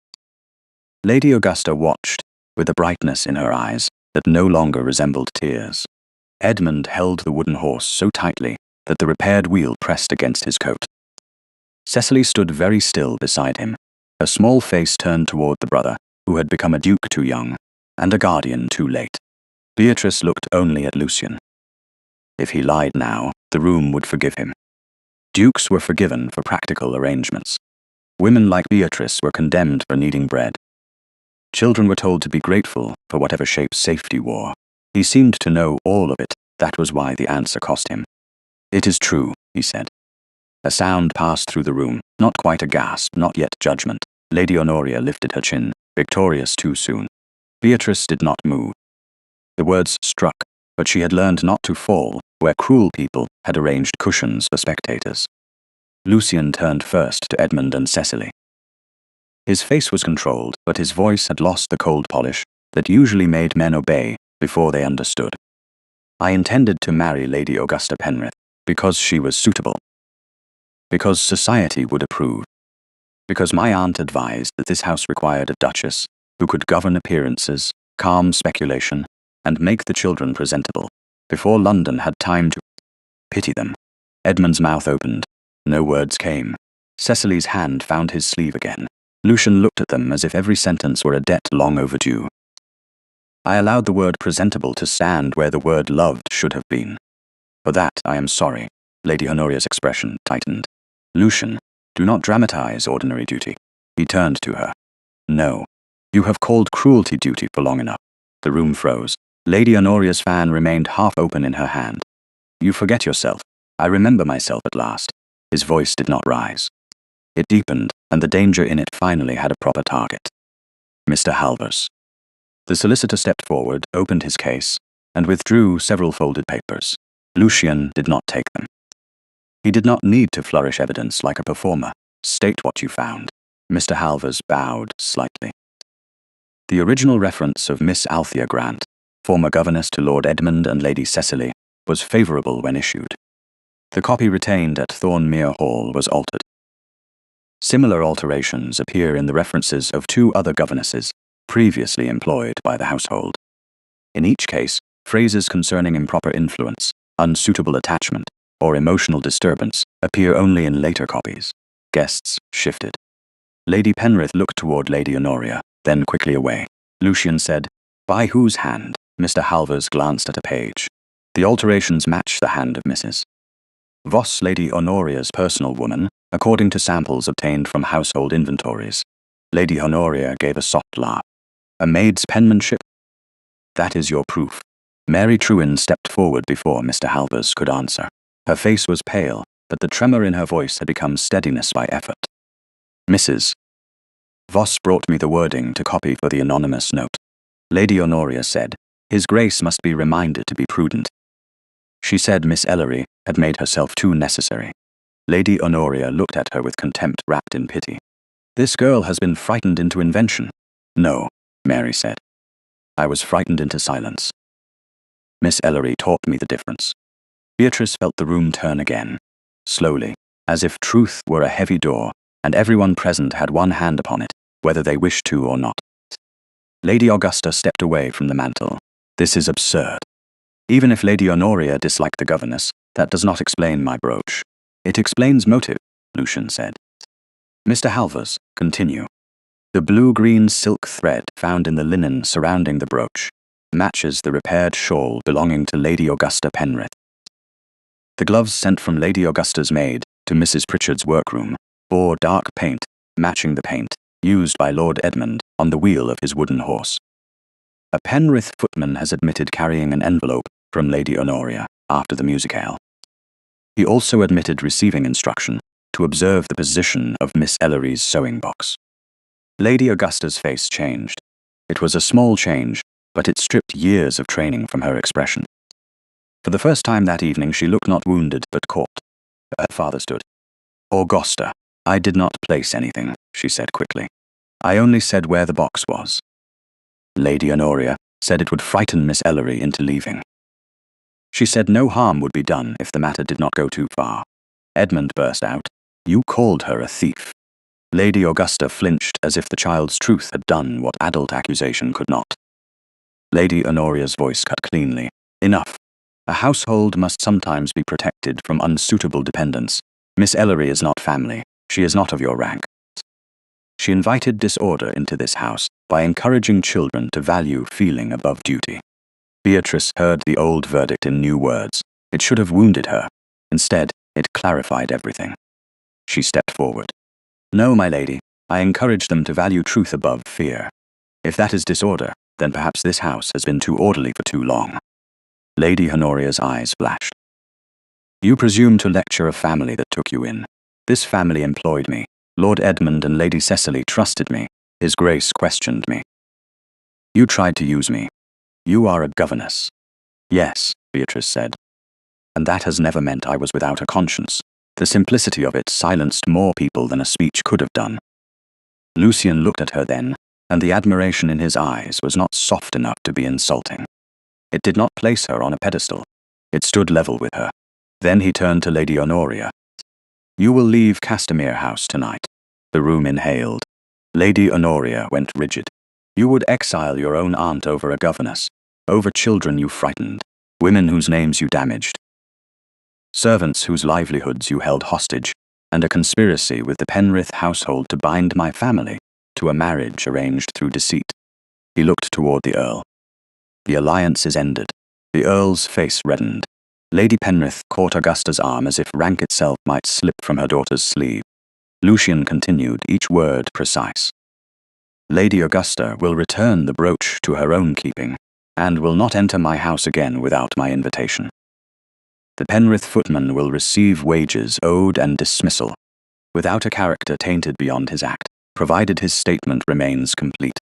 Lady Augusta watched, with a brightness in her eyes that no longer resembled tears. Edmund held the wooden horse so tightly that the repaired wheel pressed against his coat. Cecily stood very still beside him, her small face turned toward the brother, who had become a duke too young, and a guardian too late. Beatrice looked only at Lucian. If he lied now, the room would forgive him. Dukes were forgiven for practical arrangements. Women like Beatrice were condemned for needing bread. Children were told to be grateful for whatever shape safety wore. He seemed to know all of it. That was why the answer cost him. "It is true," he said. A sound passed through the room, not quite a gasp, not yet judgment. Lady Honoria lifted her chin, victorious too soon. Beatrice did not move. The words struck, but she had learned not to fall where cruel people had arranged cushions for spectators. Lucian turned first to Edmund and Cecily. His face was controlled, but his voice had lost the cold polish that usually made men obey before they understood. "I intended to marry Lady Augusta Penrith because she was suitable. Because society would approve. Because my aunt advised that this house required a duchess who could govern appearances, calm speculation, and make the children presentable, before London had time to pity them." Edmund's mouth opened. No words came. Cecily's hand found his sleeve again. Lucian looked at them as if every sentence were a debt long overdue. "I allowed the word presentable to stand where the word loved should have been. For that I am sorry." Lady Honoria's expression tightened. "Lucian, do not dramatize ordinary duty." He turned to her. "No. You have called cruelty duty for long enough." The room froze. Lady Honoria's fan remained half open in her hand. "You forget yourself. I remember myself at last." His voice did not rise. It deepened, and the danger in it finally had a proper target. "Mr. Halvers." The solicitor stepped forward, opened his case, and withdrew several folded papers. Lucian did not take them. He did not need to flourish evidence like a performer. "State what you found." Mr. Halvers bowed slightly. The original reference of Miss Althea Grant, former governess to Lord Edmund and Lady Cecily, was favourable when issued. The copy retained at Thornmere Hall was altered. Similar alterations appear in the references of 2 other governesses previously employed by the household. In each case, phrases concerning improper influence, unsuitable attachment, or emotional disturbance appear only in later copies. Guests shifted. Lady Penrith looked toward Lady Honoria, then quickly away. Lucian said, "By whose hand?" Mr. Halvers glanced at a page. The alterations matched the hand of Mrs. Voss, Lady Honoria's personal woman, according to samples obtained from household inventories. Lady Honoria gave a soft laugh. "A maid's penmanship? That is your proof." Mary Trewin stepped forward before Mr. Halvers could answer. Her face was pale, but the tremor in her voice had become steadiness by effort. "Mrs. Voss brought me the wording to copy for the anonymous note." Lady Honoria said, "His Grace must be reminded to be prudent." She said Miss Ellery had made herself too necessary. Lady Honoria looked at her with contempt wrapped in pity. "This girl has been frightened into invention." "No," Mary said. "I was frightened into silence. Miss Ellery taught me the difference." Beatrice felt the room turn again, slowly, as if truth were a heavy door, and everyone present had one hand upon it, whether they wished to or not. Lady Augusta stepped away from the mantel. "This is absurd. Even if Lady Honoria disliked the governess, that does not explain my brooch." "It explains motive," Lucian said. "Mr. Halvers, continue." "The blue-green silk thread found in the linen surrounding the brooch matches the repaired shawl belonging to Lady Augusta Penrith. The gloves sent from Lady Augusta's maid to Mrs. Pritchard's workroom bore dark paint, matching the paint used by Lord Edmund on the wheel of his wooden horse. A Penrith footman has admitted carrying an envelope from Lady Honoria after the musicale. He also admitted receiving instruction to observe the position of Miss Ellery's sewing box." Lady Augusta's face changed. It was a small change, but it stripped years of training from her expression. For the first time that evening she looked not wounded but caught. Her father stood. "Augusta, I did not place anything," she said quickly. "I only said where the box was. Lady Honoria said it would frighten Miss Ellery into leaving. She said no harm would be done if the matter did not go too far." Edmund burst out, "You called her a thief." Lady Augusta flinched as if the child's truth had done what adult accusation could not. Lady Honoria's voice cut cleanly. "Enough. A household must sometimes be protected from unsuitable dependence. Miss Ellery is not family. She is not of your rank. She invited disorder into this house by encouraging children to value feeling above duty." Beatrice heard the old verdict in new words. It should have wounded her. Instead, It clarified everything. She stepped forward. No, my lady, I encourage them to value truth above fear. If that is disorder, then perhaps this house has been too orderly for too long. Lady Honoria's eyes flashed. You presume to lecture a family that took you in. This family employed me. Lord Edmund and Lady Cecily trusted me. His Grace questioned me. You tried to use me. You are a governess. Yes, Beatrice said. And that has never meant I was without a conscience. The simplicity of it silenced more people than a speech could have done. Lucian looked at her then, and the admiration in his eyes was not soft enough to be insulting. It did not place her on a pedestal. It stood level with her. Then he turned to Lady Honoria. You will leave Castamere House tonight. The room inhaled. Lady Honoria went rigid. You would exile your own aunt over a governess, over children you frightened, women whose names you damaged, servants whose livelihoods you held hostage, and a conspiracy with the Penrith household to bind my family to a marriage arranged through deceit. He looked toward the Earl. The alliance is ended. The Earl's face reddened. Lady Penrith caught Augusta's arm as if rank itself might slip from her daughter's sleeve. Lucian continued, each word precise. Lady Augusta will return the brooch to her own keeping, and will not enter my house again without my invitation. The Penrith footman will receive wages owed and dismissal, without a character tainted beyond his act, provided his statement remains complete.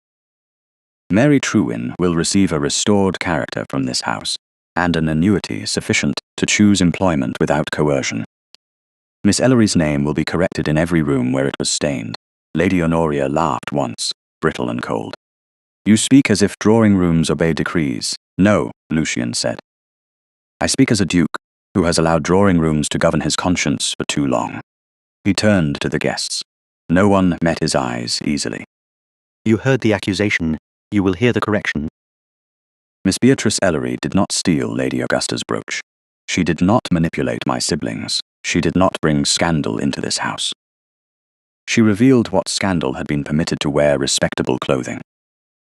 Mary Trewin will receive a restored character from this house, and an annuity sufficient to choose employment without coercion. Miss Ellery's name will be corrected in every room where it was stained. Lady Honoria laughed once, brittle and cold. You speak as if drawing rooms obey decrees. No, Lucian said. I speak as a duke who has allowed drawing rooms to govern his conscience for too long. He turned to the guests. No one met his eyes easily. You heard the accusation. You will hear the correction. Miss Beatrice Ellery did not steal Lady Augusta's brooch. She did not manipulate my siblings. She did not bring scandal into this house. She revealed what scandal had been permitted to wear respectable clothing.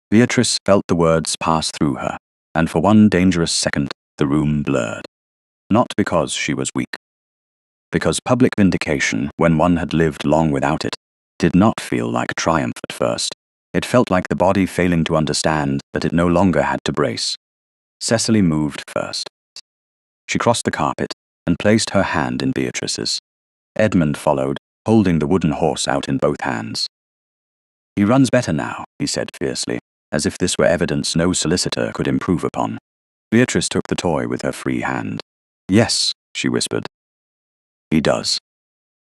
Beatrice felt the words pass through her, and for one dangerous second the room blurred. Not because she was weak. Because public vindication, when one had lived long without it, did not feel like triumph at first. It felt like the body failing to understand that it no longer had to brace. Cecily moved first. She crossed the carpet and placed her hand in Beatrice's. Edmund followed, holding the wooden horse out in both hands. He runs better now, he said fiercely, as if this were evidence no solicitor could improve upon. Beatrice took the toy with her free hand. Yes, she whispered. He does.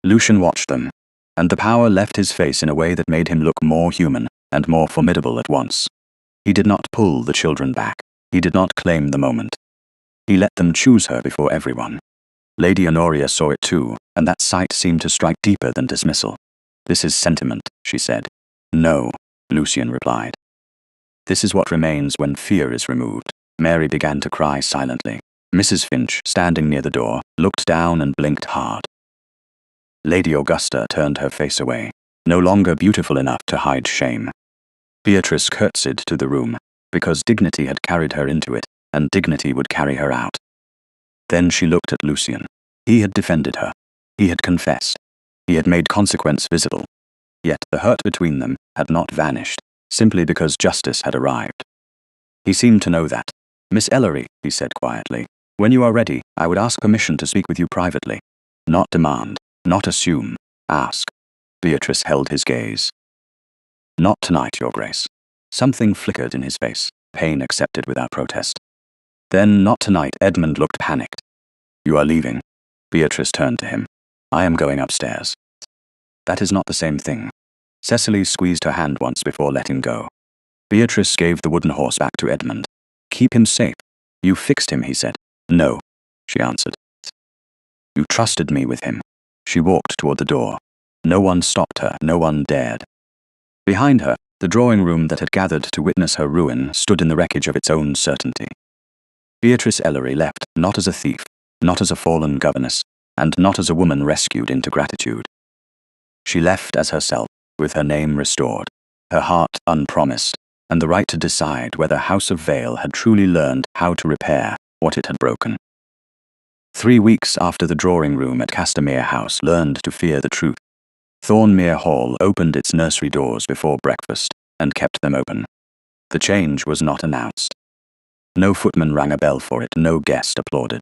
Lucian watched them, and the power left his face in a way that made him look more human and more formidable at once. He did not pull the children back. He did not claim the moment. He let them choose her before everyone. Lady Honoria saw it too, and that sight seemed to strike deeper than dismissal. This is sentiment, she said. No, Lucian replied. This is what remains when fear is removed. Mary began to cry silently. Mrs. Finch, standing near the door, looked down and blinked hard. Lady Augusta turned her face away, no longer beautiful enough to hide shame. Beatrice curtsied to the room, because dignity had carried her into it, and dignity would carry her out. Then she looked at Lucian. He had defended her. He had confessed. He had made consequence visible. Yet the hurt between them had not vanished, simply because justice had arrived. He seemed to know that. Miss Ellery, he said quietly, when you are ready, I would ask permission to speak with you privately. Not demand, not assume, ask. Beatrice held his gaze. Not tonight, Your Grace. Something flickered in his face, pain accepted without protest. Then, not tonight, Edmund looked panicked. You are leaving. Beatrice turned to him. I am going upstairs. That is not the same thing. Cecily squeezed her hand once before letting go. Beatrice gave the wooden horse back to Edmund. Keep him safe. You fixed him, he said. No, she answered. You trusted me with him. She walked toward the door. No one stopped her, no one dared. Behind her, the drawing room that had gathered to witness her ruin stood in the wreckage of its own certainty. Beatrice Ellery left, not as a thief, not as a fallen governess, and not as a woman rescued into gratitude. She left as herself, with her name restored, her heart unpromised, and the right to decide whether House of Vale had truly learned how to repair what it had broken. 3 weeks after the drawing-room at Castamere House learned to fear the truth, Thornmere Hall opened its nursery doors before breakfast and kept them open. The change was not announced. No footman rang a bell for it, no guest applauded.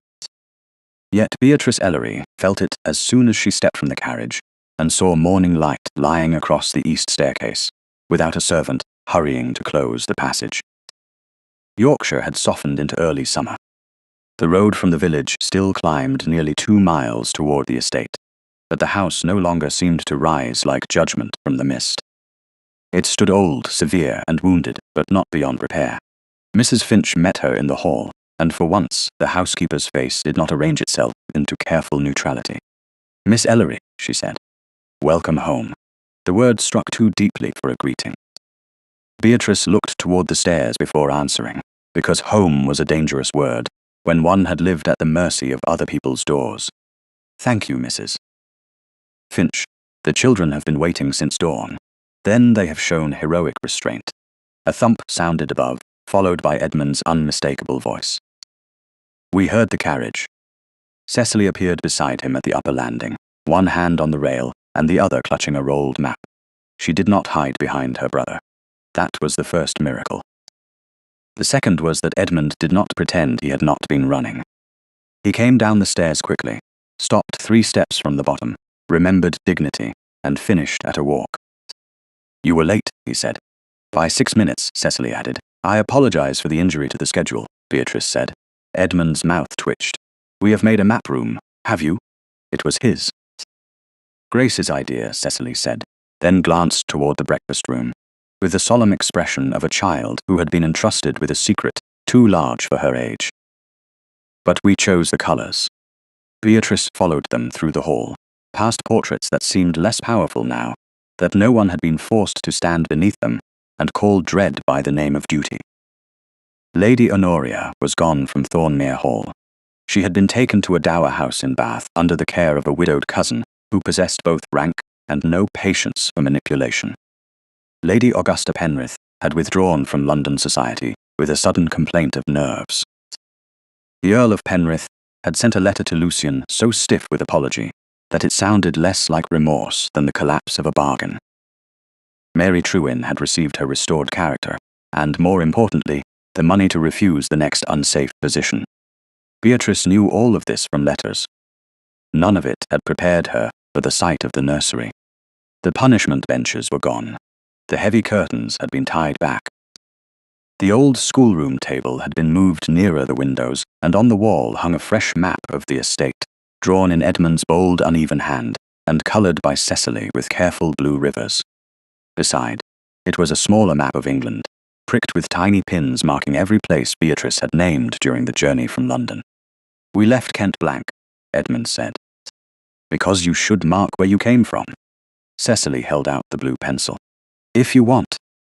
Yet Beatrice Ellery felt it as soon as she stepped from the carriage and saw morning light lying across the east staircase, without a servant hurrying to close the passage. Yorkshire had softened into early summer. The road from the village still climbed nearly 2 miles toward the estate, but the house no longer seemed to rise like judgment from the mist. It stood old, severe, and wounded, but not beyond repair. Mrs. Finch met her in the hall, and for once the housekeeper's face did not arrange itself into careful neutrality. "Miss Ellery," she said. "Welcome home." The word struck too deeply for a greeting. Beatrice looked toward the stairs before answering, because home was a dangerous word when one had lived at the mercy of other people's doors. "Thank you, Mrs. Finch. The children have been waiting since dawn. Then they have shown heroic restraint." A thump sounded above, followed by Edmund's unmistakable voice. "We heard the carriage." Cecily appeared beside him at the upper landing, one hand on the rail and the other clutching a rolled map. She did not hide behind her brother. That was the first miracle. The second was that Edmund did not pretend he had not been running. He came down the stairs quickly, stopped 3 steps from the bottom, remembered dignity, and finished at a walk. "You were late," he said. "By 6 minutes," Cecily added. "I apologize for the injury to the schedule," Beatrice said. Edmund's mouth twitched. "We have made a map room, have you?" It was his. "Grace's idea," Cecily said, then glanced toward the breakfast room, with the solemn expression of a child who had been entrusted with a secret too large for her age. "But we chose the colors." Beatrice followed them through the hall, past portraits that seemed less powerful now, that no one had been forced to stand beneath them, and called dread by the name of duty. Lady Honoria was gone from Thornmere Hall. She had been taken to a dower house in Bath under the care of a widowed cousin who possessed both rank and no patience for manipulation. Lady Augusta Penrith had withdrawn from London society with a sudden complaint of nerves. The Earl of Penrith had sent a letter to Lucian so stiff with apology that it sounded less like remorse than the collapse of a bargain. Mary Trewin had received her restored character, and, more importantly, the money to refuse the next unsafe position. Beatrice knew all of this from letters. None of it had prepared her for the sight of the nursery. The punishment benches were gone. The heavy curtains had been tied back. The old schoolroom table had been moved nearer the windows, and on the wall hung a fresh map of the estate, drawn in Edmund's bold, uneven hand, and coloured by Cecily with careful blue rivers. Beside, it was a smaller map of England, pricked with tiny pins marking every place Beatrice had named during the journey from London. "We left Kent blank," Edmund said. "Because you should mark where you came from." Cecily held out the blue pencil. "If you want."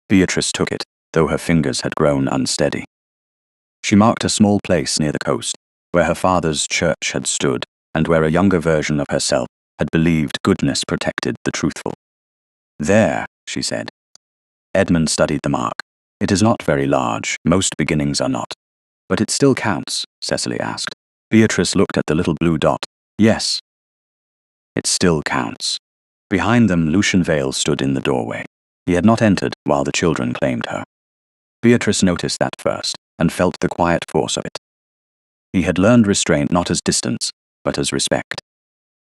Beatrice took it, though her fingers had grown unsteady. She marked a small place near the coast, where her father's church had stood, and where a younger version of herself had believed goodness protected the truthful. "There," she said. Edmund studied the mark. "It is not very large, most beginnings are not." "But it still counts?" Cecily asked. Beatrice looked at the little blue dot. "Yes. It still counts." Behind them, Lucian Vale stood in the doorway. He had not entered while the children claimed her. Beatrice noticed that first, and felt the quiet force of it. He had learned restraint not as distance, but as respect.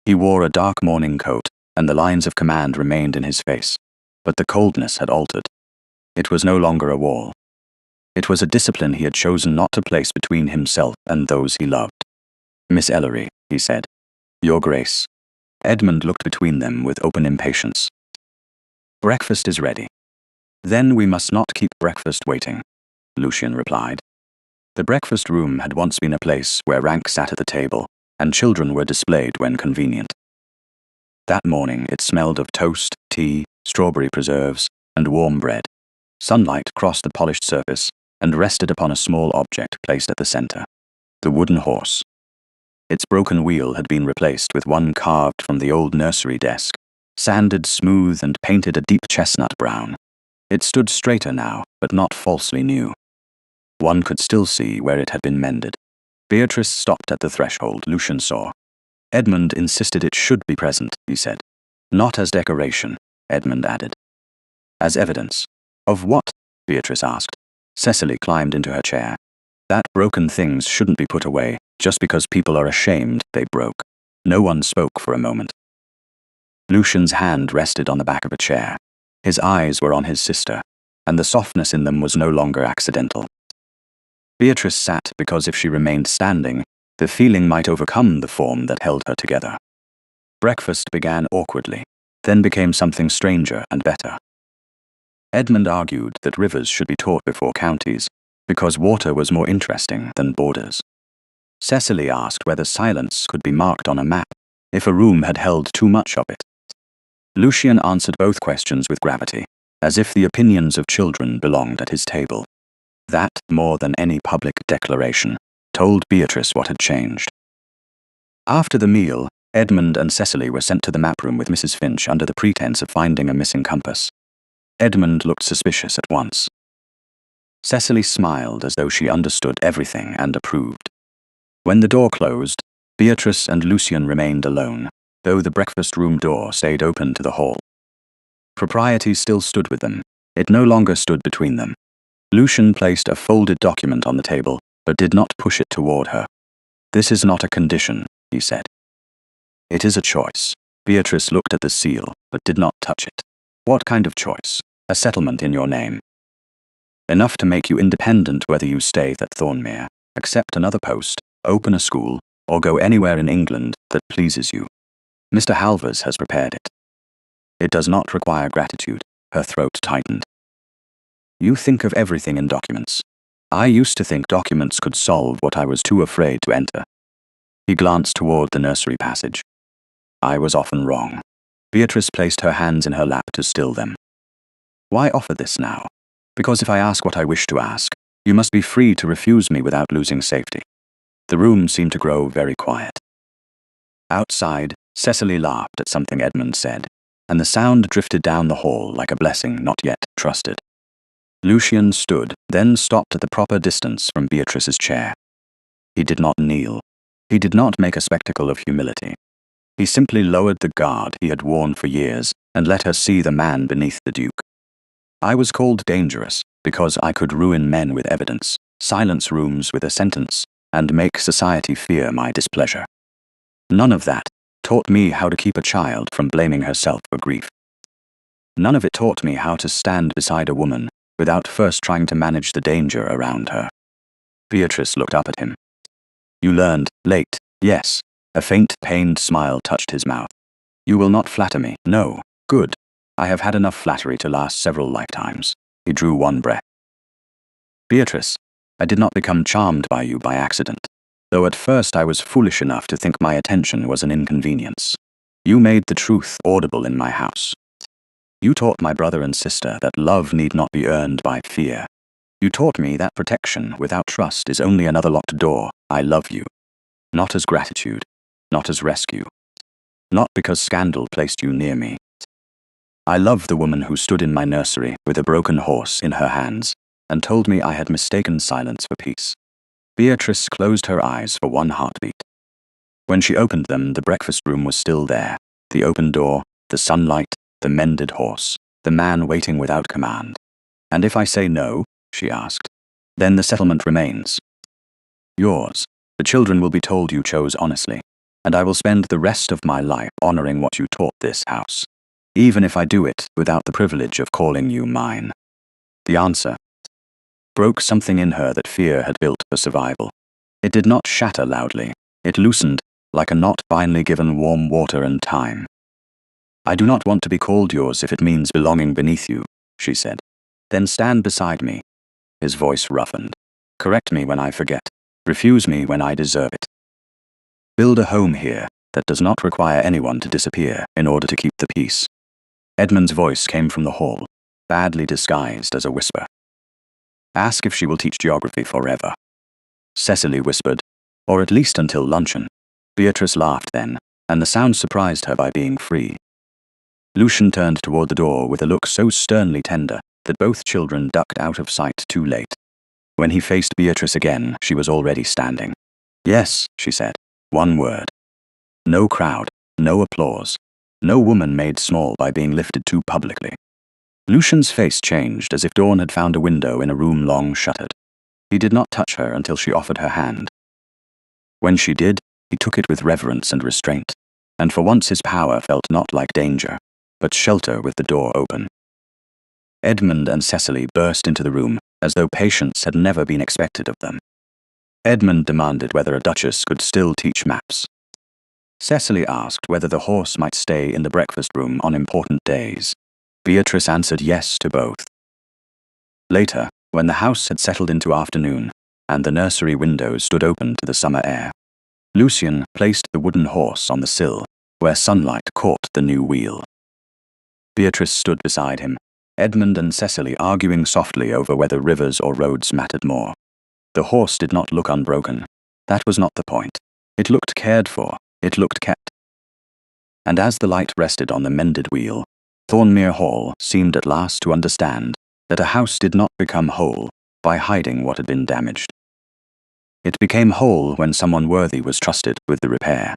He wore a dark morning coat, and the lines of command remained in his face, but the coldness had altered. It was no longer a wall. It was a discipline he had chosen not to place between himself and those he loved. "Miss Ellery," he said. "Your Grace." Edmund looked between them with open impatience. "Breakfast is ready." "Then we must not keep breakfast waiting," Lucian replied. The breakfast room had once been a place where rank sat at the table, and children were displayed when convenient. That morning it smelled of toast, tea, strawberry preserves, and warm bread. Sunlight crossed the polished surface and rested upon a small object placed at the center, the wooden horse. Its broken wheel had been replaced with one carved from the old nursery desk, sanded smooth and painted a deep chestnut brown. It stood straighter now, but not falsely new. One could still see where it had been mended. Beatrice stopped at the threshold. Lucian saw. Edmund insisted it should be present, he said. Not as decoration, Edmund added. As evidence. Of what? Beatrice asked. Cecily climbed into her chair. That broken things shouldn't be put away, just because people are ashamed they broke. No one spoke for a moment. Lucian's hand rested on the back of a chair. His eyes were on his sister, and the softness in them was no longer accidental. Beatrice sat because if she remained standing, the feeling might overcome the form that held her together. Breakfast began awkwardly, then became something stranger and better. Edmund argued that rivers should be taught before counties, because water was more interesting than borders. Cecily asked whether silence could be marked on a map if a room had held too much of it. Lucian answered both questions with gravity, as if the opinions of children belonged at his table. That, more than any public declaration, told Beatrice what had changed. After the meal, Edmund and Cecily were sent to the map room with Mrs. Finch under the pretense of finding a missing compass. Edmund looked suspicious at once. Cecily smiled as though she understood everything and approved. When the door closed, Beatrice and Lucian remained alone, though the breakfast room door stayed open to the hall. Propriety still stood with them. It no longer stood between them. Lucian placed a folded document on the table, but did not push it toward her. This is not a condition, he said. It is a choice. Beatrice looked at the seal, but did not touch it. What kind of choice? A settlement in your name. Enough to make you independent whether you stay at Thornmere, accept another post, open a school, or go anywhere in England that pleases you. Mr. Halvers has prepared it. It does not require gratitude. Her throat tightened. You think of everything in documents. I used to think documents could solve what I was too afraid to enter. He glanced toward the nursery passage. I was often wrong. Beatrice placed her hands in her lap to still them. Why offer this now? Because if I ask what I wish to ask, you must be free to refuse me without losing safety. The room seemed to grow very quiet. Outside, Cecily laughed at something Edmund said, and the sound drifted down the hall like a blessing not yet trusted. Lucian stood, then stopped at the proper distance from Beatrice's chair. He did not kneel. He did not make a spectacle of humility. He simply lowered the guard he had worn for years and let her see the man beneath the Duke. I was called dangerous because I could ruin men with evidence, silence rooms with a sentence, and make society fear my displeasure. None of that taught me how to keep a child from blaming herself for grief. None of it taught me how to stand beside a woman without first trying to manage the danger around her. Beatrice looked up at him. You learned, late, yes. A faint, pained smile touched his mouth. You will not flatter me, no. Good. I have had enough flattery to last several lifetimes. He drew one breath. Beatrice, I did not become charmed by you by accident, though at first I was foolish enough to think my attention was an inconvenience. You made the truth audible in my house. You taught my brother and sister that love need not be earned by fear. You taught me that protection without trust is only another locked door. I love you. Not as gratitude, not as rescue. Not because scandal placed you near me. I love the woman who stood in my nursery with a broken horse in her hands and told me I had mistaken silence for peace. Beatrice closed her eyes for one heartbeat. When she opened them, the breakfast room was still there. The open door, the sunlight, the mended horse, the man waiting without command. And if I say no, she asked, then the settlement remains. Yours. The children will be told you chose honestly, and I will spend the rest of my life honoring what you taught this house, even if I do it without the privilege of calling you mine. The answer broke something in her that fear had built for survival. It did not shatter loudly. It loosened, like a knot finally given warm water and time. I do not want to be called yours if it means belonging beneath you, she said. Then stand beside me. His voice roughened. Correct me when I forget. Refuse me when I deserve it. Build a home here that does not require anyone to disappear in order to keep the peace. Edmund's voice came from the hall, badly disguised as a whisper. Ask if she will teach geography forever. Cecily whispered, or at least until luncheon. Beatrice laughed then, and the sound surprised her by being free. Lucian turned toward the door with a look so sternly tender that both children ducked out of sight too late. When he faced Beatrice again, she was already standing. Yes, she said. One word. No crowd, no applause. No woman made small by being lifted too publicly. Lucian's face changed as if dawn had found a window in a room long shuttered. He did not touch her until she offered her hand. When she did, he took it with reverence and restraint, and for once his power felt not like danger, but shelter with the door open. Edmund and Cecily burst into the room, as though patience had never been expected of them. Edmund demanded whether a duchess could still teach maps. Cecily asked whether the horse might stay in the breakfast room on important days. Beatrice answered yes to both. Later, when the house had settled into afternoon, and the nursery windows stood open to the summer air, Lucian placed the wooden horse on the sill, where sunlight caught the new wheel. Beatrice stood beside him, Edmund and Cecily arguing softly over whether rivers or roads mattered more. The horse did not look unbroken. That was not the point. It looked cared for. It looked kept. And as the light rested on the mended wheel, Thornmere Hall seemed at last to understand that a house did not become whole by hiding what had been damaged. It became whole when someone worthy was trusted with the repair.